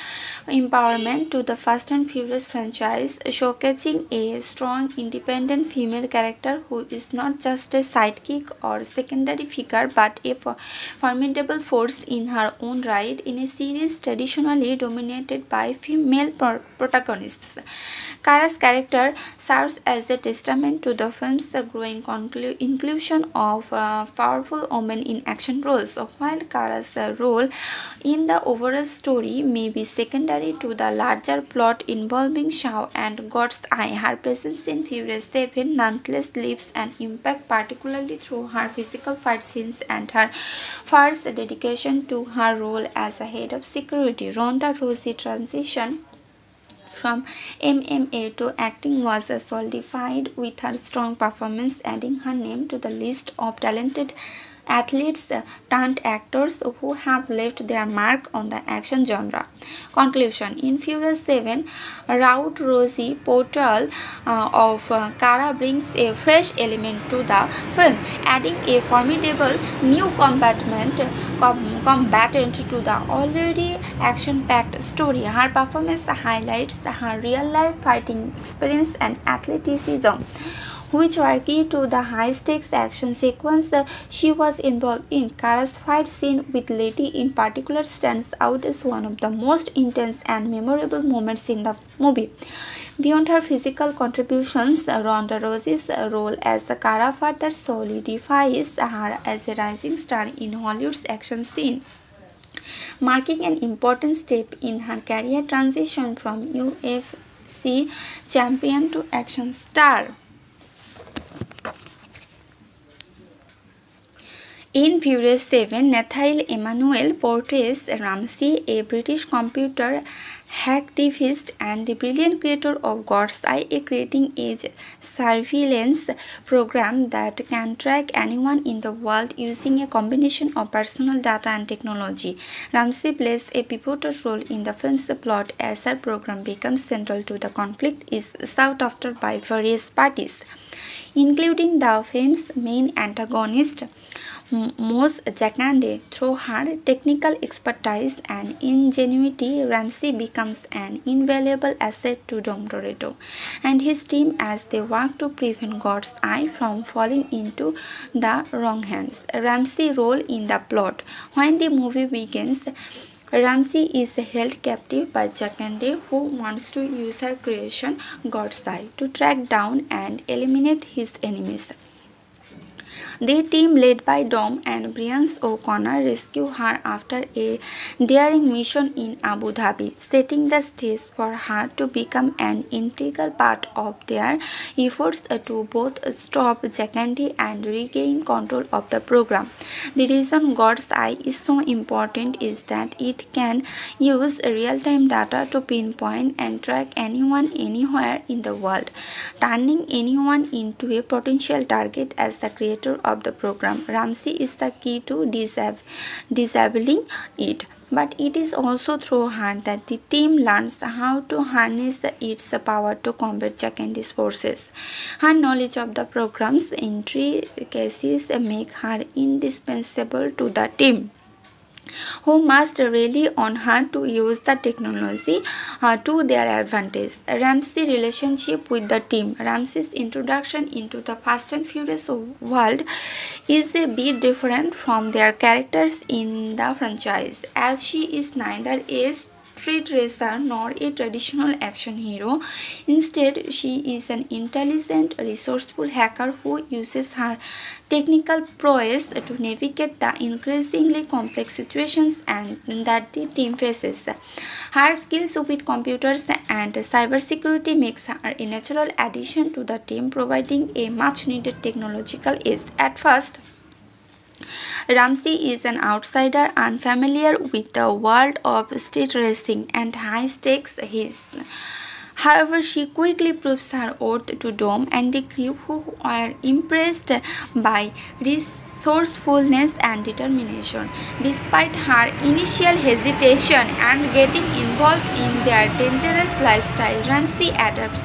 empowerment to the Fast and Furious franchise, showcasing a strong, independent female character who is not just a sidekick or secondary figure but a formidable force in her own right in a series traditionally dominated by female protagonists. Cara's character serves as a testament to the film's growing inclusion of powerful women in action roles. While Cara's role in the overall story may be secondary to the larger plot involving Shaw and God's Eye, her presence in Furious 7 nonetheless leaves an impact, particularly through her physical fight scenes and her first dedication to her role as a head of security. Ronda Rousey's transition from MMA to acting was solidified with her strong performance, adding her name to the list of talented athletes turned actors who have left their mark on the action genre. Conclusion. In Furious 7, Ronda Rousey portrayal of Cara brings a fresh element to the film, adding a formidable new combatant to the already action-packed story. Her performance highlights her real-life fighting experience and athleticism, which were key to the high-stakes action sequence she was involved in. Kara's fight scene with Letty in particular stands out as one of the most intense and memorable moments in the movie. Beyond her physical contributions, Ronda Rousey's role as Kara further solidifies her as a rising star in Hollywood's action scene, marking an important step in her career transition from UFC champion to action star. In Furious 7, Nathaniel Emmanuel portrays Ramsey, a British computer hacktivist and the brilliant creator of God's Eye, a cutting-edge surveillance program that can track anyone in the world using a combination of personal data and technology. Ramsey plays a pivotal role in the film's plot as her program becomes central to the conflict is sought after by various parties, including the film's main antagonist, Mos Jakande. Through her technical expertise and ingenuity, Ramsey becomes an invaluable asset to Dom Toretto and his team as they work to prevent God's Eye from falling into the wrong hands. Ramsey's role in the plot. When the movie begins, Ramsey is held captive by Jakande, who wants to use her creation, God's Eye, to track down and eliminate his enemies. The team led by Dom and Brian O'Connor rescue her after a daring mission in Abu Dhabi, setting the stage for her to become an integral part of their efforts to both stop Jakande and regain control of the program. The reason God's Eye is so important is that it can use real-time data to pinpoint and track anyone anywhere in the world, turning anyone into a potential target. As the creator of the program, Ramsey is the key to disabling it. But it is also through her that the team learns how to harness its power to combat Jakande's forces. Her knowledge of the program's intricacies make her indispensable to the team, who must rely on her to use the technology to their advantage. Ramsey's relationship with the team. Ramsey's introduction into the Fast and Furious world is a bit different from their characters in the franchise, as she is neither a street racer nor a traditional action hero. Instead, she is an intelligent, resourceful hacker who uses her technical prowess to navigate the increasingly complex situations that the team faces. Her skills with computers and cybersecurity makes her a natural addition to the team, providing a much-needed technological edge. At first, Ramsey is an outsider, unfamiliar with the world of street racing and high-stakes races. However, she quickly proves her worth to Dom and the crew, who are impressed by resourcefulness and determination. Despite her initial hesitation and getting involved in their dangerous lifestyle, Ramsey adapts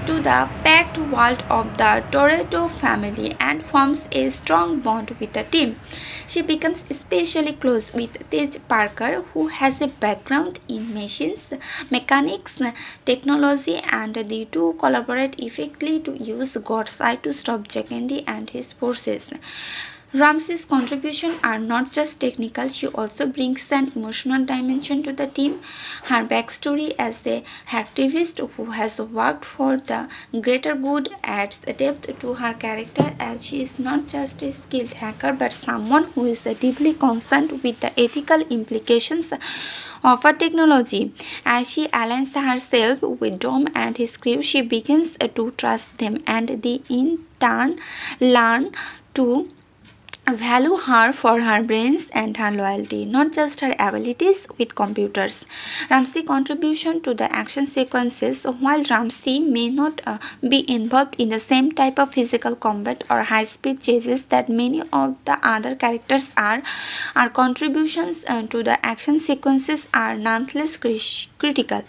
to the packed world of the Toretto family and forms a strong bond with the team. She becomes especially close with Tej Parker, who has a background in machines, mechanics, technology, and the two collaborate effectively to use God's Eye to stop Jakande and his forces. Ramsey's contributions are not just technical, she also brings an emotional dimension to the team. Her backstory as a hacktivist who has worked for the greater good adds depth to her character, as she is not just a skilled hacker but someone who is deeply concerned with the ethical implications of her technology. As she aligns herself with Dom and his crew, she begins to trust them, and they in turn learn to value her for her brains and her loyalty, not just her abilities with computers. Ramsey's contribution to the action sequences. While Ramsey may not be involved in the same type of physical combat or high-speed chases that many of the other characters are, her contributions to the action sequences are nonetheless critical.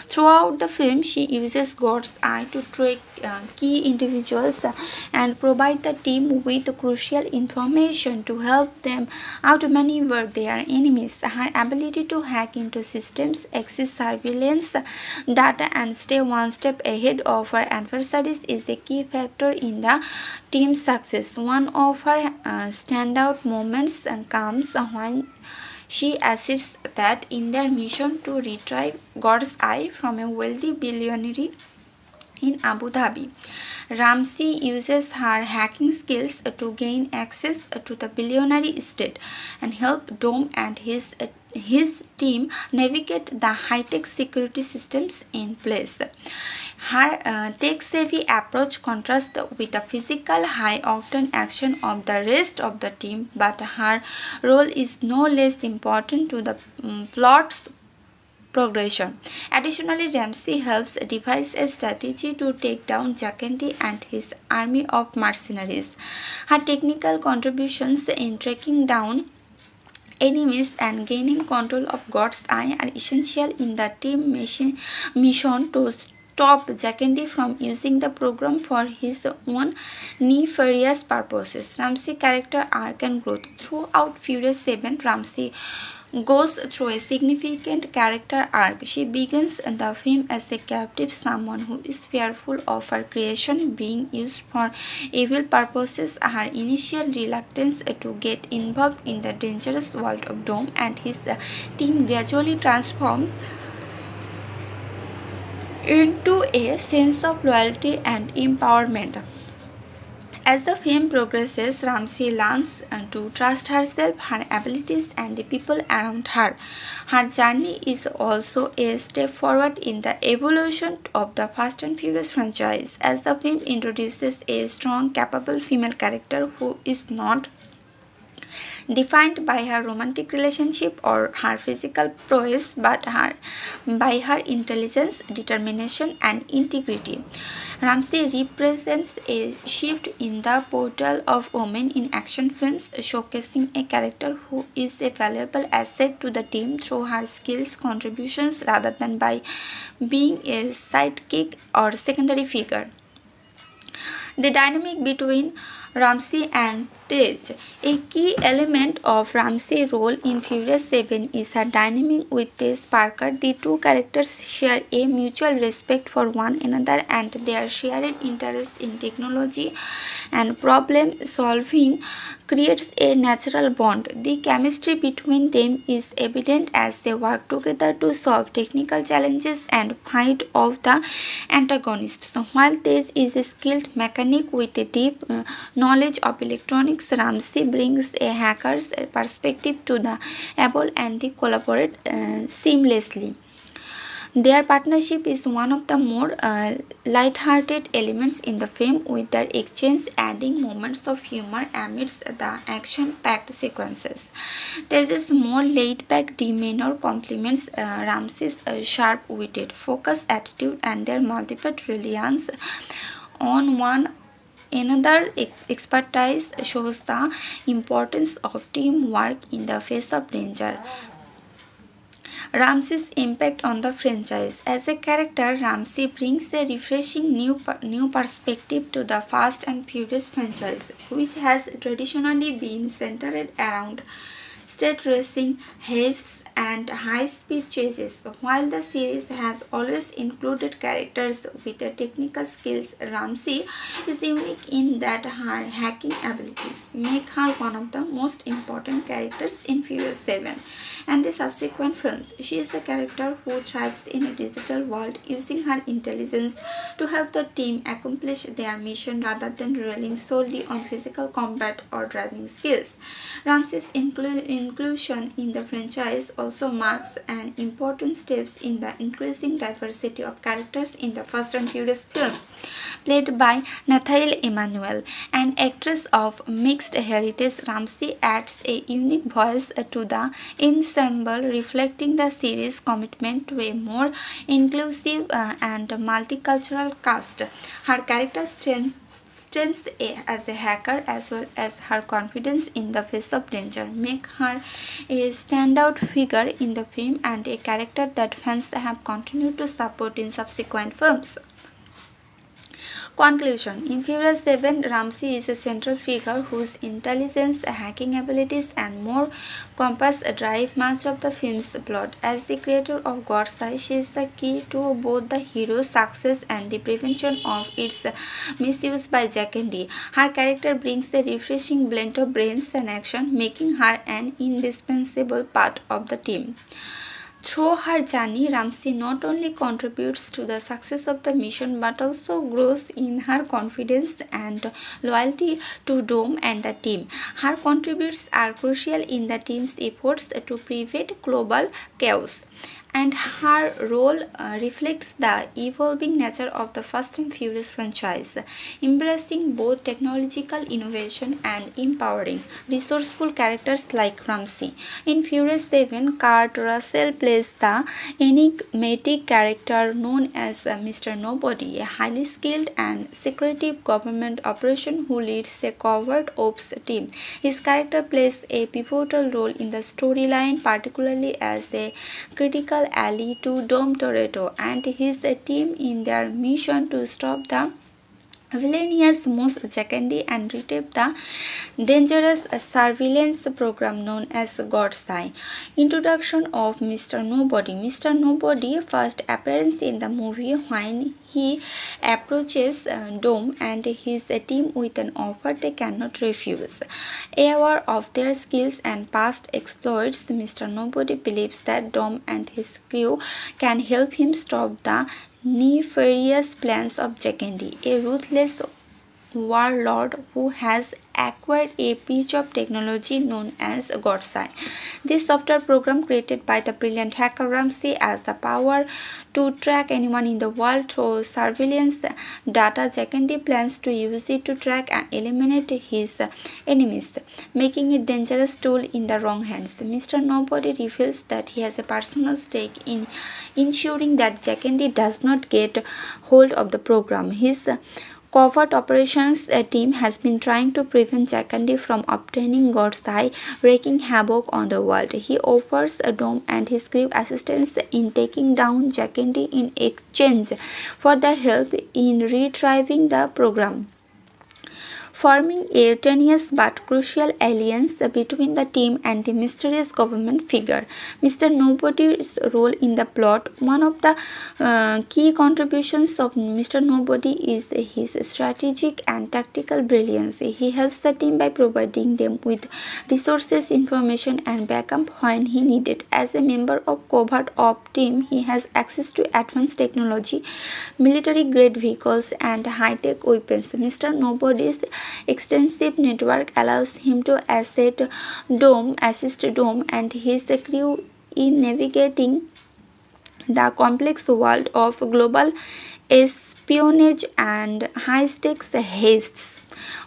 Throughout the film, she uses God's Eye to track key individuals and provide the team with crucial information to help them outmaneuver their enemies. Her ability to hack into systems, access surveillance data, and stay one step ahead of her adversaries is a key factor in the team's success. One of her standout moments comes when she assists that in their mission to retrieve God's eye from a wealthy billionaire in Abu Dhabi. Ramsey uses her hacking skills to gain access to the billionaire estate and help Dom and his team navigate the high-tech security systems in place. Her tech-savvy approach contrasts with the physical, high-octane action of the rest of the team, but her role is no less important to the plot's progression. Additionally, Ramsey helps devise a strategy to take down Jakendi and his army of mercenaries. Her technical contributions in tracking down enemies and gaining control of God's eye are essential in the team mission to stop Jakendi from using the program for his own nefarious purposes. Ramsey character arc and growth. Throughout Furious 7, Ramsey goes through a significant character arc. She begins the film as a captive, someone who is fearful of her creation being used for evil purposes. Her initial reluctance to get involved in the dangerous world of Dom and his team gradually transforms into a sense of loyalty and empowerment. As the film progresses, Ramsey learns to trust herself, her abilities, and the people around her. Her journey is also a step forward in the evolution of the Fast and Furious franchise, as the film introduces a strong, capable female character who is not defined by her romantic relationship or her physical prowess, but by her intelligence, determination, and integrity. Ramsey represents a shift in the portrayal of women in action films, showcasing a character who is a valuable asset to the team through her skills contributions rather than by being a sidekick or secondary figure. The dynamic between Ramsey and Tej. A key element of Ramsey's role in Furious 7 is her dynamic with Tej Parker. The two characters share a mutual respect for one another, and their shared interest in technology and problem solving creates a natural bond. The chemistry between them is evident as they work together to solve technical challenges and fight off the antagonists. So, while Tej is a skilled mechanic with a deep knowledge of electronics, Ramsey brings a hacker's perspective to the able and they collaborate seamlessly. Their partnership is one of the more light-hearted elements in the film, with their exchange adding moments of humor amidst the action-packed sequences. Tej's more laid-back demeanor complements Ramsey's sharp-witted, focused attitude, and their multiple reliance on one another expertise shows the importance of teamwork in the face of danger. Ramsey's impact on the franchise. As a character, Ramsey brings a refreshing new perspective to the Fast and Furious franchise, which has traditionally been centered around street racing, heists, and high-speed chases. While the series has always included characters with technical skills, Ramsey is unique in that her hacking abilities make her one of the most important characters in Furious 7 and the subsequent films. She is a character who thrives in a digital world, using her intelligence to help the team accomplish their mission rather than relying solely on physical combat or driving skills. Ramsey's inclusion in the franchise also marks an important step in the increasing diversity of characters in the Fast and Furious film. Played by Nathalie Emmanuel, an actress of mixed heritage, Ramsey adds a unique voice to the ensemble, reflecting the series' commitment to a more inclusive and multicultural cast. Her character strengths as a hacker, as well as her confidence in the face of danger, make her a standout figure in the film and a character that fans have continued to support in subsequent films. Conclusion. In Furious 7, Ramsey is a central figure whose intelligence, hacking abilities, and more compass drive much of the film's plot. As the creator of God's Eye, she is the key to both the hero's success and the prevention of its misuse by Jack and Dee. Her character brings a refreshing blend of brains and action, making her an indispensable part of the team. Through her journey, Ramsey not only contributes to the success of the mission but also grows in her confidence and loyalty to Dom and the team. Her contributions are crucial in the team's efforts to prevent global chaos, and her role reflects the evolving nature of the Fast and Furious franchise, embracing both technological innovation and empowering resourceful characters like Ramsey. In Furious 7, Kurt Russell plays the enigmatic character known as Mr. Nobody, a highly skilled and secretive government operation who leads a covert ops team. His character plays a pivotal role in the storyline, particularly as a critical ally to Dom Toretto and his team in their mission to stop the villainous Moose Jack and Dee and retrieve the dangerous surveillance program known as God's Eye. Introduction of Mr. Nobody. Mr. Nobody first appearance in the movie when he approaches Dom and his team with an offer they cannot refuse. Aware of their skills and past exploits, Mr. Nobody believes that Dom and his crew can help him stop the nefarious plans of Jack and Dee, a ruthless warlord who has acquired a piece of technology known as God's Eye. This software program, created by the brilliant hacker Ramsey, has the power to track anyone in the world through surveillance data. Jack and Dee plans to use it to track and eliminate his enemies, making it a dangerous tool in the wrong hands. Mr. Nobody reveals that he has a personal stake in ensuring that Jack and Dee does not get hold of the program. His covert operations team has been trying to prevent Jack and Dee from obtaining God's Eye, wreaking havoc on the world. He offers Dom and his crew assistance in taking down Jack and Dee in exchange for their help in retrieving the program, forming a tenuous but crucial alliance between the team and the mysterious government figure. Mr. Nobody's role in the plot. One of the key contributions of Mr. Nobody is his strategic and tactical brilliance. He helps the team by providing them with resources, information, and backup when he needed. As a member of covert op team, he has access to advanced technology, military-grade vehicles, and high-tech weapons. Mr. Nobody's extensive network allows him to assist Dom and his crew in navigating the complex world of global espionage and high-stakes heists.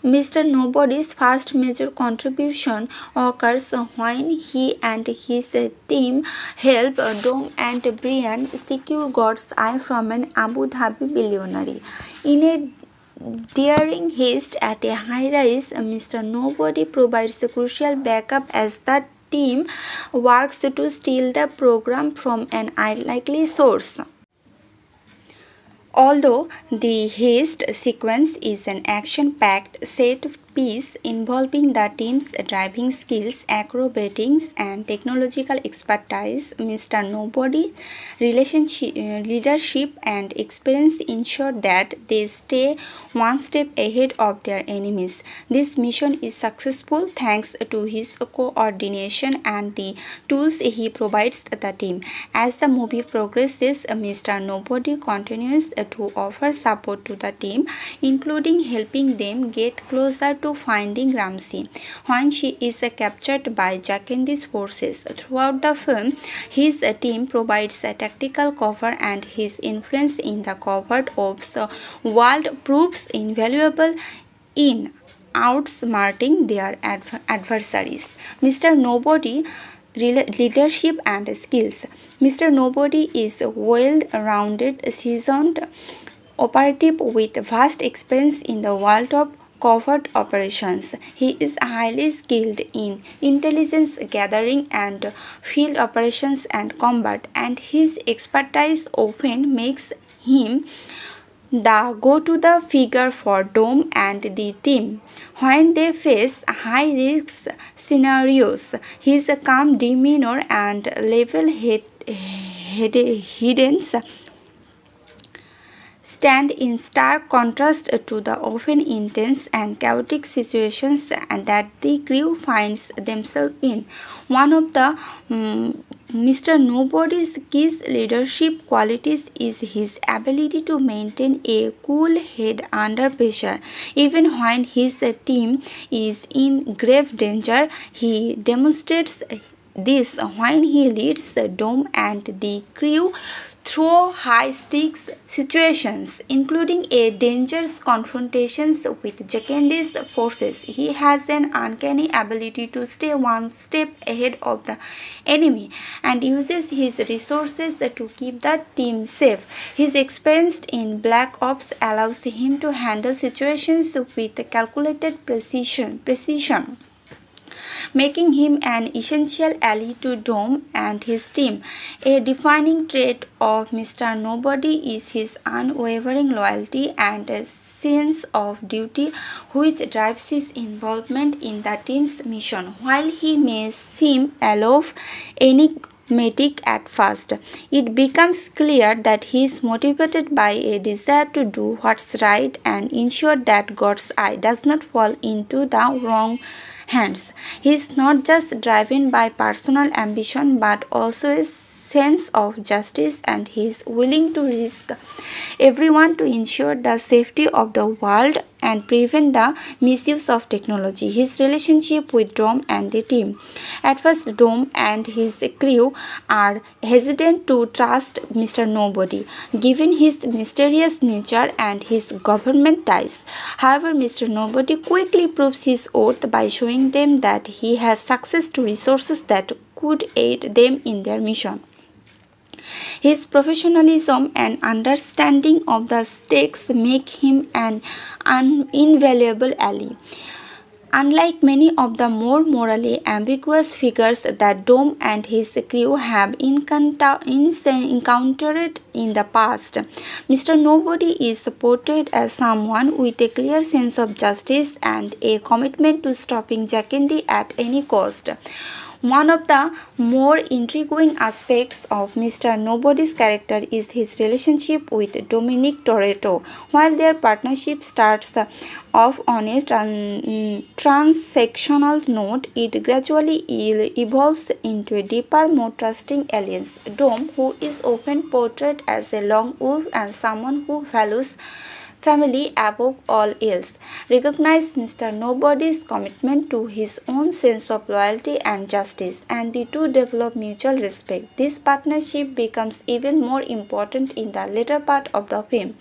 Mr. Nobody's first major contribution occurs when he and his team help Dom and Brian secure God's Eye from an Abu Dhabi billionaire. In a daring heist at a high-rise, Mr. Nobody provides a crucial backup as the team works to steal the program from an unlikely source. Although the heist sequence is an action-packed set piece involving the team's driving skills, acrobatics, and technological expertise, Mr. Nobody's leadership and experience ensure that they stay one step ahead of their enemies. This mission is successful thanks to his coordination and the tools he provides the team. As the movie progresses, Mr. Nobody continues to offer support to the team, including helping them get closer to finding Ramsey when she is captured by Jack and Dee's forces. Throughout the film, his team provides a tactical cover, and his influence in the covert ops world proves invaluable in outsmarting their adversaries. Mr. Nobody leadership and skills. Mr. Nobody is a well-rounded, seasoned operative with vast experience in the world of covert operations. He is highly skilled in intelligence gathering and field operations and combat, and his expertise often makes him the go-to figure for Dom and the team. When they face high-risk scenarios, his calm demeanor and level-headedness stand in stark contrast to the often intense and chaotic situations that the crew finds themselves in. One of the Mr. Nobody's key leadership qualities is his ability to maintain a cool head under pressure. Even when his team is in grave danger, he demonstrates this when he leads the Dom and the crew through high-stakes situations, including a dangerous confrontations with Jakendi's forces. He has an uncanny ability to stay one step ahead of the enemy and uses his resources to keep the team safe. His experience in Black Ops allows him to handle situations with calculated precision, making him an essential ally to Dom and his team. A defining trait of Mr. Nobody is his unwavering loyalty and a sense of duty which drives his involvement in the team's mission. While he may seem aloof, enigmatic at first, it becomes clear that he is motivated by a desire to do what's right and ensure that God's eye does not fall into the wrong hands. He is not just driven by personal ambition but also a sense of justice, and he is willing to risk everyone to ensure the safety of the world and prevent the misuse of technology. His relationship with Dom and the team. At first, Dom and his crew are hesitant to trust Mr. Nobody, given his mysterious nature and his government ties. However, Mr. Nobody quickly proves his worth by showing them that he has access to resources that could aid them in their mission. His professionalism and understanding of the stakes make him an invaluable ally. Unlike many of the more morally ambiguous figures that Dom and his crew have encountered in the past, Mr. Nobody is portrayed as someone with a clear sense of justice and a commitment to stopping Jakendi at any cost. One of the more intriguing aspects of Mr. Nobody's character is his relationship with Dominic Toretto. While their partnership starts off on a transactional note, it gradually evolves into a deeper, more trusting alliance. Dom, who is often portrayed as a lone wolf and someone who values family above all else, recognized Mr. Nobody's commitment to his own sense of loyalty and justice, and the two develop mutual respect. This partnership becomes even more important in the later part of the film,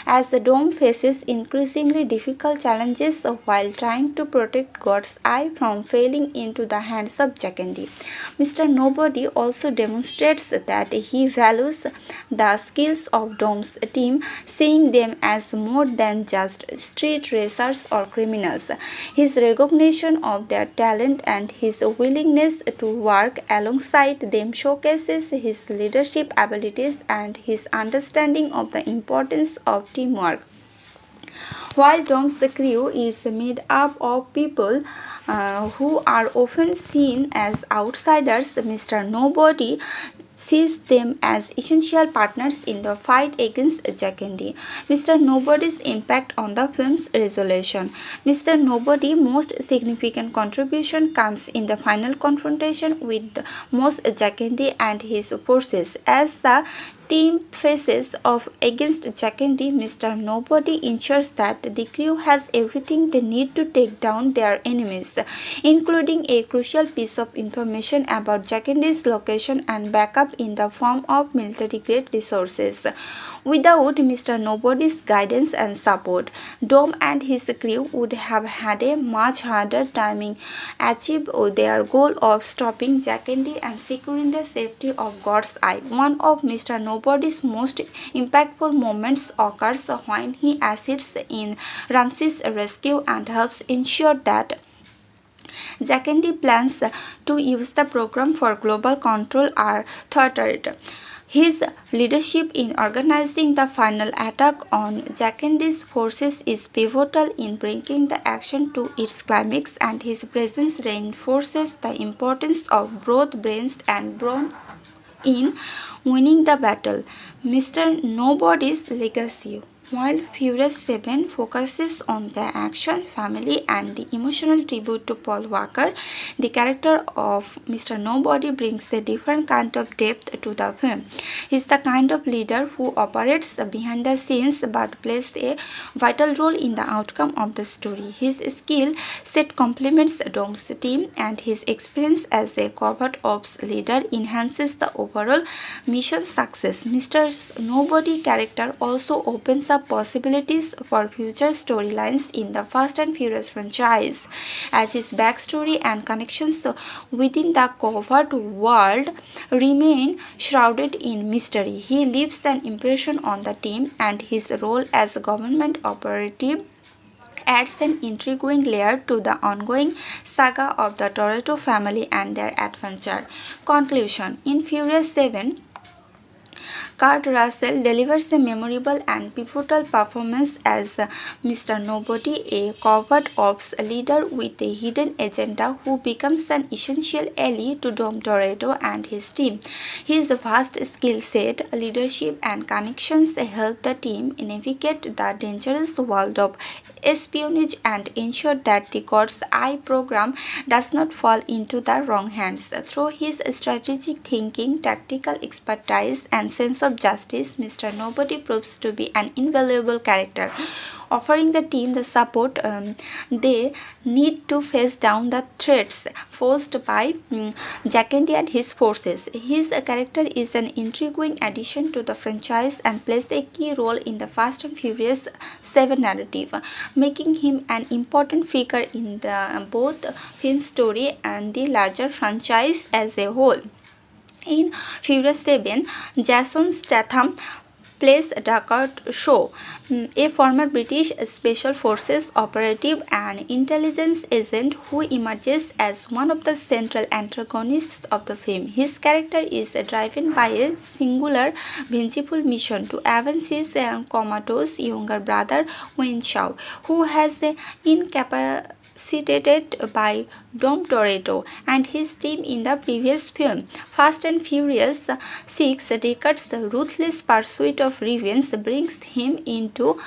as the Dom faces increasingly difficult challenges while trying to protect God's eye from falling into the hands of Jakendi. Mr. Nobody also demonstrates that he values the skills of Dom's team, seeing them as more than just street racers or criminals. His recognition of their talent and his willingness to work alongside them showcases his leadership abilities and his understanding of the importance of teamwork. While Dom's crew is made up of people who are often seen as outsiders, Mr. Nobody sees them as essential partners in the fight against Jakendi. Mr. Nobody's impact on the film's resolution. Mr. Nobody's most significant contribution comes in the final confrontation with Mos Jakendi and his forces. As the team faces off against Jakendi, Mr. Nobody ensures that the crew has everything they need to take down their enemies, including a crucial piece of information about Jakendi's location and backup in the form of military-grade resources. Without Mr. Nobody's guidance and support, Dom and his crew would have had a much harder time achieving their goal of stopping Jakendi and securing the safety of God's eye. One of Mr. Nobody's most impactful moments occurs when he assists in Ramses' rescue and helps ensure that Jakendi plans to use the program for global control are thwarted. His leadership in organizing the final attack on Jakendi's forces is pivotal in bringing the action to its climax, and his presence reinforces the importance of both brains and brawn in winning the battle. Mr. Nobody's legacy. While Furious 7 focuses on the action, family, and the emotional tribute to Paul Walker, the character of Mr. Nobody brings a different kind of depth to the film. He is the kind of leader who operates behind the scenes but plays a vital role in the outcome of the story. His skill set complements Dong's team, and his experience as a covert ops leader enhances the overall mission success. Mr. Nobody character also opens up possibilities for future storylines in the Fast and Furious franchise, as his backstory and connections within the covert world remain shrouded in mystery. He leaves an impression on the team, and his role as a government operative adds an intriguing layer to the ongoing saga of the Toretto family and their adventure. Conclusion. In Furious 7, Kurt Russell delivers a memorable and pivotal performance as Mr. Nobody, a covert ops leader with a hidden agenda who becomes an essential ally to Dom Toretto and his team. His vast skill set, leadership, and connections help the team navigate the dangerous world of espionage and ensure that the God's Eye program does not fall into the wrong hands. Through his strategic thinking, tactical expertise, and sense of justice, Mr. Nobody proves to be an invaluable character, offering the team the support they need to face down the threats posed by Jakendi and his forces. His character is an intriguing addition to the franchise and plays a key role in the Fast and Furious 7 narrative, making him an important figure in the both film story and the larger franchise as a whole. In Furious 7, Jason Statham plays Deckard Shaw, a former British Special Forces operative and intelligence agent who emerges as one of the central antagonists of the film. His character is driven by a singular, vengeful mission to avenge his comatose younger brother Wayne Shaw, who has incapacitated by Dom Toretto and his team in the previous film. Fast and Furious 6, Deckard's ruthless pursuit of revenge brings him into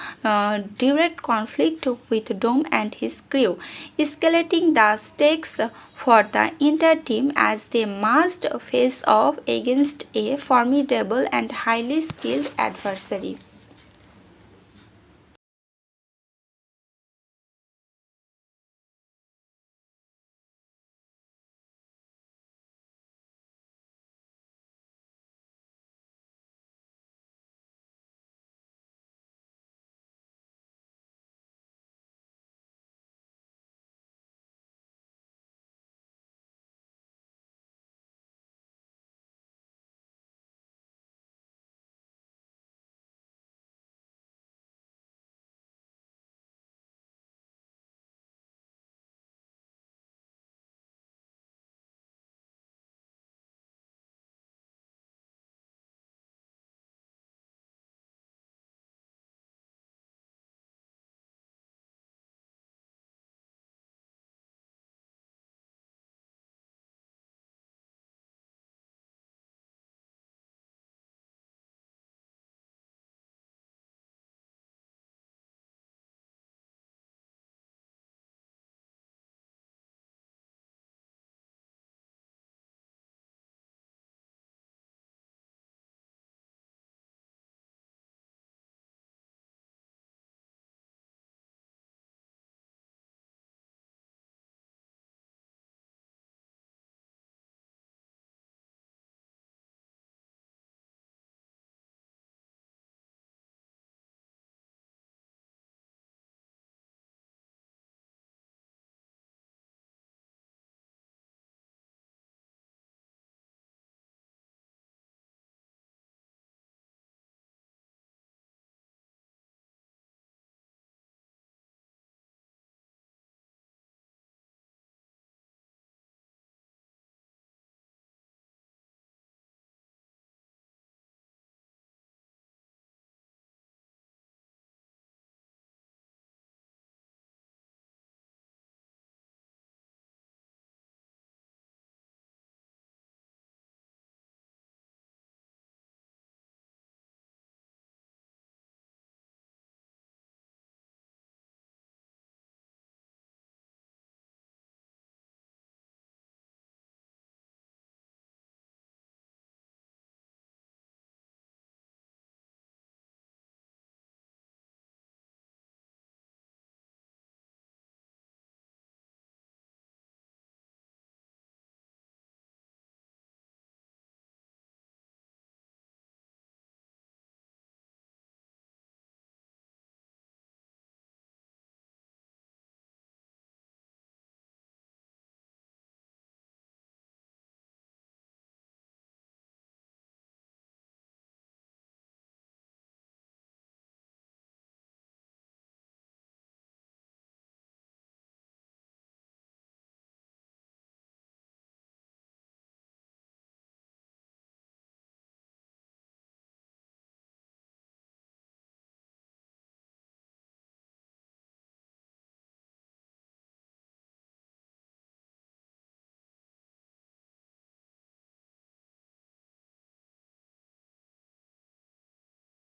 direct conflict with Dom and his crew, escalating the stakes for the entire team as they must face off against a formidable and highly skilled adversary.